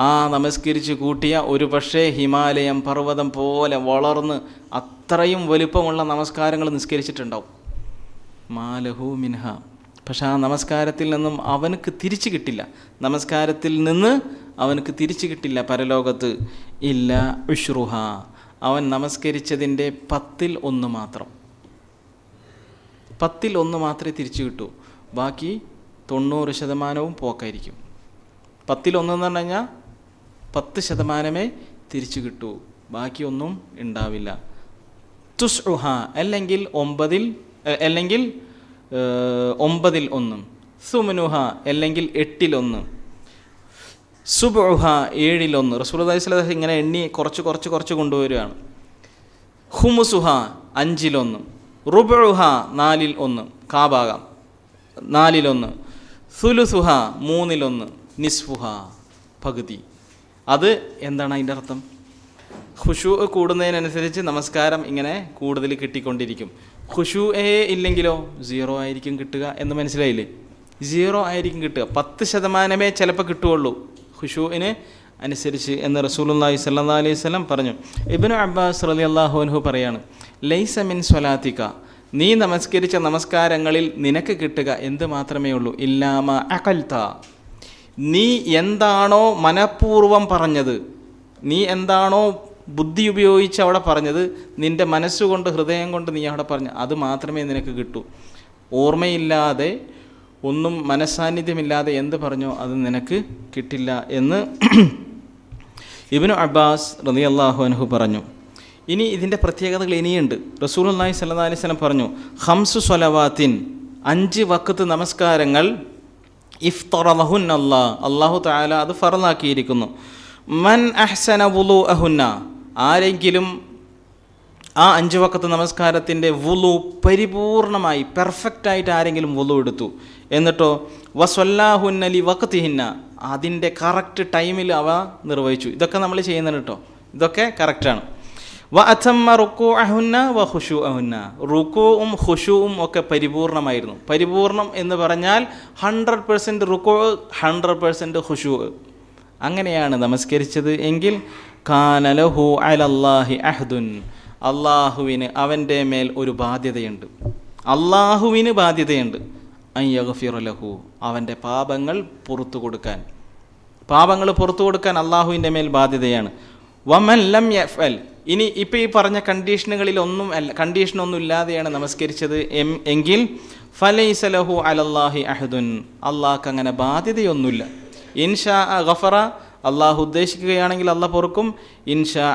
ആ നമസ്കരിച്ച് കൂട്ടിയ ഒരു പക്ഷേ ഹിമാലയം പർവ്വതം പോലെ വളർന്ന് അത്രയും വലുപ്പമുള്ള നമസ്കാരങ്ങൾ നിസ്കരിച്ചിട്ടുണ്ടാവും. മാലഹു മിൻഹ, പക്ഷെ ആ നമസ്കാരത്തിൽ നിന്നും അവനക്ക് തിരിച്ചു കിട്ടില്ല. നമസ്കാരത്തിൽ നിന്ന് അവനക്ക് തിരിച്ചു കിട്ടില്ല പരലോകത്ത്. ഇല്ല ഉശ്റുഹ, അവൻ നമസ്കരിച്ചതിൻ്റെ 10% മാത്രം. 10% മാത്രമേ തിരിച്ചു കിട്ടൂ. ബാക്കി 90% പോക്കായിരിക്കും. 10% എന്ന് പറഞ്ഞു കഴിഞ്ഞാൽ 10% തിരിച്ചു കിട്ടൂ, ബാക്കി ഒന്നും ഉണ്ടാവില്ല. തുസ്ഉഹ, അല്ലെങ്കിൽ 9/1, സുമനുഹ അല്ലെങ്കിൽ 8/1, സുബ്ഉഹ 7/1. റസൂലുള്ളാഹി സ്വല്ലല്ലാഹി അലൈഹി വസല്ലം ഇങ്ങനെ എണ്ണി കുറച്ച് കൊണ്ടുവരികയാണ്. ഹുമുസുഹ 5/1, റുബ്ഉഹ 4/1, കാഭാഗം 4/1, സുലുസുഹ 3/1, നിസ്ഫുഹ പകുതി. അത് എന്താണ് അതിൻ്റെ അർത്ഥം? ഖുശൂ കൂടുന്നതിനനുസരിച്ച് നമസ്കാരം ഇങ്ങനെ കൂടുതൽ കിട്ടിക്കൊണ്ടിരിക്കും. ഖുശൂ ഇല്ലെങ്കിലോ 0 ആയിരിക്കും കിട്ടുക എന്ന് മനസ്സിലായില്ലേ? 0 ആയിരിക്കും കിട്ടുക. 10% ചിലപ്പോൾ കിട്ടുകയുള്ളൂ ഖുശൂഇന് അനുസരിച്ച് എന്ന് റസൂലുള്ളാഹി സ്വല്ലല്ലാഹി അലൈഹി വസല്ലം പറഞ്ഞു. ഇബ്നു അബ്ബാസ് റളിയല്ലാഹു അൻഹു പറയാണ്, ലൈസ മിൻ സ്വലാത്തിക, നീ നമസ്കരിച്ച നമസ്കാരങ്ങളിൽ നിനക്ക് കിട്ടുക എന്ത് മാത്രമേ ഉള്ളൂ? ഇല്ലാമ അഖൽത, നീ എന്താണോ മനഃപൂർവ്വം പറഞ്ഞത്, നീ എന്താണോ ബുദ്ധി ഉപയോഗിച്ച് അവിടെ പറഞ്ഞത്, നിൻ്റെ മനസ്സുകൊണ്ട് ഹൃദയം കൊണ്ട് നീ അവിടെ പറഞ്ഞു, അത് മാത്രമേ നിനക്ക് കിട്ടൂ. ഓർമ്മയില്ലാതെ ഒന്നും മനസ്സാന്നിധ്യമില്ലാതെ എന്ത് പറഞ്ഞോ അത് നിനക്ക് കിട്ടില്ല എന്ന് ഇബ്നു അബ്ബാസ് റളിയല്ലാഹു അൻഹു പറഞ്ഞു. ഇനി ഇതിൻ്റെ പ്രത്യേകതകൾ ഇനിയുണ്ട്. റസൂലുള്ളാഹി സ്വല്ലല്ലാഹി അലൈഹി വസല്ലം പറഞ്ഞു, 5 സ്വലവാത്തിൻ, 5 വഖത്ത് നമസ്കാരങ്ങൾ, ഇഫ്തറലഹുന്ന അല്ലാഹു തആല അത് ഫർളാക്കിയിരിക്കുന്നു. മൻ അഹ്സന വുളൂഅഹുന്ന, ആരെങ്കിലും ആ 5 വഖത്ത് നമസ്കാരത്തിൻ്റെ വുളു പരിപൂർണമായി പെർഫെക്റ്റായിട്ട് ആരെങ്കിലും വുളു എടുത്തു, എന്നിട്ടോ വസ്വല്ലാഹുന്ന ലി വഖ്തിഹിന്ന, അതിൻ്റെ കറക്റ്റ് ടൈമിൽ അവ നിർവഹിച്ചു. ഇതൊക്കെ നമ്മൾ ചെയ്യുന്നുണ്ട് കേട്ടോ, ഇതൊക്കെ കറക്റ്റാണ്. വ അഥമ്മ റുക്കൂഅഹുന്ന വ ഖുശൂഅഹുന്ന, റുക്കൂഉം ഖുശൂഉം ഒക്കെ പരിപൂർണമായിരുന്നു. പരിപൂർണം എന്ന് പറഞ്ഞാൽ 100% റുക്കൂ, 100% ഖുശൂ. അങ്ങനെയാണ് നമസ്കരിച്ചത് എങ്കിൽ കാന ലഹു അലല്ലാഹി അഹ്ദുൻ, അള്ളാഹുവിന് അവൻ്റെ മേൽ ഒരു ബാധ്യതയുണ്ട്. അള്ളാഹുവിന് ബാധ്യതയുണ്ട്. അൻ യഗ്ഫിറ ലഹു, അവൻ്റെ പാപങ്ങൾ പുറത്തു കൊടുക്കാൻ, പാപങ്ങൾ പുറത്തു കൊടുക്കാൻ അള്ളാഹുവിൻ്റെ മേൽ ബാധ്യതയാണ്. വമൻ ലം യഫ്അൽ, ഇനി ഇപ്പോൾ ഈ പറഞ്ഞ കണ്ടീഷനുകളിലൊന്നും കണ്ടീഷനൊന്നും ഇല്ലാതെയാണ് നമസ്കരിച്ചത് എങ്കിൽ ഫലൈസ ലഹു അലല്ലാഹി അഹ്ദുൻ, അള്ളാഹ്ക്ക് അങ്ങനെ ബാധ്യതയൊന്നുമില്ല. ഇൻഷാ ഗഫറ, അള്ളാഹു ഉദ്ദേശിക്കുകയാണെങ്കിൽ അള്ളാഹ് പൊറുക്കും. ഇൻഷാ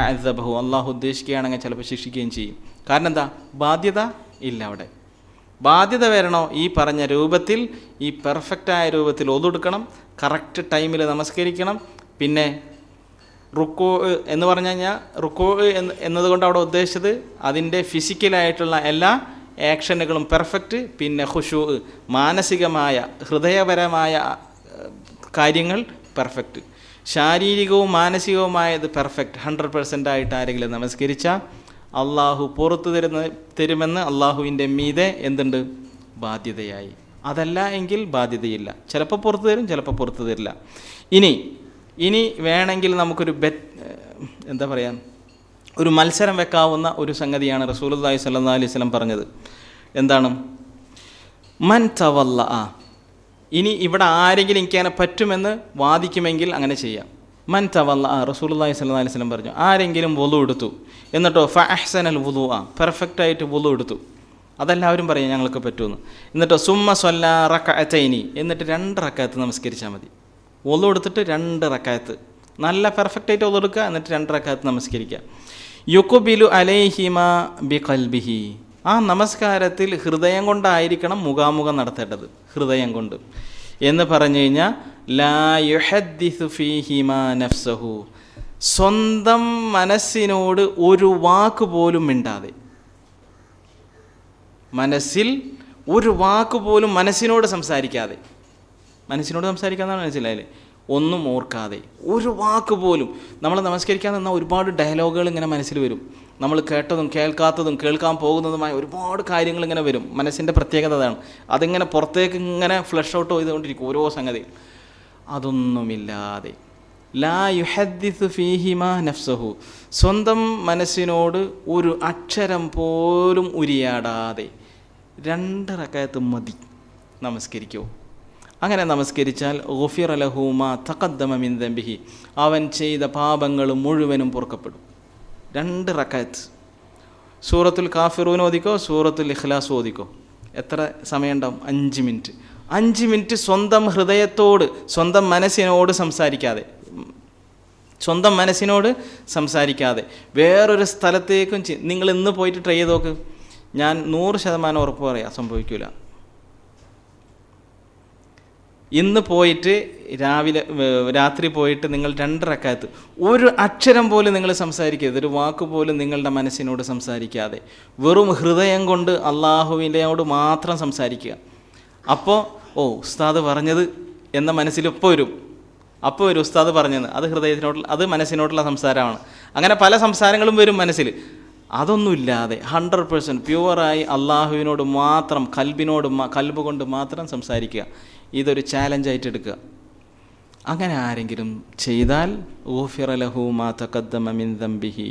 അഅ്ദബഹു, അള്ളാഹു ഉദ്ദേശിക്കുകയാണെങ്കിൽ ചിലപ്പോൾ ശിക്ഷിക്കുകയും ചെയ്യും. കാരണം എന്താ? ബാധ്യത ഇല്ല അവിടെ. ബാധ്യത വരണോ? ഈ പറഞ്ഞ രൂപത്തിൽ, ഈ പെർഫെക്റ്റായ രൂപത്തിൽ ഒതുടുക്കണം, കറക്റ്റ് ടൈമിൽ നമസ്കരിക്കണം. പിന്നെ റുക്കൂ എന്ന് പറഞ്ഞു കഴിഞ്ഞാൽ, റുക്കൂ എന്നതുകൊണ്ട് അവിടെ ഉദ്ദേശിച്ചത് അതിൻ്റെ ഫിസിക്കലായിട്ടുള്ള എല്ലാ ആക്ഷനുകളും പെർഫെക്റ്റ്. പിന്നെ ഖുശൂ, മാനസികമായ ഹൃദയപരമായ കാര്യങ്ങൾ പെർഫെക്റ്റ്. ശാരീരികവും മാനസികവുമായത് പെർഫെക്റ്റ് 100% ആയിട്ട് ആരെങ്കിലും നമസ്കരിച്ചാൽ അള്ളാഹു പുറത്തു തരുമെന്ന് അള്ളാഹുവിൻ്റെ മീതെ എന്തുണ്ട്? ബാധ്യതയായി. അതല്ല എങ്കിൽ ബാധ്യതയില്ല. ചിലപ്പോൾ പുറത്തു തരും, ചിലപ്പോൾ പുറത്തു തരില്ല. ഇനി വേണമെങ്കിൽ നമുക്കൊരു എന്താ പറയുക, ഒരു മത്സരം വെക്കാവുന്ന ഒരു സംഗതിയാണ് റസൂലുള്ളാഹി സ്വല്ലല്ലാഹു അലൈഹി വസല്ലം പറഞ്ഞത്. എന്താണ്? മൻ തവല്ല. ഇനി ഇവിടെ ആരെങ്കിലും എനിക്കങ്ങനെ പറ്റുമെന്ന് വാദിക്കുമെങ്കിൽ അങ്ങനെ ചെയ്യാം. മൻ തവല്ല, റസൂലുള്ളാഹി സ്വല്ലല്ലാഹു അലൈഹി വസല്ലം പറഞ്ഞു, ആരെങ്കിലും വുളു എടുത്തു, എന്നിട്ടോ ഫഅഹ്സനൽ വുളുഅ, പെർഫെക്റ്റായിട്ട് വുളു എടുത്തു, അതെല്ലാവരും പറയും ഞങ്ങൾക്ക് പറ്റുമെന്ന്. എന്നിട്ടോ സുമ്മ സ്വല്ല റകഅതൈനി, എന്നിട്ട് 2 റകഅത്ത് നമസ്കരിച്ചാൽ മതി. വുളു എടുത്തിട്ട് 2 റകഅത്ത് നല്ല പെർഫെക്റ്റായിട്ട് വുളു എടുക്കുക, എന്നിട്ട് 2 റകഅത്ത് നമസ്കരിക്കുക. യുഖ്ബിലു അലൈഹിമ ബിഖൽബിഹി, ആ നമസ്കാരത്തിൽ ഹൃദയം കൊണ്ടായിരിക്കണം മുഖാമുഖം നടത്തേണ്ടത്, ഹൃദയം കൊണ്ട്. എന്ന് പറഞ്ഞു കഴിഞ്ഞാൽ ലാ യുഹദ്ദിസു ഫീഹിമാ നഫ്സഹു, സ്വന്തം മനസ്സിനോട് ഒരു വാക്ക് പോലും മിണ്ടാതെ, മനസ്സിൽ ഒരു വാക്ക് പോലും മനസ്സിനോട് സംസാരിക്കാതെ, മനസ്സിനോട് സംസാരിക്കാന്നാണ് മനസ്സിലായില്ലേ, ഒന്നും ഓർക്കാതെ ഒരു വാക്ക് പോലും. നമ്മൾ നമസ്കരിക്കാൻ നിന്നാൽ ഒരുപാട് ഡയലോഗുകൾ ഇങ്ങനെ മനസ്സിൽ വരും. നമ്മൾ കേട്ടതും കേൾക്കാത്തതും കേൾക്കാൻ പോകുന്നതുമായ ഒരുപാട് കാര്യങ്ങൾ ഇങ്ങനെ വരും. മനസ്സിൻ്റെ പ്രത്യേകത അതാണ്. അതിങ്ങനെ പുറത്തേക്ക് ഇങ്ങനെ ഫ്ലഷ് ഔട്ട് ചെയ്തുകൊണ്ടിരിക്കും ഓരോ സംഗതി. അതൊന്നുമില്ലാതെ ലാ യുഹദ്ദിസു ഫീഹിമാ നഫ്സഹു, സ്വന്തം മനസ്സിനോട് ഒരു അക്ഷരം പോലും ഉരിയാടാതെ 2 റകഅത്ത് മതി നമസ്കരിക്കൂ. അങ്ങനെ നമസ്കരിച്ചാൽ ഗുഫിറ ലഹു മാ തഖദ്ദമ മിൻ ദംബിഹി, അവൻ ചെയ്ത പാപങ്ങൾ മുഴുവനും പൊറുക്കപ്പെടും. 2 റകഅത്ത്. സൂറത്തുൽ കാഫിറൂൻ ഓതിക്കോ, സൂറത്തുൽ ഇഖ്ലാസ് ഓതിക്കോ. എത്ര സമയം ഉണ്ടാവും? 5 മിനിറ്റ്. 5 മിനിറ്റ് സ്വന്തം ഹൃദയത്തോട്, സ്വന്തം മനസ്സിനോട് സംസാരിക്കാതെ വേറൊരു സ്ഥലത്തേക്കും നിങ്ങൾ ഇന്ന് പോയിട്ട് ട്രൈ ചെയ്ത് നോക്ക്. ഞാൻ 100% ഉറപ്പ് പറയാം, സംഭവിക്കില്ല. ഇന്ന് പോയിട്ട് രാത്രി പോയിട്ട് നിങ്ങൾ 2 റകഅത്ത് ഒരു അക്ഷരം പോലും നിങ്ങൾ സംസാരിക്കരുത്, ഒരു വാക്ക് പോലും നിങ്ങളുടെ മനസ്സിനോട് സംസാരിക്കാതെ വെറും ഹൃദയം കൊണ്ട് അള്ളാഹുവിനോട് മാത്രം സംസാരിക്കുക. അപ്പോൾ ഉസ്താദ് പറഞ്ഞത് എന്ന മനസ്സിൽ ഇപ്പോൾ വരും ഉസ്താദ് പറഞ്ഞത്, അത് ഹൃദയത്തിനോടുള്ള, അത് മനസ്സിനോടുള്ള സംസാരമാണ്. അങ്ങനെ പല സംസാരങ്ങളും വരും മനസ്സിൽ. അതൊന്നുമില്ലാതെ 100% പ്യുവറായി അള്ളാഹുവിനോട് മാത്രം, കൽബ് കൊണ്ട് മാത്രം സംസാരിക്കുക. ഇതൊരു ചാലഞ്ചായിട്ട് എടുക്കുക. അങ്ങനെ ആരെങ്കിലും ചെയ്താൽ ഗുഫിറ ലഹു മാ തഖദ്ദമ മിൻ ദംബിഹി,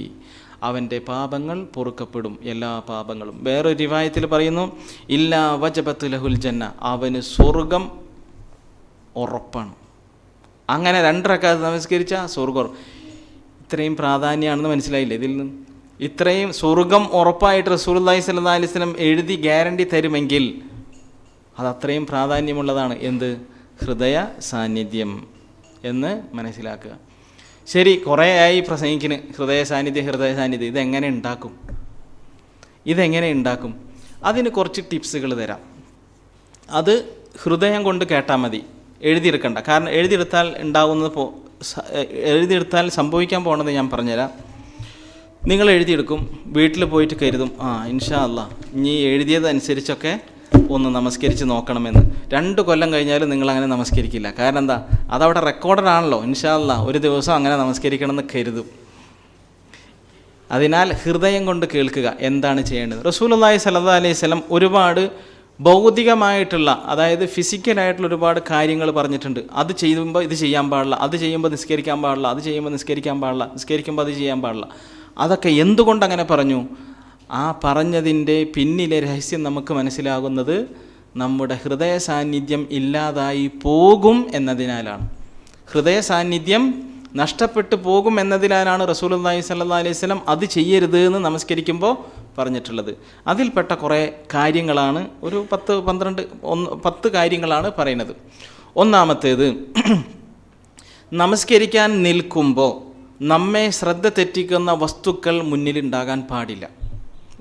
അവൻ്റെ പാപങ്ങൾ പൊറുക്കപ്പെടും, എല്ലാ പാപങ്ങളും. വേറൊരു റിവായത്തിൽ പറയുന്നു ഇല്ലാ വജബത്ത് ലഹുൽ ജന്ന, അവന് സ്വർഗം ഉറപ്പാണ്. അങ്ങനെ 2 റകഅത്ത് നമസ്കരിച്ചാൽ സ്വർഗം. ഇത്രയും പ്രാധാന്യമാണെന്ന് മനസ്സിലായില്ലേ ഇതിൽ നിന്ന്? ഇത്രയും സ്വർഗം ഉറപ്പായിട്ട് റസൂലുള്ളാഹി സ്വല്ലല്ലാഹി അലൈഹി വസല്ലം എഴുതി ഗ്യാരണ്ടി തരുമെങ്കിൽ അത് അത്രയും പ്രാധാന്യമുള്ളതാണ്. എന്ത്? ഹൃദയ സാന്നിധ്യം എന്ന് മനസ്സിലാക്കുക. ശരി, കുറേ ആയി പ്രസംഗിക്കുന്നു ഹൃദയ സാന്നിധ്യം. ഇതെങ്ങനെ ഉണ്ടാക്കും? അതിന് കുറച്ച് ടിപ്സുകൾ തരാം. അത് ഹൃദയം കൊണ്ട് കേട്ടാൽ മതി, എഴുതിയെടുക്കണ്ട. കാരണം എഴുതിയെടുത്താൽ സംഭവിക്കാൻ പോകുന്നത് ഞാൻ പറഞ്ഞുതരാം. നിങ്ങൾ എഴുതിയെടുക്കും, വീട്ടിൽ പോയിട്ട് കരുതും ഇൻഷാ അല്ലാ ഇനി എഴുതിയതനുസരിച്ചൊക്കെ ഒന്ന് നമസ്കരിച്ച് നോക്കണമെന്ന്. 2 കൊല്ലം കഴിഞ്ഞാലും നിങ്ങളങ്ങനെ നമസ്കരിക്കില്ല. കാരണം എന്താ, അതവിടെ റെക്കോർഡഡ് ആണല്ലോ. ഇൻഷാ അല്ലാ ഒരു ദിവസം അങ്ങനെ നമസ്കരിക്കണമെന്ന് കരുതും. അതിനാൽ ഹൃദയം കൊണ്ട് കേൾക്കുക എന്താണ് ചെയ്യേണ്ടത്. റസൂലുള്ളാഹി സ്വല്ലല്ലാഹു അലൈഹി വസല്ലം ഒരുപാട് ഭൗതികമായിട്ടുള്ള, അതായത് ഫിസിക്കലായിട്ടുള്ള ഒരുപാട് കാര്യങ്ങൾ പറഞ്ഞിട്ടുണ്ട്. അത് ചെയ്യുമ്പോൾ ഇത് ചെയ്യാൻ പാടില്ല, അത് ചെയ്യുമ്പോൾ നിസ്കരിക്കാൻ പാടില്ല, അത് ചെയ്യുമ്പോൾ നിസ്കരിക്കാൻ പാടില്ല, നിസ്കരിക്കുമ്പോൾ അത് ചെയ്യാൻ പാടില്ല. അതൊക്കെ എന്തുകൊണ്ട് അങ്ങനെ പറഞ്ഞു? ആ പറഞ്ഞതിൻ്റെ പിന്നിലെ രഹസ്യം നമുക്ക് മനസ്സിലാകുന്നത് നമ്മുടെ ഹൃദയ സാന്നിധ്യം ഇല്ലാതായി പോകും എന്നതിനാലാണ്. ഹൃദയ സാന്നിധ്യം നഷ്ടപ്പെട്ടു പോകും എന്നതിനാലാണ് റസൂലുള്ളാഹി സ്വല്ലല്ലാഹു അലൈഹി വസല്ലം അത് ചെയ്യരുത് എന്ന് നമസ്കരിക്കുമ്പോൾ പറഞ്ഞിട്ടുള്ളത്. അതിൽപ്പെട്ട കുറേ കാര്യങ്ങളാണ്, ഒരു 10 കാര്യങ്ങളാണ് പറയുന്നത്. ഒന്നാമത്തേത്, നമസ്കരിക്കാൻ നിൽക്കുമ്പോൾ നമ്മെ ശ്രദ്ധ തെറ്റിക്കുന്ന വസ്തുക്കൾ മുന്നിലുണ്ടാകാൻ പാടില്ല.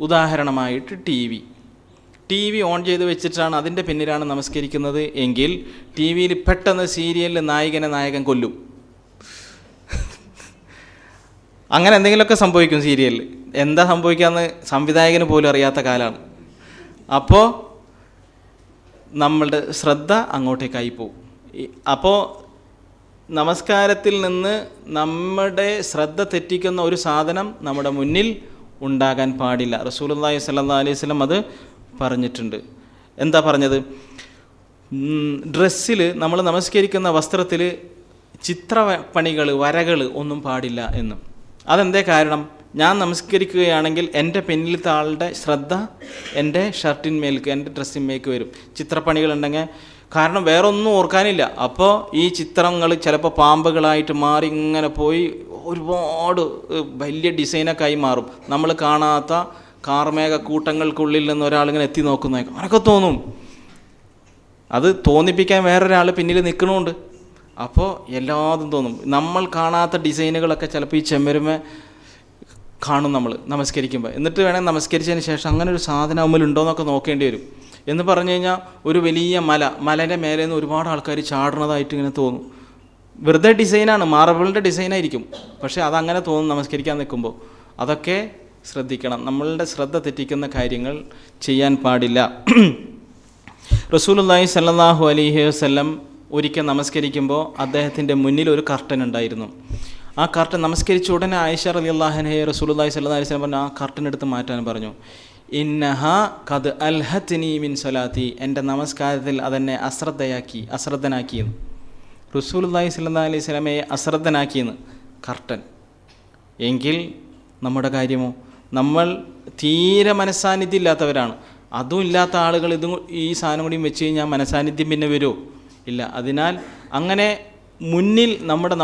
ഉദാഹരണമായിട്ട് ടി വി ഓൺ ചെയ്ത് വെച്ചിട്ടാണ് അതിൻ്റെ പിന്നിലാണ് നമസ്കരിക്കുന്നത് എങ്കിൽ ടി വിയിൽ പെട്ടെന്ന് സീരിയലിൽ നായകൻ കൊല്ലും. അങ്ങനെ എന്തെങ്കിലുമൊക്കെ സംഭവിക്കും സീരിയലിൽ. എന്താ സംഭവിക്കാമെന്ന് സംവിധായകന് പോലും അറിയാത്ത കാലമാണ്. അപ്പോൾ നമ്മളുടെ ശ്രദ്ധ അങ്ങോട്ടേക്കായി പോകും. അപ്പോൾ നമസ്കാരത്തിൽ നിന്ന് നമ്മുടെ ശ്രദ്ധ തെറ്റിക്കുന്ന ഒരു സാധനം നമ്മുടെ മുന്നിൽ ഉണ്ടാകാൻ പാടില്ല. റസൂലുള്ളാഹി സ്വല്ലല്ലാഹു അലൈഹി വസല്ലം അത് പറഞ്ഞിട്ടുണ്ട്. എന്താ പറഞ്ഞത്? ഡ്രസ്സിൽ, നമ്മൾ നമസ്കരിക്കുന്ന വസ്ത്രത്തിൽ ചിത്രപ്പണികൾ, വരകൾ ഒന്നും പാടില്ല എന്നും. അതെന്തേ കാരണം? ഞാൻ നമസ്കരിക്കുകയാണെങ്കിൽ എൻ്റെ പിന്നിലത്തെ ആളുടെ ശ്രദ്ധ എൻ്റെ ഷർട്ടിന്മേൽക്ക്, എൻ്റെ ഡ്രസ്സിന്മേൽക്ക് വരും. ചിത്രപ്പണികളുണ്ടെങ്കിൽ, കാരണം വേറെ ഒന്നും ഓർക്കാനില്ല. അപ്പോൾ ഈ ചിത്രങ്ങൾ ചിലപ്പോൾ പാമ്പുകളായിട്ട് മാറി ഇങ്ങനെ പോയി ഒരുപാട് വലിയ ഡിസൈനൊക്കെ ആയി മാറും. നമ്മൾ കാണാത്ത കാർമേഘ കൂട്ടങ്ങൾക്കുള്ളിൽ നിന്ന് ഒരാളിങ്ങനെ എത്തി നോക്കുന്നതൊക്കെ അങ്ങനെയൊക്കെ തോന്നും. അത് തോന്നിപ്പിക്കാൻ വേറൊരാൾ പിന്നിൽ നിൽക്കണമുണ്ട്. അപ്പോൾ എല്ലാതും തോന്നും. നമ്മൾ കാണാത്ത ഡിസൈനുകളൊക്കെ ചിലപ്പോൾ ഈ ചെമ്മരുമ കാണും നമ്മൾ നമസ്കരിക്കുമ്പോൾ. എന്നിട്ട് വേണമെങ്കിൽ നമസ്കരിച്ചതിന് ശേഷം അങ്ങനെ ഒരു സാധനം അമ്മലുണ്ടോ എന്നൊക്കെ നോക്കേണ്ടി വരും. എന്ന് പറഞ്ഞു കഴിഞ്ഞാൽ ഒരു വലിയ മലേൻ്റെ മേലെ നിന്ന് ഒരുപാട് ആൾക്കാർ ചാടുന്നതായിട്ട് ഇങ്ങനെ തോന്നും. വെറുതെ ഡിസൈനാണ്, മാർബിളിൻ്റെ ഡിസൈനായിരിക്കും, പക്ഷേ അതങ്ങനെ തോന്നും നമസ്കരിക്കാൻ നിൽക്കുമ്പോൾ. അതൊക്കെ ശ്രദ്ധിക്കണം. നമ്മളുടെ ശ്രദ്ധ തെറ്റിക്കുന്ന കാര്യങ്ങൾ ചെയ്യാൻ പാടില്ല. റസൂലുള്ളാഹി സ്വല്ലല്ലാഹു അലൈഹി വസല്ലം ഒരിക്കൽ നമസ്കരിക്കുമ്പോൾ അദ്ദേഹത്തിൻ്റെ മുന്നിൽ ഒരു കർട്ടൻ ഉണ്ടായിരുന്നു. ആ കർട്ടൻ നമസ്കരിച്ച ഉടനെ ആയിഷ റളിയല്ലാഹു അൻഹയെ റസൂലുള്ളാഹി സ്വല്ലല്ലാഹു അലൈഹി വസല്ലം പറഞ്ഞു ആ കർട്ടൻ എടുത്ത് മാറ്റാൻ പറഞ്ഞു. ഇന്നഹ ഖദ് അൽഹത്നി മിൻ സ്വലാത്തി, എൻ്റെ നമസ്കാരത്തിൽ അതെന്നെ അശ്രദ്ധനാക്കിയെന്ന്. റസൂലുള്ളാഹി സ്വല്ലല്ലാഹു അലൈഹി വസല്ലമയെ അശ്രദ്ധനാക്കിയെന്ന് കർട്ടൻ. എങ്കിൽ നമ്മുടെ കാര്യമോ? നമ്മൾ തീരെ മനസ്സാന്നിധ്യം ഇല്ലാത്തവരാണ്. അതും ഇല്ലാത്ത ആളുകൾ ഈ സാധനം കൂടിയും വെച്ച് കഴിഞ്ഞാൽ മനസ്സാന്നിധ്യം പിന്നെ വരുമോ? ഇല്ല. അതിനാൽ അങ്ങനെ മുന്നിൽ നമ്മുടെ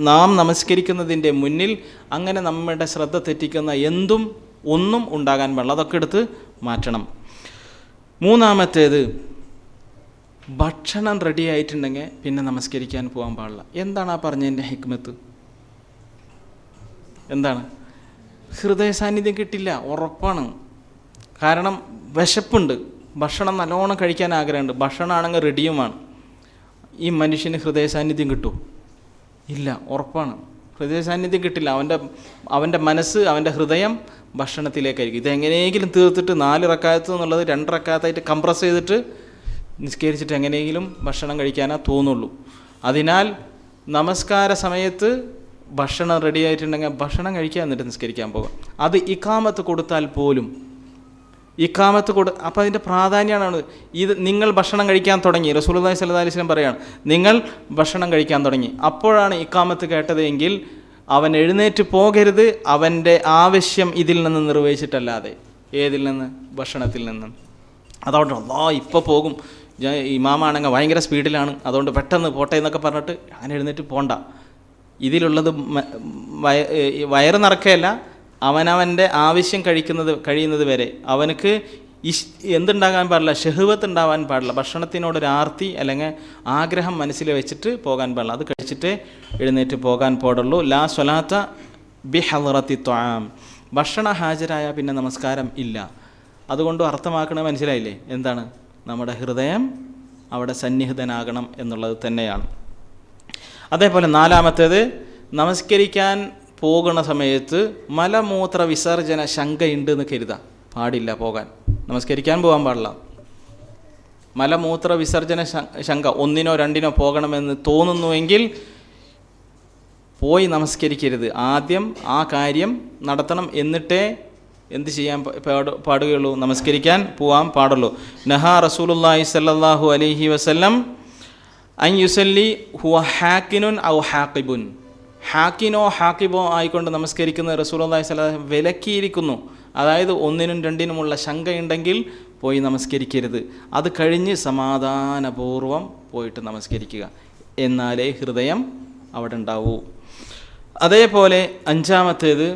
നാം നമസ്കരിക്കുന്നതിൻ്റെ മുന്നിൽ അങ്ങനെ നമ്മുടെ ശ്രദ്ധ തെറ്റിക്കുന്ന ഒന്നും ഉണ്ടാകാൻ പാടില്ല. അതൊക്കെ എടുത്ത് മാറ്റണം. മൂന്നാമത്തേത്, ഭക്ഷണം റെഡി ആയിട്ടുണ്ടെങ്കിൽ പിന്നെ നമസ്കരിക്കാൻ പോകാൻ പാടില്ല. എന്താണ് ആ പറഞ്ഞതിൻ്റെ ഹിക്മത്ത്? എന്താണ്? ഹൃദയ സാന്നിധ്യം കിട്ടില്ല, ഉറപ്പാണ്. കാരണം വിശപ്പുണ്ട്, ഭക്ഷണം നല്ലോണം കഴിക്കാൻ ആഗ്രഹമുണ്ട്, ഭക്ഷണമാണെങ്കിൽ റെഡിയുമാണ്. ഈ മനുഷ്യന് ഹൃദയ സാന്നിധ്യം കിട്ടുമോ? ഇല്ല, ഉറപ്പാണ്. ഹൃദയ സാന്നിധ്യം കിട്ടില്ല. അവൻ്റെ മനസ്സ്, അവൻ്റെ ഹൃദയം ഭക്ഷണത്തിലേക്കായിരിക്കും. ഇതെങ്ങനെയെങ്കിലും തീർത്തിട്ട് 4 റക്അത്ത് എന്നുള്ളത് 2 റക്അത്തായിട്ട് കംപ്രസ് ചെയ്തിട്ട് നിസ്കരിച്ചിട്ട് എങ്ങനെയെങ്കിലും ഭക്ഷണം കഴിക്കാനേ തോന്നുള്ളൂ. അതിനാൽ നമസ്കാര സമയത്ത് ഭക്ഷണം റെഡി ആയിട്ടുണ്ടെങ്കിൽ ഭക്ഷണം കഴിക്കാൻ എന്നിട്ട് നിസ്കരിക്കാൻ പോകാം. അത് ഇഖാമത്ത് കൊടുത്താൽ പോലും അപ്പോൾ അതിൻ്റെ പ്രാധാന്യമാണ് ഇത്. നിങ്ങൾ ഭക്ഷണം കഴിക്കാൻ തുടങ്ങി, റസൂലുള്ളാഹി സ്വല്ലല്ലാഹു അലൈഹി വസല്ലം പറയാണ്, നിങ്ങൾ ഭക്ഷണം കഴിക്കാൻ തുടങ്ങി, അപ്പോഴാണ് ഇഖാമത്ത് കേട്ടത് എങ്കിൽ അവൻ എഴുന്നേറ്റ് പോകരുത്, അവൻ്റെ ആവശ്യം ഇതിൽ നിന്ന് നിർവഹിച്ചിട്ടല്ലാതെ. ഏതിൽ നിന്ന്? ഭക്ഷണത്തിൽ നിന്ന്. അതുകൊണ്ട് ഇപ്പോൾ പോകും, ഇമാമാണെങ്കിൽ ഭയങ്കര സ്പീഡിലാണ്, അതുകൊണ്ട് പെട്ടെന്ന് പോട്ടെ എന്നൊക്കെ പറഞ്ഞിട്ട് അങ്ങനെ എഴുന്നേറ്റ് പോണ്ട. ഇതിലുള്ളത് വയറ് നിറക്കുകയല്ല, അവനവൻ്റെ ആവശ്യം കഴിയുന്നത് വരെ അവനക്ക് എന്തുണ്ടാകാൻ പാടില്ല? ഷഹ്വത്ത് ഉണ്ടാവാൻ പാടില്ല. ഭക്ഷണത്തിനോടൊരു ആർത്തി അല്ലെങ്കിൽ ആഗ്രഹം മനസ്സിൽ വെച്ചിട്ട് പോകാൻ പാടില്ല. അത് കഴിച്ചിട്ടേ എഴുന്നേറ്റ് പോകാൻ പാടുള്ളൂ. ലാ സ്വലാത്ത ബി ഹളറത്തി ത്വാം, ഭക്ഷണം ഹാജരായ പിന്നെ നമസ്കാരം ഇല്ല. അതുകൊണ്ട് അർത്ഥമാക്കണത് മനസ്സിലായില്ലേ? എന്താണ്? നമ്മുടെ ഹൃദയം അവിടെ സന്നിഹിതനാകണം എന്നുള്ളത് തന്നെയാണ്. അതേപോലെ 4-മത്തേത്, നമസ്കരിക്കാൻ പോകുന്ന സമയത്ത് മലമൂത്ര വിസർജന ശങ്കയുണ്ട് എന്ന് കരുതാം, പാടില്ല പോകാൻ, നമസ്കരിക്കാൻ പോകാൻ പാടില്ല. മലമൂത്ര വിസർജന ശങ്ക, ഒന്നിനോ രണ്ടിനോ പോകണമെന്ന് തോന്നുന്നുവെങ്കിൽ പോയി നമസ്കരിക്കരുത്. ആദ്യം ആ കാര്യം നടത്തണം, എന്നിട്ടേ എന്ത് ചെയ്യാൻ പാടുകയുള്ളൂ, നമസ്കരിക്കാൻ പോവാൻ പാടുള്ളൂ. നഹാ റസൂലുള്ളാഹി സ്വല്ലല്ലാഹു അലൈഹി വസല്ലം അൻ യുസല്ലി ഹുവ ഹാക്കിനുൻ ഔ ഹാക്കിബുൻ. ഹാക്കിനോ ഹാക്കിബോ ആയിക്കൊണ്ട് നമസ്കരിക്കുന്ന റസൂലുള്ളാഹി സ്വല്ലല്ലാഹു അലൈഹി വസല്ലം വിലക്കിയിരിക്കുന്നു. അതായത് ഒന്നിനും രണ്ടിനുമുള്ള ശങ്കയുണ്ടെങ്കിൽ പോയി നമസ്കരിക്കരുത്. അത് കഴിഞ്ഞ് സമാധാനപൂർവം പോയിട്ട് നമസ്കരിക്കുക, എന്നാലേ ഹൃദയം അവിടെ ഉണ്ടാവൂ. അതേപോലെ അഞ്ചാമത്തേത്,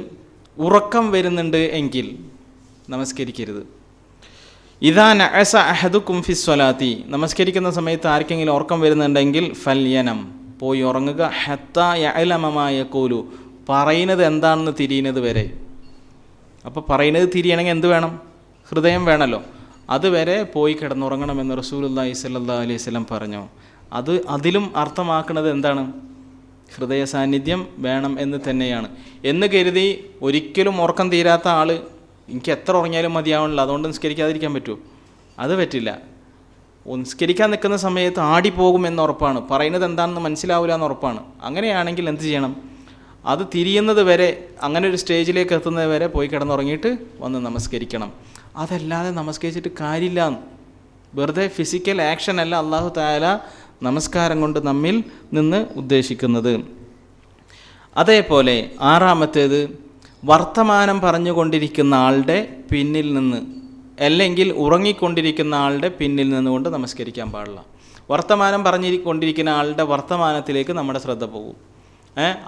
ഉറക്കം വരുന്നുണ്ട് എങ്കിൽ നമസ്കരിക്കരുത്. ഇദാ നഅസ അഹദുകും ഫി സ്വലാത്തി, നമസ്കരിക്കുന്ന സമയത്ത് ആർക്കെങ്കിലും ഉറക്കം വരുന്നുണ്ടെങ്കിൽ ഫൽയനം, പോയി ഉറങ്ങുക. ഹത്താ യഅലമ മാ യഖൂലു, പറയുന്നത് എന്താണെന്ന് തിരിയുന്നത് വരെ. അപ്പോൾ പറയുന്നത് തിരിയണമെങ്കിൽ എന്ത് വേണം, ഹൃദയം വേണമല്ലോ. അതുവരെ പോയി കിടന്നുറങ്ങണമെന്ന് റസൂലുള്ളാഹി സ്വല്ലല്ലാഹു അലൈഹി വസല്ലം പറഞ്ഞു. അതിലും അർത്ഥമാക്കുന്നത് എന്താണ്, ഹൃദയ സാന്നിധ്യം വേണം എന്ന് തന്നെയാണ്. എന്ന് കരുതി ഒരിക്കലും ഉറക്കം തീരാത്ത ആൾ എനിക്ക് എത്ര ഉറങ്ങിയാലും മതിയാവണില്ല, അതുകൊണ്ട് നിസ്കരിക്കാതിരിക്കാൻ പറ്റുമോ? അത് പറ്റില്ല. നിസ്കരിക്കാൻ നിൽക്കുന്ന സമയത്ത് ആടിപ്പോകുമെന്ന് ഉറപ്പാണ്, പറയുന്നത് എന്താണെന്ന് മനസ്സിലാവില്ല എന്ന് ഉറപ്പാണ്. അങ്ങനെയാണെങ്കിൽ എന്ത് ചെയ്യണം, അത് തിരിയുന്നത് വരെ, അങ്ങനെ ഒരു സ്റ്റേജിലേക്ക് എത്തുന്നത് വരെ പോയി കിടന്നുറങ്ങിയിട്ട് വന്ന് നമസ്കരിക്കണം. അതല്ലാതെ നമസ്കരിച്ചിട്ട് കാര്യമില്ല. വെറുതെ ഫിസിക്കൽ ആക്ഷൻ അല്ല അല്ലാഹു തആല നമസ്കാരം കൊണ്ട് നമ്മിൽ നിന്ന് ഉദ്ദേശിക്കുന്നത്. അതേപോലെ ആറാമത്തേത്, വർത്തമാനം പറഞ്ഞുകൊണ്ടിരിക്കുന്ന ആളുടെ പിന്നിൽ നിന്ന്, അല്ലെങ്കിൽ ഉറങ്ങിക്കൊണ്ടിരിക്കുന്ന ആളുടെ പിന്നിൽ നിന്നുകൊണ്ട് നമസ്കരിക്കാൻ പാടില്ല. വർത്തമാനം പറഞ്ഞുകൊണ്ടിരിക്കുന്ന ആളുടെ വർത്തമാനത്തിലേക്ക് നമ്മുടെ ശ്രദ്ധ പോകും.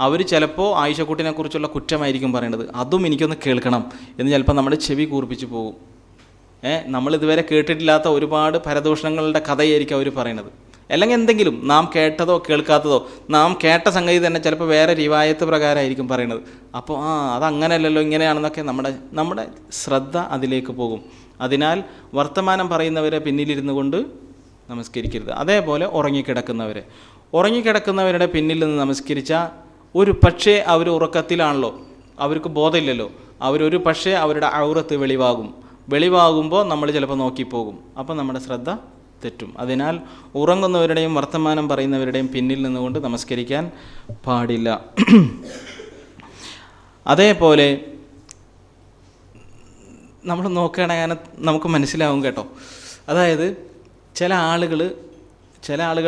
അവർ ചിലപ്പോൾ ആയിഷക്കുട്ടിനെ കുറിച്ചുള്ള കുറ്റമായിരിക്കും പറയേണ്ടത്, അതും എനിക്കൊന്ന് കേൾക്കണം എന്ന് ചിലപ്പോൾ നമ്മുടെ ചെവി കൂർപ്പിച്ച് പോകും. നമ്മളിതുവരെ കേട്ടിട്ടില്ലാത്ത ഒരുപാട് പരദൂഷണങ്ങളുടെ കഥയായിരിക്കും അവർ പറയുന്നത്. അല്ലെങ്കിൽ എന്തെങ്കിലും നാം കേട്ടതോ കേൾക്കാത്തതോ, നാം കേട്ട സംഗതി തന്നെ ചിലപ്പോൾ വേറെ റിവായത്ത് പ്രകാരമായിരിക്കും പറയുന്നത്. അപ്പോൾ അതങ്ങനെയല്ലല്ലോ ഇങ്ങനെയാണെന്നൊക്കെ നമ്മുടെ ശ്രദ്ധ അതിലേക്ക് പോകും. അതിനാൽ വർത്തമാനം പറയുന്നവരെ പിന്നിലിരുന്നു കൊണ്ട് നമസ്കരിക്കരുത്. അതേപോലെ ഉറങ്ങിക്കിടക്കുന്നവരുടെ പിന്നിൽ നിന്ന് നമസ്കരിച്ചാൽ ഒരു പക്ഷേ അവർ ഉറക്കത്തിലാണല്ലോ, അവർക്ക് ബോധമില്ലല്ലോ, അവരൊരു പക്ഷേ അവരുടെ ഔറത്ത് വെളിവാകുമ്പോൾ നമ്മൾ ചിലപ്പോൾ നോക്കിപ്പോകും. അപ്പോൾ നമ്മുടെ ശ്രദ്ധ തെറ്റും. അതിനാൽ ഉറങ്ങുന്നവരുടെയും വർത്തമാനം പറയുന്നവരുടെയും പിന്നിൽ നിന്നുകൊണ്ട് നമസ്കരിക്കാൻ പാടില്ല. അതേപോലെ നമ്മൾ നോക്കുകയാണെങ്കിൽ നമുക്ക് മനസ്സിലാവും കേട്ടോ. അതായത് ചില ആളുകൾ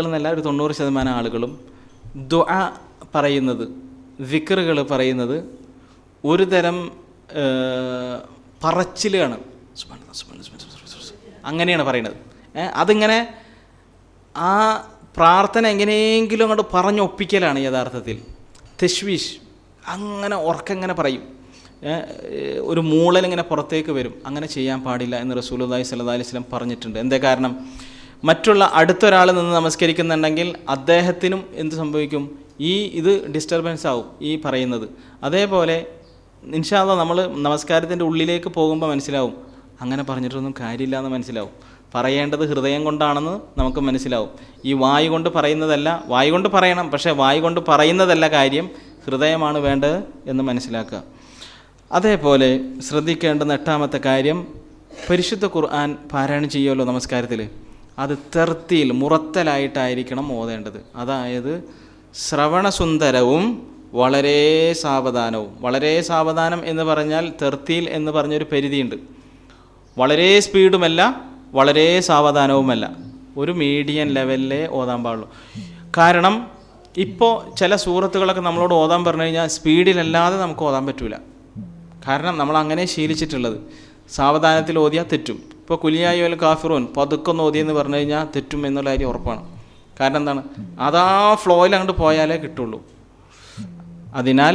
എന്നല്ല, ഒരു 90% ആളുകളും ദുആ പറയുന്നത്, ദിക്റുകൾ പറയുന്നത് ഒരു തരം പറച്ചിലാണ്, അങ്ങനെയാണ് പറയുന്നത്. അതിങ്ങനെ ആ പ്രാർത്ഥന എങ്ങനെയെങ്കിലും അങ്ങോട്ട് പറഞ്ഞൊപ്പിക്കലാണ് യഥാർത്ഥത്തിൽ. തശ്വീഷ്, അങ്ങനെ ഉറക്കങ്ങനെ പറയും, ഒരു മൂളലിങ്ങനെ പുറത്തേക്ക് വരും. അങ്ങനെ ചെയ്യാൻ പാടില്ല എന്ന് റസൂലുള്ളാഹി സ്വല്ലല്ലാഹു അലൈഹി വസല്ലം പറഞ്ഞിട്ടുണ്ട്. എന്താ കാരണം, മറ്റുള്ള അടുത്തൊരാൾ നിന്ന് നമസ്കരിക്കുന്നുണ്ടെങ്കിൽ അദ്ദേഹത്തിനും എന്ത് സംഭവിക്കും, ഇത് ഡിസ്റ്റർബൻസ് ആവും ഈ പറയുന്നത്. അതേപോലെ ഇൻഷാ അല്ലാഹ് നമ്മൾ നമസ്കാരത്തിൻ്റെ ഉള്ളിലേക്ക് പോകുമ്പോൾ മനസ്സിലാവും, അങ്ങനെ പറഞ്ഞിട്ടൊന്നും കാര്യമില്ല എന്ന് മനസ്സിലാവും. പറയേണ്ടത് ഹൃദയം കൊണ്ടാണെന്ന് നമുക്ക് മനസ്സിലാവും. ഈ വായു കൊണ്ട് പറയുന്നതല്ല, വായു കൊണ്ട് പറയണം, പക്ഷേ വായു കൊണ്ട് പറയുന്നതല്ല കാര്യം, ഹൃദയമാണ് വേണ്ടത് എന്ന് മനസ്സിലാക്കുക. അതേപോലെ ശ്രദ്ധിക്കേണ്ടുന്ന 8ാമത്തെ കാര്യം, പരിശുദ്ധ ഖുർആൻ പാരായണം ചെയ്യുമല്ലോ നമസ്കാരത്തിൽ, അത് തെർത്തിൽ മുറത്തലായിട്ടായിരിക്കണം ഓതേണ്ടത്. അതായത് ശ്രവണസുന്ദരവും വളരെ സാവധാനവും. വളരെ സാവധാനം എന്ന് പറഞ്ഞാൽ തെർത്തിൽ എന്ന് പറഞ്ഞൊരു പരിധിയുണ്ട്. വളരെ സ്പീഡുമല്ല, വളരെ സാവധാനവുമല്ല, ഒരു മീഡിയം ലെവലിലേ ഓതാൻ പാടുള്ളൂ. കാരണം ഇപ്പോൾ ചില സൂറത്തുകളൊക്കെ നമ്മളോട് ഓതാൻ പറഞ്ഞു കഴിഞ്ഞാൽ സ്പീഡിലല്ലാതെ നമുക്ക് ഓതാൻ പറ്റില്ല. കാരണം നമ്മൾ അങ്ങനെ ശീലിച്ചിട്ടുള്ളത്, സാവധാനത്തിൽ ഓതിയാൽ തെറ്റും. ഇപ്പോൾ കുലിയായി വൽ കാഫിറൂൻ പതുക്കൊന്ന് ഓതിയെന്ന് പറഞ്ഞു കഴിഞ്ഞാൽ തെറ്റും എന്നുള്ള കാര്യം ഉറപ്പാണ്. കാരണം എന്താണ്, അതാ ഫ്ലോയിൽ അങ്ങോട്ട് പോയാലേ കിട്ടുള്ളൂ. അതിനാൽ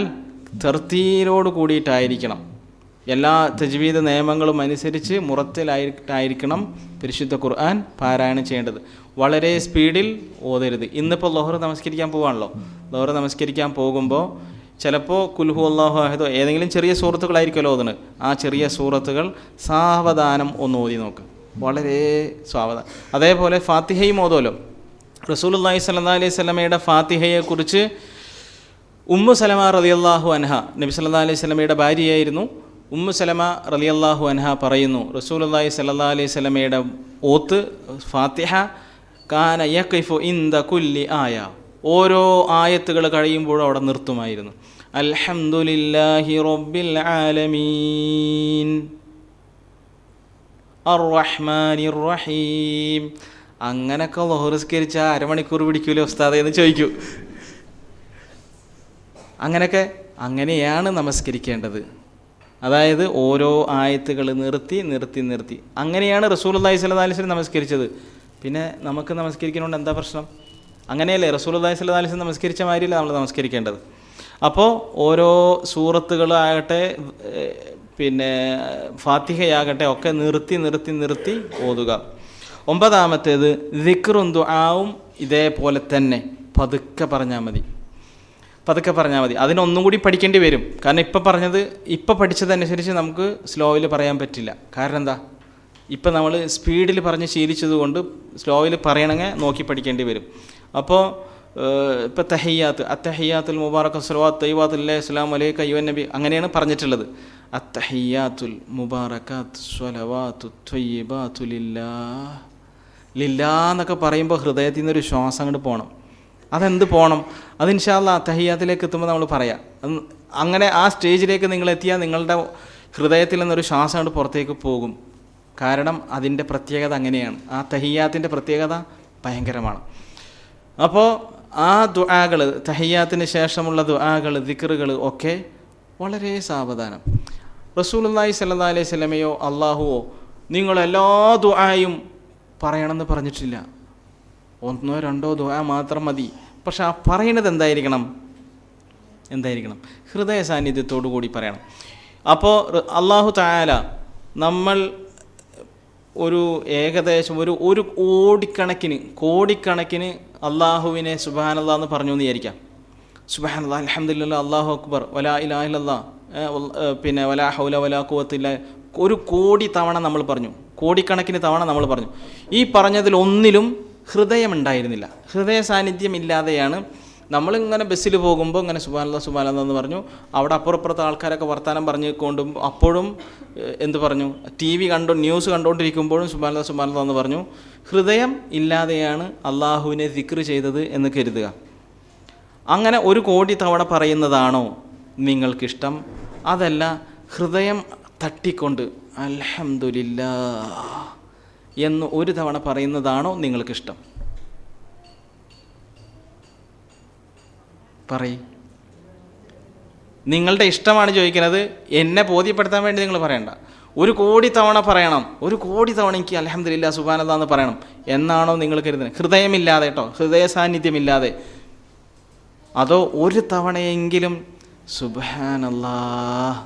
തെർത്തീലോട് കൂടിയിട്ടായിരിക്കണം, എല്ലാ തജ്വീദ് നിയമങ്ങളും അനുസരിച്ച് മുറത്തിലായിട്ടായിരിക്കണം പരിശുദ്ധ ഖുർആൻ പാരായണം ചെയ്യേണ്ടത്. വളരെ സ്പീഡിൽ ഓതരുത്. ഇന്നിപ്പോൾ ളുഹർ നമസ്കരിക്കാൻ പോവാണല്ലോ, ളുഹർ നമസ്കരിക്കാൻ പോകുമ്പോൾ ചിലപ്പോൾ കുൽഹു അല്ലാഹു അഹദോ ഏതെങ്കിലും ചെറിയ സൂറത്തുകളായിരിക്കുമല്ലോ ഓതുന്നത്. ആ ചെറിയ സൂറത്തുകൾ സാവധാനം ഒന്ന് ഓതി നോക്ക്, വളരെ സാവധാനം. അതേപോലെ ഫാത്തിഹയും ഓതുമല്ലോ. റസൂലുള്ളാഹി സ്വല്ലല്ലാഹു അലൈഹി വസല്ലമയുടെ ഫാത്തിഹയെക്കുറിച്ച് ഉമ്മു സലമ റളിയല്ലാഹു അൻഹ നബി സല്ലല്ലാഹു അലൈഹി വസല്ലമയുടെ ഭാര്യയായിരുന്നു. ഉമ്മു സലമ റളിയല്ലാഹു അൻഹ പറയുന്നു, റസൂലുള്ളാഹി സ്വല്ലല്ലാഹു അലൈഹി വസല്ലമയുടെ ഓത്ത് ഫാത്തിഹ കാന യഖിഫു ഇൻദ കുല്ലി ആയ, ഓരോ ആയത്തുകൾ കഴിയുമ്പോഴും അവിടെ നിർത്തുമായിരുന്നു. അൽഹംദുലില്ലാഹി റബ്ബിൽ ആലമീൻ അർറഹ്മാനിർ റഹീം. അങ്ങനെയൊക്കെ ളുഹർ നിസ്കരിച്ചാൽ അരമണിക്കൂർ പിടിക്കൂലേ ഉസ്താദേ എന്ന് ചോദിക്കൂ. അങ്ങനെയാണ് നമസ്കരിക്കേണ്ടത്. അതായത് ഓരോ ആയത്തുകൾ നിർത്തി നിർത്തി നിർത്തി അങ്ങനെയാണ് റസൂലുള്ളാഹി സ്വല്ലല്ലാഹു അലൈഹി വസല്ലം നമസ്കരിച്ചത്. പിന്നെ നമുക്ക് നമസ്കരിക്കുന്നതുകൊണ്ട് എന്താ പ്രശ്നം? അങ്ങനെയല്ലേ റസൂലുള്ളാഹി സ്വല്ലല്ലാഹു അലൈഹി വസല്ലം നമസ്കരിച്ച മാതിരിയല്ല നമ്മൾ നമസ്കരിക്കേണ്ടത്. അപ്പോൾ ഓരോ സൂറത്തുകളാകട്ടെ പിന്നെ ഫാത്തിഹയാകട്ടെ ഒക്കെ നിർത്തി നിർത്തി നിർത്തി ഓതുക. 9-ാമത്തേത് ദിക്റും ദുആവും ഇതേപോലെ തന്നെ പതുക്കെ പറഞ്ഞാൽ മതി. അതിനൊന്നും കൂടി പഠിക്കേണ്ടി വരും. കാരണം ഇപ്പം പഠിച്ചതനുസരിച്ച് നമുക്ക് സ്ലോയിൽ പറയാൻ പറ്റില്ല. കാരണം എന്താ, ഇപ്പം നമ്മൾ സ്പീഡിൽ പറഞ്ഞ് ശീലിച്ചത് കൊണ്ട് സ്ലോയിൽ പറയണമെങ്കിൽ നോക്കി പഠിക്കേണ്ടി വരും. അപ്പോൾ ഇപ്പോൾ അത്തഹിയാത്തുൽ മുബാറക സ്വലവാത്ത് തയ്യിബാത്തുല്ലാഹി അസ്സലാമു അലൈക അയ്യുഹൻ നബി അങ്ങനെയാണ് പറഞ്ഞിട്ടുള്ളത്. അത്തഹിയാത്തുൽ മുബാറകാത്ത് സ്വലവാത്തു തയ്യിബാത്തു ലില്ലാ എന്നൊക്കെ പറയുമ്പോൾ ഹൃദയത്തിൽ നിന്നൊരു ശ്വാസം അങ്ങോട്ട് പോകണം. അതെന്ത് പോകണം? അത് ഇൻഷാ അല്ലാഹ് തഹിയ്യാത്തിലേക്ക് എത്തുമ്പോൾ നമ്മൾ പറയാം. അങ്ങനെ ആ സ്റ്റേജിലേക്ക് നിങ്ങളെത്തിയാൽ നിങ്ങളുടെ ഹൃദയത്തിൽ നിന്നൊരു ശ്വാസം കൊണ്ട് പുറത്തേക്ക് പോകും. കാരണം അതിൻ്റെ പ്രത്യേകത അങ്ങനെയാണ്. ആ തഹിയ്യാത്തിൻ്റെ പ്രത്യേകത ഭയങ്കരമാണ്. അപ്പോൾ ആ ദുആകൾ, തഹിയ്യാത്തിന് ശേഷമുള്ള ദുആകൾ, ദിക്റുകൾ ഒക്കെ വളരെ സാവധാനം. റസൂലുള്ളാഹി സ്വല്ലല്ലാഹു അലൈഹി വസല്ലമയോ അള്ളാഹുവോ നിങ്ങളെല്ലാ ദുആയും പറയണമെന്ന് പറഞ്ഞിട്ടില്ല. 1-2 ദുആ മാത്രം മതി. പക്ഷെ ആ പറയുന്നത് എന്തായിരിക്കണം? ഹൃദയ സാന്നിധ്യത്തോടു കൂടി പറയണം. അപ്പോൾ അല്ലാഹു തആല നമ്മൾ ഏകദേശം ഒരു കോടിക്കണക്കിന് അള്ളാഹുവിനെ സുബ്ഹാനല്ലാഹ് എന്ന് പറഞ്ഞു എന്ന് വിചാരിക്കാം. സുബ്ഹാനല്ലാഹ്, അൽഹംദുലില്ലാഹ്, അല്ലാഹു അക്ബർ, വലാ ഇലാഹ ഇല്ലല്ലാഹ്, പിന്നെ വലാ ഹൗല വലാ ഖുവത ഇല്ലാ, 1 കോടി തവണ നമ്മൾ പറഞ്ഞു, കോടിക്കണക്കിന് തവണ നമ്മൾ പറഞ്ഞു. ഈ പറഞ്ഞതിൽ ഒന്നിലും ഹൃദയമുണ്ടായിരുന്നില്ല. ഹൃദയ സാന്നിധ്യം ഇല്ലാതെയാണ് നമ്മളിങ്ങനെ ബസ്സിൽ പോകുമ്പോൾ ഇങ്ങനെ സുബ്ഹാനല്ലാഹ് സുബ്ഹാനല്ലാഹ് എന്ന് പറഞ്ഞു. അവിടെ അപ്പുറപ്പുറത്തെ ആൾക്കാരൊക്കെ വർത്തമാനം പറഞ്ഞുകൊണ്ടും അപ്പോഴും ന്യൂസ് കണ്ടുകൊണ്ടിരിക്കുമ്പോഴും സുബ്ഹാനല്ലാഹ് സുബ്ഹാനല്ലാഹ് എന്ന് പറഞ്ഞു. ഹൃദയം ഇല്ലാതെയാണ് അള്ളാഹുവിനെ ദിക്ർ ചെയ്തത് എന്ന് കരുതുക. അങ്ങനെ 1 കോടി തവണ പറയുന്നതാണോ നിങ്ങൾക്കിഷ്ടം? അതല്ല ഹൃദയം തട്ടിക്കൊണ്ട് അൽഹംദുലില്ലാഹ് എന്ന് 1 തവണ പറയുന്നതാണോ നിങ്ങൾക്കിഷ്ടം? നിങ്ങളുടെ ഇഷ്ടമാണ് ചോദിക്കുന്നത്. എന്നെ ബോധ്യപ്പെടുത്താൻ വേണ്ടി നിങ്ങൾ പറയണ്ട. 1 കോടി തവണ പറയണം, 1 കോടി തവണ എനിക്ക് അൽഹംദുലില്ലാഹ് സുബ്ഹാനല്ലാഹ് എന്ന് പറയണം എന്നാണോ നിങ്ങൾ കരുതുന്നത്? ഹൃദയമില്ലാതെ കേട്ടോ, ഹൃദയ സാന്നിധ്യമില്ലാതെ. അതോ 1 തവണയെങ്കിലും സുബ്ഹാനല്ലാഹ്,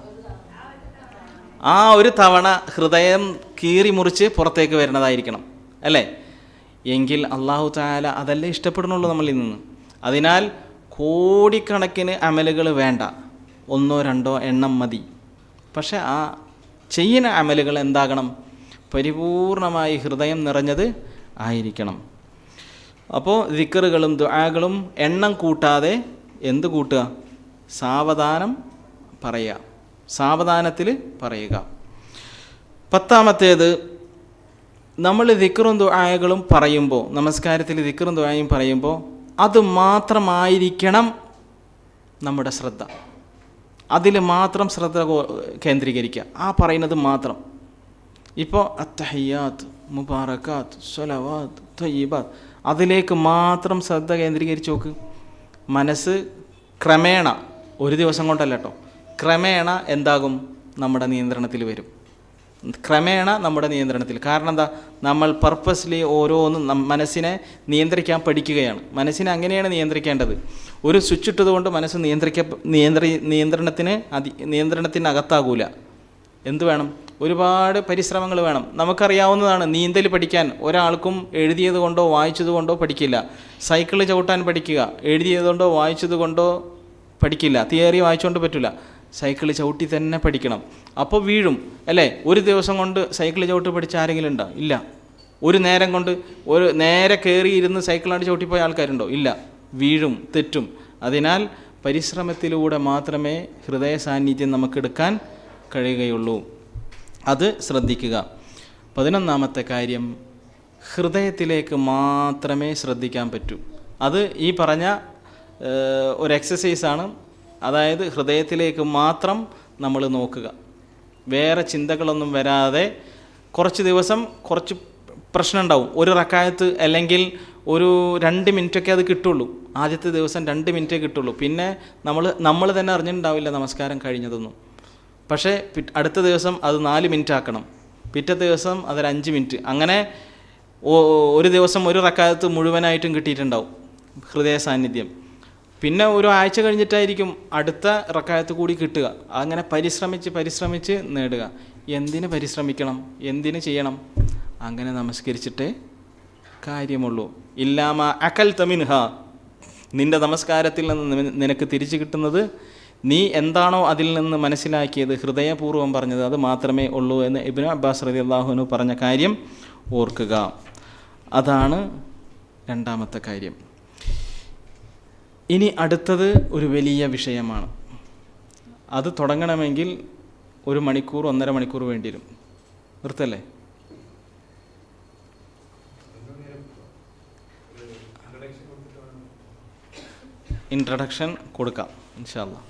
ആ 1 തവണ ഹൃദയം കീറി മുറിച്ച് പുറത്തേക്ക് വരുന്നതായിരിക്കണം അല്ലേ? എങ്കിൽ അല്ലാഹു തആല അതല്ലേ ഇഷ്ടപ്പെടുന്നുള്ളൂ നമ്മളിൽ നിന്ന്. അതിനാൽ കോടിക്കണക്കിന് അമലുകൾ വേണ്ട, 1-2 എണ്ണം മതി. പക്ഷെ ആ ചെയ്യുന്ന അമലുകൾ എന്താകണം? പരിപൂർണമായി ഹൃദയം നിറഞ്ഞത് ആയിരിക്കണം. അപ്പോൾ ദിക്റുകളും ദുആകളും എണ്ണം കൂട്ടാതെ എന്ത് കൂട്ടുക? സാവധാനം പറയുക, സാവധാനത്തിൽ പറയുക. 10-ാമത്തേത്, നമ്മൾ ദിക്റും ദുആകളും പറയുമ്പോൾ, നമസ്കാരത്തിൽ ദിക്റും ദുആയും പറയുമ്പോൾ അത് മാത്രമായിരിക്കണം നമ്മുടെ ശ്രദ്ധ. അതിൽ മാത്രം ശ്രദ്ധ കേന്ദ്രീകരിക്കുക, ആ പറയുന്നത് മാത്രം. ഇപ്പോൾ അത്തഹിയാത്ത് മുബാറകാത്ത് സ്വലവാത്ത് തയ്യിബാത്ത് അതിലേക്ക് മാത്രം ശ്രദ്ധ കേന്ദ്രീകരിച്ച് നോക്ക്. മനസ്സ് ക്രമേണ, 1 ദിവസം കൊണ്ടല്ല കേട്ടോ, ക്രമേണ എന്താകും? നമ്മുടെ നിയന്ത്രണത്തിൽ വരും. ക്രമേണ നമ്മുടെ നിയന്ത്രണത്തിൽ. കാരണം എന്താ? നമ്മൾ പർപ്പസ്ലി ഓരോന്നും മനസ്സിനെ നിയന്ത്രിക്കാൻ പഠിക്കുകയാണ്. മനസ്സിനെ അങ്ങനെയാണ് നിയന്ത്രിക്കേണ്ടത്. ഒരു സ്വിച്ച് ഇട്ടതുകൊണ്ട് മനസ്സ് നിയന്ത്രണത്തിനകത്താകൂല. എന്ത് വേണം? ഒരുപാട് പരിശ്രമങ്ങൾ വേണം. നമുക്കറിയാവുന്നതാണ്, നീന്തൽ പഠിക്കാൻ ഒരാൾക്കും എഴുതിയത് കൊണ്ടോ വായിച്ചത് കൊണ്ടോ പഠിക്കില്ല. സൈക്കിൾ ചവിട്ടാൻ പഠിക്കുക എഴുതിയത് കൊണ്ടോ വായിച്ചത് കൊണ്ടോ പഠിക്കില്ല. തിയറി വായിച്ചുകൊണ്ട് പറ്റില്ല, സൈക്കിൾ ചവിട്ടി തന്നെ പഠിക്കണം. അപ്പോൾ വീഴും അല്ലേ? 1 ദിവസം കൊണ്ട് സൈക്കിൾ ചവിട്ടി പഠിച്ച ആരെങ്കിലും ഉണ്ടോ? ഇല്ല. 1 നേരം കൊണ്ട് നേരെ കയറി ഇരുന്ന് സൈക്കിളാണ്ട് ചവിട്ടിപ്പോയ ആൾക്കാരുണ്ടോ? ഇല്ല. വീഴും, തെറ്റും. അതിനാൽ പരിശ്രമത്തിലൂടെ മാത്രമേ ഹൃദയ സാന്നിധ്യം നമുക്കെടുക്കാൻ കഴിയുകയുള്ളൂ. അത് ശ്രദ്ധിക്കുക. 11ാമത്തെ കാര്യം, ഹൃദയത്തിലേക്ക് മാത്രമേ ശ്രദ്ധിക്കാൻ പറ്റൂ. അത് ഈ പറഞ്ഞ ഒരു എക്സസൈസാണ്. അതായത് ഹൃദയത്തിലേക്ക് മാത്രം നമ്മൾ നോക്കുക, വേറെ ചിന്തകളൊന്നും വരാതെ. കുറച്ച് ദിവസം കുറച്ച് പ്രശ്നം ഉണ്ടാവും. ഒരു റക്കായത്ത് അല്ലെങ്കിൽ ഒരു 2 മിനിറ്റൊക്കെ അത് കിട്ടുള്ളൂ. ആദ്യത്തെ ദിവസം 2 മിനിറ്റേ കിട്ടുള്ളൂ. പിന്നെ നമ്മൾ തന്നെ അറിഞ്ഞിട്ടുണ്ടാവില്ല നമസ്കാരം കഴിഞ്ഞതൊന്നും. പക്ഷേ അടുത്ത ദിവസം അത് 4 മിനിറ്റ് ആക്കണം, പിറ്റത്തെ ദിവസം അതൊരു 5 മിനിറ്റ്, അങ്ങനെ ഒരു ദിവസം ഒരു റക്കായത്ത് മുഴുവനായിട്ടും കിട്ടിയിട്ടുണ്ടാവും ഹൃദയ സാന്നിധ്യം. പിന്നെ ഒരു ആഴ്ച കഴിഞ്ഞിട്ടായിരിക്കും അടുത്ത റക്കായത്ത് കൂടി കിട്ടുക. അങ്ങനെ പരിശ്രമിച്ച് നേടുക. എന്തിന് പരിശ്രമിക്കണം, എന്തിന് ചെയ്യണം? അങ്ങനെ നമസ്കരിച്ചിട്ടേ കാര്യമുള്ളൂ. ഇല്ലാമ അകൽ തമിൻഹ, നിൻ്റെ നമസ്കാരത്തിൽ നിന്ന് നിനക്ക് തിരിച്ചു കിട്ടുന്നത് നീ എന്താണോ അതിൽ നിന്ന് മനസ്സിലാക്കിയത്, ഹൃദയപൂർവ്വം പറഞ്ഞത്, അത് മാത്രമേ ഉള്ളൂ എന്ന് ഇബ്നു അബ്ബാസ് റളിയല്ലാഹു അൻഹു പറഞ്ഞ കാര്യം ഓർക്കുക. അതാണ് 2ാമത്തെ കാര്യം. ഇനി അടുത്തത് ഒരു വലിയ വിഷയമാണ്. അത് തുടങ്ങണമെങ്കിൽ 1 മണിക്കൂർ 1.5 മണിക്കൂർ വേണ്ടി വരും. നിർത്തല്ലേ? ഇൻട്രഡക്ഷൻ കൊടുക്കാം ഇൻഷാ അല്ലാഹ്.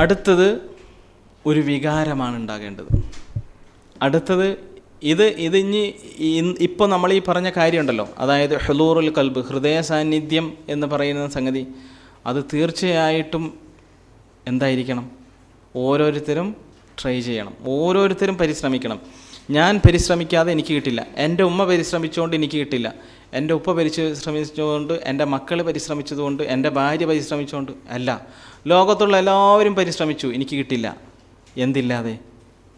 അടുത്തത് ഒരു വികാരമാണ് ഉണ്ടാകേണ്ടത്. അടുത്തത് ഇനി ഇപ്പോൾ നമ്മൾ ഈ പറഞ്ഞ കാര്യമുണ്ടല്ലോ, അതായത് ഹുലൂറുൽ ഖൽബ്, ഹൃദയ സാന്നിധ്യം എന്ന് പറയുന്ന സംഗതി, അത് തീർച്ചയായിട്ടും എന്തായിരിക്കണം? ഓരോരുത്തരും ട്രൈ ചെയ്യണം, ഓരോരുത്തരും പരിശ്രമിക്കണം. ഞാൻ പരിശ്രമിക്കാതെ എനിക്ക് കിട്ടില്ല, എൻ്റെ ഉമ്മ പരിശ്രമിച്ചുകൊണ്ട് എനിക്ക് കിട്ടില്ല, എൻ്റെ ഉപ്പ പരിശ്രമിച്ചുകൊണ്ട്, എൻ്റെ മക്കൾ പരിശ്രമിച്ചതുകൊണ്ട്, എൻ്റെ ഭാര്യ പരിശ്രമിച്ചുകൊണ്ട് അല്ല, ലോകത്തുള്ള എല്ലാവരും പരിശ്രമിച്ചു, എനിക്ക് കിട്ടില്ല. എന്തില്ലാതെ?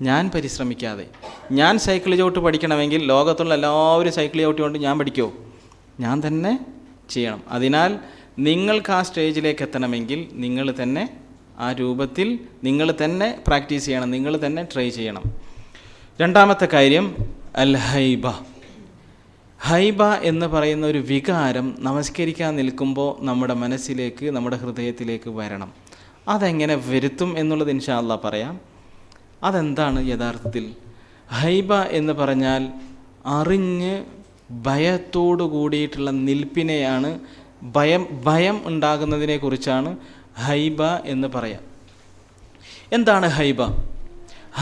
ഞാൻ പരിശ്രമിക്കാതെ. ഞാൻ സൈക്കിൾ ചവിട്ട് പഠിക്കണമെങ്കിൽ ലോകത്തുള്ള എല്ലാവരും സൈക്കിൾ ചവിട്ടിക്കൊണ്ട് ഞാൻ പഠിക്കുമോ? ഞാൻ തന്നെ ചെയ്യണം. അതിനാൽ നിങ്ങൾക്ക് ആ സ്റ്റേജിലേക്ക് എത്തണമെങ്കിൽ നിങ്ങൾ തന്നെ ആ രൂപത്തിൽ നിങ്ങൾ തന്നെ പ്രാക്ടീസ് ചെയ്യണം, നിങ്ങൾ തന്നെ ട്രൈ ചെയ്യണം. 2ാമത്തെ കാര്യം അൽ ഹൈബ. ഹൈബ എന്ന് പറയുന്ന ഒരു വികാരം നമസ്കരിക്കാൻ നിൽക്കുമ്പോൾ നമ്മുടെ മനസ്സിലേക്ക്, നമ്മുടെ ഹൃദയത്തിലേക്ക് വരണം. അതെങ്ങനെ വരുത്തും എന്നുള്ളത് ഇൻഷാ അല്ലാഹ് പറയാം. അതെന്താണ് യഥാർത്ഥത്തിൽ? ഹൈബ എന്ന് പറഞ്ഞാൽ അറിഞ്ഞ് ഭയത്തോടു കൂടിയിട്ടുള്ള നിൽപ്പിനെയാണ്, ഭയം ഉണ്ടാകുന്നതിനെ കുറിച്ചാണ് ഹൈബ എന്ന് പറയാം. എന്താണ് ഹൈബ?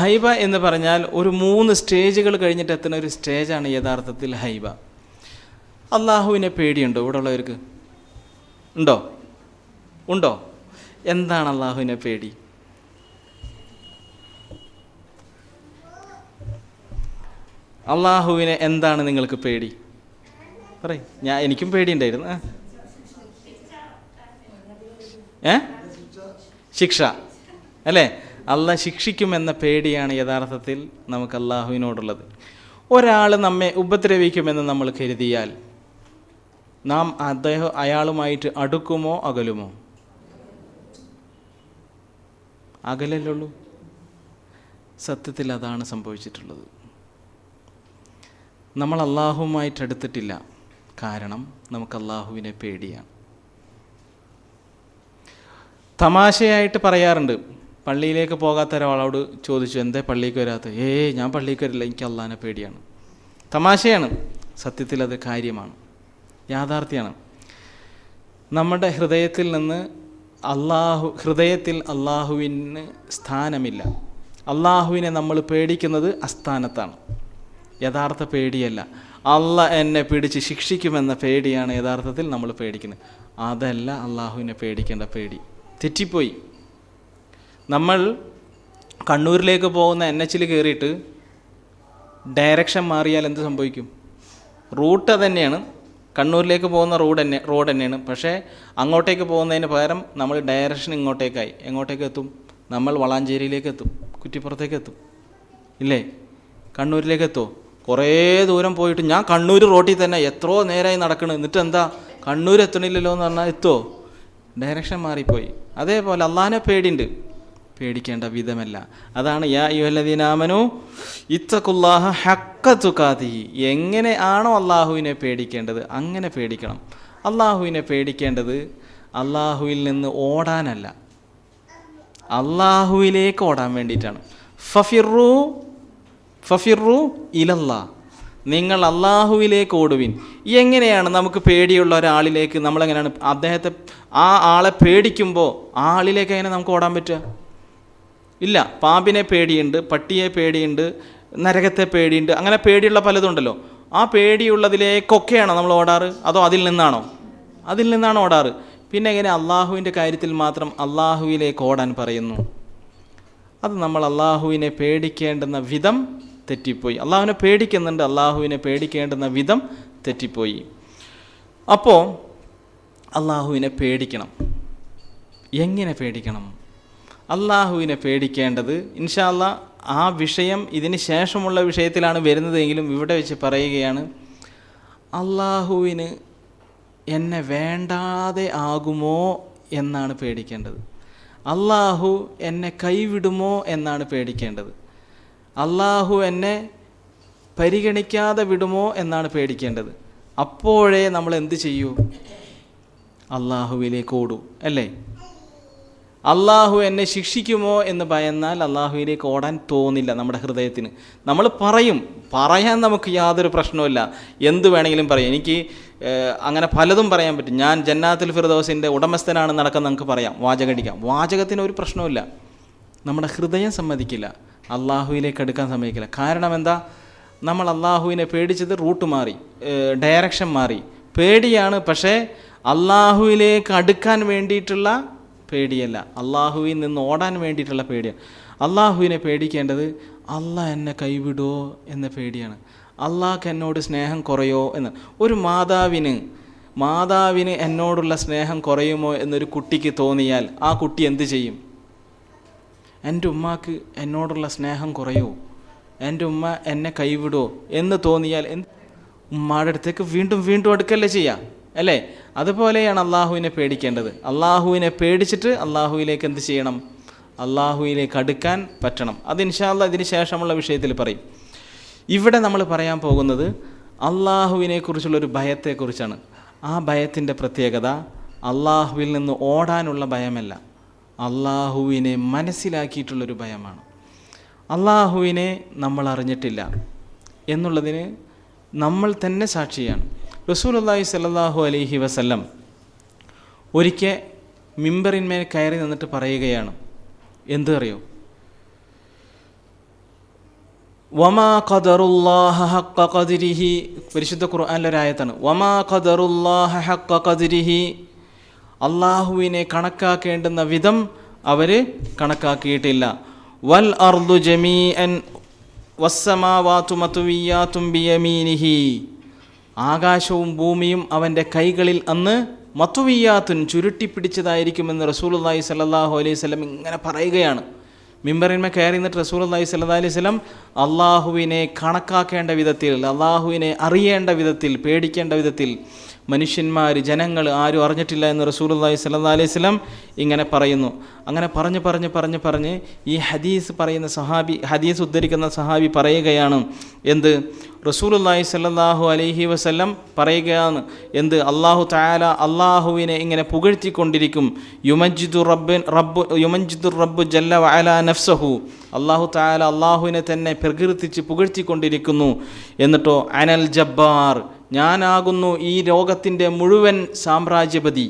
ഹൈബ എന്ന് പറഞ്ഞാൽ ഒരു 3 സ്റ്റേജുകൾ കഴിഞ്ഞിട്ട് എത്തുന്ന ഒരു സ്റ്റേജാണ് യഥാർത്ഥത്തിൽ ഹൈബ. അള്ളാഹുവിനെ പേടിയുണ്ടോ ഇവിടെ ഉള്ളവർക്ക്? ഉണ്ടോ? എന്താണ് അള്ളാഹുവിനെ പേടി? അള്ളാഹുവിനെ എന്താണ് നിങ്ങൾക്ക് പേടി? പറയും. എനിക്കും പേടിയുണ്ടായിരുന്നു. ശിക്ഷ അല്ലേ? അള്ളാഹ് ശിക്ഷിക്കുമെന്ന പേടിയാണ് യഥാർത്ഥത്തിൽ നമുക്ക് അള്ളാഹുവിനോടുള്ളത്. ഒരാൾ നമ്മെ ഉപദ്രവിക്കുമെന്ന് നമ്മൾ കരുതിയാൽ നാം അയാളുമായിട്ട് അടുക്കുമോ അകലുമോ? അകലല്ലുള്ളൂ. സത്യത്തിൽ അതാണ് സംഭവിച്ചിട്ടുള്ളത്. നമ്മൾ അള്ളാഹുവുമായിട്ട് അടുത്തിട്ടില്ല, കാരണം നമുക്ക് അള്ളാഹുവിനെ പേടിയാണ്. തമാശയായിട്ട് പറയാറുണ്ട്, പള്ളിയിലേക്ക് പോകാത്ത ഒരാളോട് ചോദിച്ചു, എന്തേ പള്ളിക്ക് വരാത്ത? ഞാൻ പള്ളിക്ക് വരില്ല, എനിക്ക് അള്ളാഹിനെ പേടിയാണ്. തമാശയാണ്, സത്യത്തിൽ അത് കാര്യമാണ്, യാഥാർത്ഥ്യമാണ്. നമ്മുടെ ഹൃദയത്തിൽ നിന്ന് ഹൃദയത്തിൽ അള്ളാഹുവിന് സ്ഥാനമില്ല. അള്ളാഹുവിനെ നമ്മൾ പേടിക്കുന്നത് അസ്ഥാനത്താണ്, യഥാർത്ഥ പേടിയല്ല. അള്ളാഹ് എന്നെ പിടിച്ച് ശിക്ഷിക്കുമെന്ന പേടിയാണ് യഥാർത്ഥത്തിൽ നമ്മൾ പേടിക്കുന്നത്. അതല്ല അള്ളാഹുവിനെ പേടിക്കേണ്ട പേടി. തെറ്റിപ്പോയി. നമ്മൾ കണ്ണൂരിലേക്ക് പോകുന്ന NH കയറിയിട്ട് ഡയറക്ഷൻ മാറിയാൽ എന്ത് സംഭവിക്കും? റൂട്ട് അത് തന്നെയാണ്, കണ്ണൂരിലേക്ക് പോകുന്ന റോഡ് തന്നെയാണ്. പക്ഷേ അങ്ങോട്ടേക്ക് പോകുന്നതിന് പകരം നമ്മൾ ഡയറക്ഷൻ ഇങ്ങോട്ടേക്കായി. എങ്ങോട്ടേക്ക് എത്തും? നമ്മൾ വളാഞ്ചേരിയിലേക്ക് എത്തും, കുറ്റിപ്പുറത്തേക്ക് എത്തും, ഇല്ലേ? കണ്ണൂരിലേക്ക് എത്തുമോ? കുറേ ദൂരം പോയിട്ട് ഞാൻ കണ്ണൂർ റോട്ടിൽ തന്നെ എത്രയോ നേരമായി നടക്കണം, എന്നിട്ട് എന്താ കണ്ണൂർ എത്തണില്ലല്ലോ എന്ന് പറഞ്ഞാൽ എത്തുമോ? ഡയറക്ഷൻ മാറിപ്പോയി. അതേപോലെ അള്ളാഹിനെ പേടിയുണ്ട്, പേടിക്കേണ്ട വിധമല്ല. അതാണ് യാ അയ്യുഹല്ലദീന ആമനൂ ഇത്തഖുല്ലാഹ ഹഖ്ക തുഖാതിഹി. എങ്ങനെയാണോ അള്ളാഹുവിനെ പേടിക്കേണ്ടത് അങ്ങനെ പേടിക്കണം. അള്ളാഹുവിനെ പേടിക്കേണ്ടത് അള്ളാഹുവിൽ നിന്ന് ഓടാനല്ല, അള്ളാഹുവിലേക്ക് ഓടാൻ വേണ്ടിയിട്ടാണ്. ഫഫിറു ഇലല്ലാ, നിങ്ങൾ അള്ളാഹുവിലേക്ക് ഓടുവിൻ. എങ്ങനെയാണ് നമുക്ക് പേടിയുള്ള ഒരാളിലേക്ക് നമ്മളെങ്ങനെയാണ് ആ ആളെ പേടിക്കുമ്പോൾ ആ ആളിലേക്ക് എങ്ങനെ നമുക്ക് ഓടാൻ പറ്റുക? ഇല്ല. പാമ്പിനെ പേടിയുണ്ട്, പട്ടിയെ പേടിയുണ്ട്, നരകത്തെ പേടിയുണ്ട്, അങ്ങനെ പേടിയുള്ള പലതുണ്ടല്ലോ. ആ പേടിയുള്ളതിലേക്കൊക്കെയാണോ നമ്മൾ ഓടാറ്, അതോ അതിൽ നിന്നാണോ ഓടാറ്? പിന്നെ എങ്ങനെ അള്ളാഹുവിൻ്റെ കാര്യത്തിൽ മാത്രം അള്ളാഹുവിലേക്ക് ഓടാൻ പറയുന്നു? അത് നമ്മൾ അള്ളാഹുവിനെ പേടിക്കേണ്ടുന്ന വിധം തെറ്റിപ്പോയി. അള്ളാഹുവിനെ പേടിക്കുന്നുണ്ട്, അള്ളാഹുവിനെ പേടിക്കേണ്ടുന്ന വിധം തെറ്റിപ്പോയി. അപ്പോൾ അള്ളാഹുവിനെ പേടിക്കണം. എങ്ങനെ പേടിക്കണം? അള്ളാഹുവിനെ പേടിക്കേണ്ടത് ഇൻഷാ അല്ലാഹ് ആ വിഷയം ഇതിന് ശേഷമുള്ള വിഷയത്തിലാണ് വരുന്നതെങ്കിലും ഇവിടെ വെച്ച് പറയുകയാണ്. അള്ളാഹുവിന് എന്നെ വേണ്ടാതെ ആകുമോ എന്നാണ് പേടിക്കേണ്ടത്. അള്ളാഹു എന്നെ കൈവിടുമോ എന്നാണ് പേടിക്കേണ്ടത്. അള്ളാഹു എന്നെ പരിഗണിക്കാതെ വിടുമോ എന്നാണ് പേടിക്കേണ്ടത്. അപ്പോഴേ നമ്മൾ എന്ത് ചെയ്യൂ? അള്ളാഹുവിലേക്ക് ഓടൂ, അല്ലേ? അള്ളാഹു എന്നെ ശിക്ഷിക്കുമോ എന്ന് ഭയന്നാൽ അള്ളാഹുവിലേക്ക് ഓടാൻ തോന്നില്ല നമ്മുടെ ഹൃദയത്തിന്. നമ്മൾ പറയാൻ നമുക്ക് യാതൊരു പ്രശ്നവുമില്ല, എന്ത് വേണമെങ്കിലും പറയാം. എനിക്ക് അങ്ങനെ പലതും പറയാൻ പറ്റും. ഞാൻ ജന്നാത്തുൽ ഫിർദൗസിൻ്റെ ഉടമസ്ഥനാണ് നടക്കുന്ന നമുക്ക് പറയാം, വാചകടിക്കാം. വാചകത്തിന് ഒരു പ്രശ്നവുമില്ല. നമ്മുടെ ഹൃദയം സമ്മതിക്കില്ല, അള്ളാഹുവിലേക്ക് അടുക്കാൻ സമ്മതിക്കില്ല. കാരണം എന്താ? നമ്മൾ അള്ളാഹുവിനെ പേടിച്ചത് റൂട്ട് മാറി, ഡയറക്ഷൻ മാറി. പേടിയാണ്, പക്ഷേ അള്ളാഹുവിലേക്ക് അടുക്കാൻ വേണ്ടിയിട്ടുള്ള പേടിയല്ല, അള്ളാഹുവിൽ നിന്ന് ഓടാൻ വേണ്ടിയിട്ടുള്ള പേടിയാണ്. അള്ളാഹുവിനെ പേടിക്കേണ്ടത് അള്ളാഹ് എന്നെ കൈവിടുമോ എന്ന പേടിയാണ്. അള്ളാഹ്ക്ക് എന്നോട് സ്നേഹം കുറയോ എന്ന്. ഒരു മാതാവിന് എന്നോടുള്ള സ്നേഹം കുറയുമോ എന്നൊരു കുട്ടിക്ക് തോന്നിയാൽ ആ കുട്ടി എന്ത് ചെയ്യും? എൻ്റെ ഉമ്മാക്ക് എന്നോടുള്ള സ്നേഹം കുറയോ, എൻ്റെ ഉമ്മ എന്നെ കൈവിടുമോ എന്ന് തോന്നിയാൽ ഉമ്മയുടെ അടുത്തേക്ക് വീണ്ടും അടുക്കല്ലേ ചെയ്യുക, അല്ലേ? അതുപോലെയാണ് അള്ളാഹുവിനെ പേടിക്കേണ്ടത്. അള്ളാഹുവിനെ പേടിച്ചിട്ട് അള്ളാഹുവിലേക്ക് എന്ത് ചെയ്യണം? അള്ളാഹുവിലേക്ക് അടുക്കാൻ പറ്റണം. അത് ഇൻഷാ അല്ലാഹ് ഇതിന് ശേഷമുള്ള വിഷയത്തിൽ പറയും. ഇവിടെ നമ്മൾ പറയാൻ പോകുന്നത് അള്ളാഹുവിനെ കുറിച്ചുള്ളൊരു ഭയത്തെക്കുറിച്ചാണ്. ആ ഭയത്തിൻ്റെ പ്രത്യേകത അള്ളാഹുവിൽ നിന്ന് ഓടാനുള്ള ഭയമല്ല, അള്ളാഹുവിനെ മനസ്സിലാക്കിയിട്ടുള്ളൊരു ഭയമാണ്. അള്ളാഹുവിനെ നമ്മൾ അറിഞ്ഞിട്ടില്ല എന്നുള്ളതിന് നമ്മൾ തന്നെ സാക്ഷിയാണ്. റസൂലുള്ളാഹി സ്വല്ലല്ലാഹു അലൈഹി വസല്ലം ഒരിക്കൽ മിമ്പറിന്മേൽ കയറി നിന്നിട്ട് പറയുകയാണ്. എന്ത് അറിയോ? വമാ ഖദറുല്ലാഹ ഹഖ്ക ഖദ്രിഹി. പരിശുദ്ധ ഖുർആനിലെ ഒരു ആയത്താണ്. വമാ ഖദറുല്ലാഹ ഹഖ്ക ഖദ്രിഹി. അള്ളാഹുവിനെ കണക്കാക്കേണ്ടുന്ന വിധം അവർ കണക്കാക്കിയിട്ടില്ല. വൽ അർദു ജമീഅൻ വസ്സമാവാതു മത്വിയാതും ബിയമീനിഹി. ആകാശവും ഭൂമിയും അവൻ്റെ കൈകളിൽ അന്ന് മത്വിയാത്തുൻ ചുരുട്ടിപ്പിടിച്ചതായിരിക്കുമെന്ന് റസൂലുള്ളാഹി സ്വല്ലല്ലാഹു അലൈഹി വസല്ലം ഇങ്ങനെ പറയുകയാണ്. മിമ്പറിന്മേൽ കയറി നിന്നിട്ട് റസൂലുള്ളാഹി സ്വല്ലല്ലാഹു അലൈഹി വസല്ലം അള്ളാഹുവിനെ കണക്കാക്കേണ്ട വിധത്തിൽ, അള്ളാഹുവിനെ അറിയേണ്ട വിധത്തിൽ, പേടിക്കേണ്ട വിധത്തിൽ മനുഷ്യന്മാർ, ജനങ്ങൾ ആരും അറിഞ്ഞിട്ടില്ല എന്ന് റസൂലുള്ളാഹി സ്വല്ലല്ലാഹു അലൈഹി വസല്ലം ഇങ്ങനെ പറയുന്നു. അങ്ങനെ പറഞ്ഞ് ഈ ഹദീസ് ഉദ്ധരിക്കുന്ന സഹാബി പറയുകയാണ്. എന്ത്? റസൂലുള്ളാഹി സ്വല്ലല്ലാഹു അലൈഹി വസല്ലം പറയുകയാണ്. എന്ത്? അല്ലാഹു തആല അല്ലാഹുവിനെ ഇങ്ങനെ പുകഴ്ത്തിക്കൊണ്ടിരിക്കും. യുമജ്ജിദുർ റബ്ബു ജല്ല വഅല നഫ്സഹു. അല്ലാഹു തആല അല്ലാഹുവിനെ തന്നെ പ്രകീർത്തിച്ച് പുകഴ്ത്തിക്കൊണ്ടിരിക്കുന്നു. എന്നിട്ടോ അനൽ ജബ്ബാർ, ഞാനാകുന്നു ഈ ലോകത്തിൻ്റെ മുഴുവൻ സാമ്രാജ്യപതി,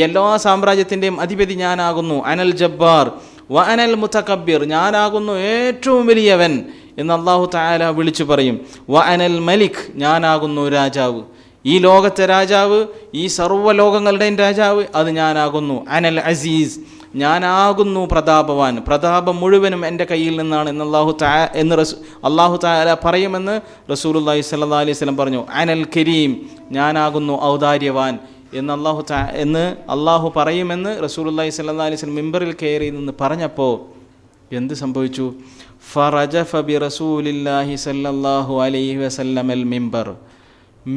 എല്ലാ സാമ്രാജ്യത്തിൻ്റെയും അധിപതി ഞാനാകുന്നു. അനൽ ജബ്ബാർ വ അനൽ മുതകബ്ബിർ, ഞാനാകുന്നു ഏറ്റവും വലിയവൻ എന്ന് അല്ലാഹു തആല വിളിച്ചു പറയും. വ അനൽ മലിക്, ഞാനാകുന്നു രാജാവ്, ഈ ലോകത്തെ രാജാവ്, ഈ സർവ്വലോകങ്ങളുടെയും രാജാവ്, അത് ഞാനാകുന്നു. അനൽ അസീസ്, ഞാനാകുന്നു പ്രതാപവാൻ, പ്രതാപം മുഴുവനും എൻ്റെ കയ്യിൽ നിന്നാണ് എന്ന് അല്ലാഹു തആല പറയുമെന്ന് റസൂലുള്ളാഹി സ്വല്ലല്ലാഹു അലൈഹി വസല്ലം പറഞ്ഞു. അനൽ കരീം, ഞാനാകുന്നു ഔദാര്യവാൻ എന്ന് അല്ലാഹു പറയുമെന്ന് റസൂലുള്ളാഹി സ്വല്ലല്ലാഹു അലൈഹി വസല്ലം മിമ്പറിൽ കയറി നിന്ന് പറഞ്ഞപ്പോൾ എന്ത് സംഭവിച്ചു? ഫറജഫ ബിറസൂലില്ലാഹി സ്വല്ലല്ലാഹു അലൈഹി വസല്ലം അൽ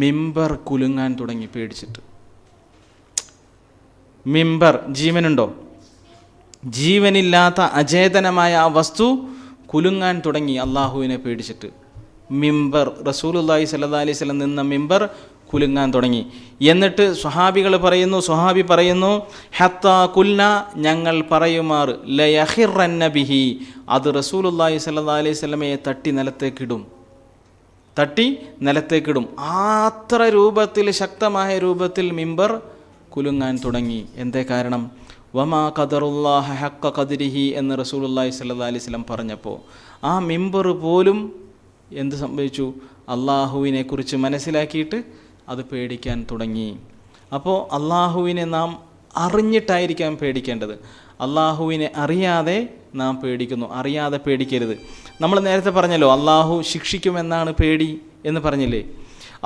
മിമ്പർ കുലുങ്ങാൻ തുടങ്ങി പേടിച്ചിട്ട്. മിമ്പർ ജീവനുണ്ടോ? ജീവനില്ലാത്ത അചേതനമായ ആ വസ്തു കുലുങ്ങാൻ തുടങ്ങി അള്ളാഹുവിനെ പേടിച്ചിട്ട്. മിമ്പർ, റസൂലുള്ളാഹി സ്വല്ലല്ലാഹി അലൈഹി വസല്ലം നിന്ന മിമ്പർ കുലുങ്ങാൻ തുടങ്ങി. എന്നിട്ട് സ്വഹാബി പറയുന്നു ഹത്താ കുൽന, ഞങ്ങൾ പറയുമാറ് ലയഖിറന്ന ബിഹി, അത് റസൂലുള്ളാഹി സ്വല്ലല്ലാഹി അലൈഹി വസല്ലമയെ തട്ടി നിലത്തേക്കിടും. അത്ര രൂപത്തിൽ, ശക്തമായ രൂപത്തിൽ മിമ്പർ കുലുങ്ങാൻ തുടങ്ങി. എന്തേ കാരണം? വമാ ഖദറുല്ലാഹ ഹഖ്ക ഖദ്രിഹി എന്ന് റസൂലുള്ളാഹി സ്വല്ലല്ലാഹി അലൈഹി വസല്ലം പറഞ്ഞപ്പോൾ ആ മിമ്പർ പോലും എന്ത് സംഭവിച്ചു? അള്ളാഹുവിനെ കുറിച്ച് മനസ്സിലാക്കിയിട്ട് അത് പേടിക്കാൻ തുടങ്ങി. അപ്പോൾ അള്ളാഹുവിനെ നാം അറിഞ്ഞിട്ടായിരിക്കാം പേടിക്കേണ്ടത്. അള്ളാഹുവിനെ അറിയാതെ നാം പേടിക്കുന്നു. അറിയാതെ പേടിക്കരുത്. നമ്മൾ നേരത്തെ പറഞ്ഞല്ലോ, അള്ളാഹു ശിക്ഷിക്കുമെന്നാണ് പേടി എന്ന് പറഞ്ഞില്ലേ.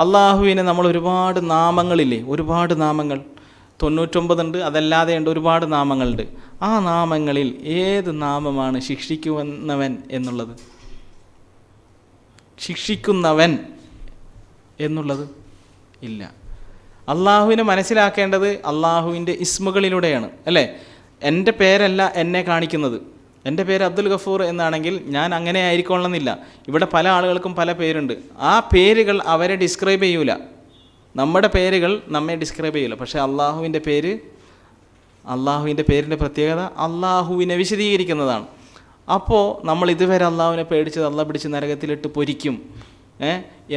അള്ളാഹുവിനെ നമ്മൾ ഒരുപാട് നാമങ്ങളില്ലേ, ഒരുപാട് നാമങ്ങൾ 99 ഉണ്ട്, അതല്ലാതെ ഉണ്ട്, ഒരുപാട് നാമങ്ങളുണ്ട്. ആ നാമങ്ങളിൽ ഏത് നാമമാണ് ശിക്ഷിക്കുന്നവൻ എന്നുള്ളത് ഇല്ല. അള്ളാഹുവിനെ മനസ്സിലാക്കേണ്ടത് അള്ളാഹുവിൻ്റെ ഇസ്മുകളിലൂടെയാണ്, അല്ലേ? എൻ്റെ പേരല്ല എന്നെ കാണിക്കുന്നത്. എൻ്റെ പേര് അബ്ദുൽ ഗഫൂർ എന്നാണെങ്കിൽ ഞാൻ അങ്ങനെ ആയിരിക്കണമെന്നില്ല. ഇവിടെ പല ആളുകൾക്കും പല പേരുണ്ട്. ആ പേരുകൾ അവരെ ഡിസ്ക്രൈബ് ചെയ്യൂല. നമ്മുടെ പേരുകൾ നമ്മെ ഡിസ്ക്രൈബ് ചെയ്യില്ല. പക്ഷേ അള്ളാഹുവിൻ്റെ പേരിൻ്റെ പ്രത്യേകത അള്ളാഹുവിനെ വിശദീകരിക്കുന്നതാണ്. അപ്പോൾ നമ്മൾ ഇതുവരെ അള്ളാഹുവിനെ പേടിച്ചത് അള്ളാഹ് പിടിച്ച് നരകത്തിലിട്ട് പൊരിക്കും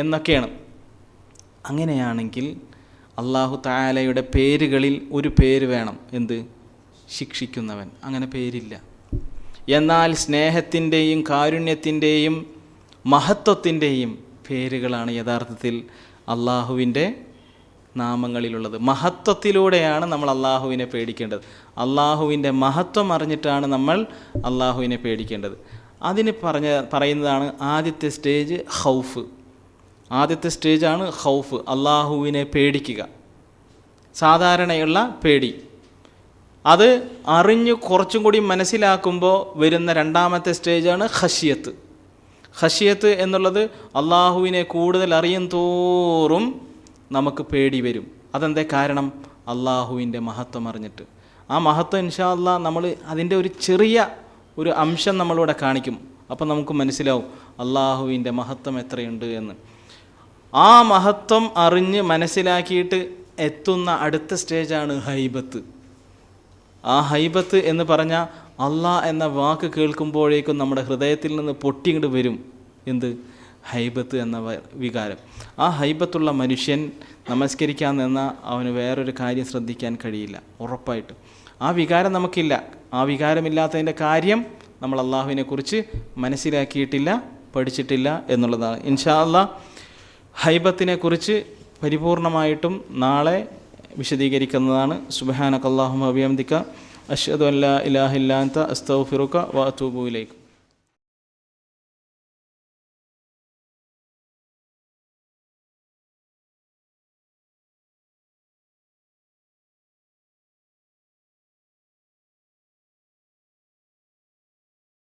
എന്നൊക്കെയാണ്. അങ്ങനെയാണെങ്കിൽ അള്ളാഹു തആലയുടെ പേരുകളിൽ ഒരു പേര് വേണം. എന്ത്? ശിക്ഷിക്കുന്നവൻ. അങ്ങനെ പേരില്ല. എന്നാൽ സ്നേഹത്തിൻ്റെയും കാരുണ്യത്തിൻ്റെയും മഹത്വത്തിൻ്റെയും പേരുകളാണ് യഥാർത്ഥത്തിൽ അള്ളാഹുവിൻ്റെ നാമങ്ങളിലുള്ളത്. മഹത്വത്തിലൂടെയാണ് നമ്മൾ അള്ളാഹുവിനെ പേടിക്കേണ്ടത്. അള്ളാഹുവിൻ്റെ മഹത്വം അറിഞ്ഞിട്ടാണ് നമ്മൾ അള്ളാഹുവിനെ പേടിക്കേണ്ടത്. അതിന് പറയുന്നതാണ് ആദ്യത്തെ സ്റ്റേജ് ഖൗഫ്. ആദ്യത്തെ സ്റ്റേജാണ് ഖൗഫ്, അള്ളാഹുവിനെ പേടിക്കുക, സാധാരണയുള്ള പേടി. അത് അറിഞ്ഞ് കുറച്ചും കൂടി മനസ്സിലാക്കുമ്പോൾ വരുന്ന രണ്ടാമത്തെ സ്റ്റേജാണ് ഖശിയത്ത്. ഖശിയത്ത് എന്നുള്ളത് അള്ളാഹുവിനെ കൂടുതൽ അറിയും തോറും നമുക്ക് പേടി വരും. അതെന്തേ കാരണം? അള്ളാഹുവിൻ്റെ മഹത്വം അറിഞ്ഞിട്ട്. ആ മഹത്വം ഇൻഷാ അല്ലാഹ് നമ്മൾ അതിൻ്റെ ഒരു ചെറിയ ഒരു അംശം നമ്മളിവിടെ കാണിക്കും. അപ്പം നമുക്ക് മനസ്സിലാവും അള്ളാഹുവിൻ്റെ മഹത്വം എത്രയുണ്ട് എന്ന്. ആ മഹത്വം അറിഞ്ഞ് മനസ്സിലാക്കിയിട്ട് എത്തുന്ന അടുത്ത സ്റ്റേജാണ് ഹൈബത്ത്. ആ ഹൈബത്ത് എന്ന് പറഞ്ഞാൽ അള്ളാഹ് എന്ന വാക്ക് കേൾക്കുമ്പോഴേക്കും നമ്മുടെ ഹൃദയത്തിൽ നിന്ന് പൊട്ടിങ്ങോട്ട് വരും. എന്ത്? ഹൈബത്ത് എന്ന വികാരം. ആ ഹൈബത്തുള്ള മനുഷ്യൻ നമസ്കരിക്കാൻ നിന്നാൽ അവന് വേറൊരു കാര്യം ശ്രദ്ധിക്കാൻ കഴിയില്ല, ഉറപ്പായിട്ടും. ആ വികാരം നമുക്കില്ല. ആ വികാരമില്ലാത്തതിൻ്റെ കാര്യം നമ്മൾ അള്ളാഹുവിനെ കുറിച്ച് മനസ്സിലാക്കിയിട്ടില്ല, പഠിച്ചിട്ടില്ല എന്നുള്ളതാണ്. ഇൻഷാ അല്ലാഹ് ഹൈബത്തിനെ കുറിച്ച് പരിപൂർണമായിട്ടും നാളെ വിശദീകരിക്കുന്നതാണ്. സുബ്ഹാനക അല്ലാഹുമ്മ വബിഹംദിക അശ്ഹദു അല്ലാ ഇലാഹ ഇല്ലാ അൻത അസ്തഗ്ഫിറുക വഅതൂബു ഇലൈക്.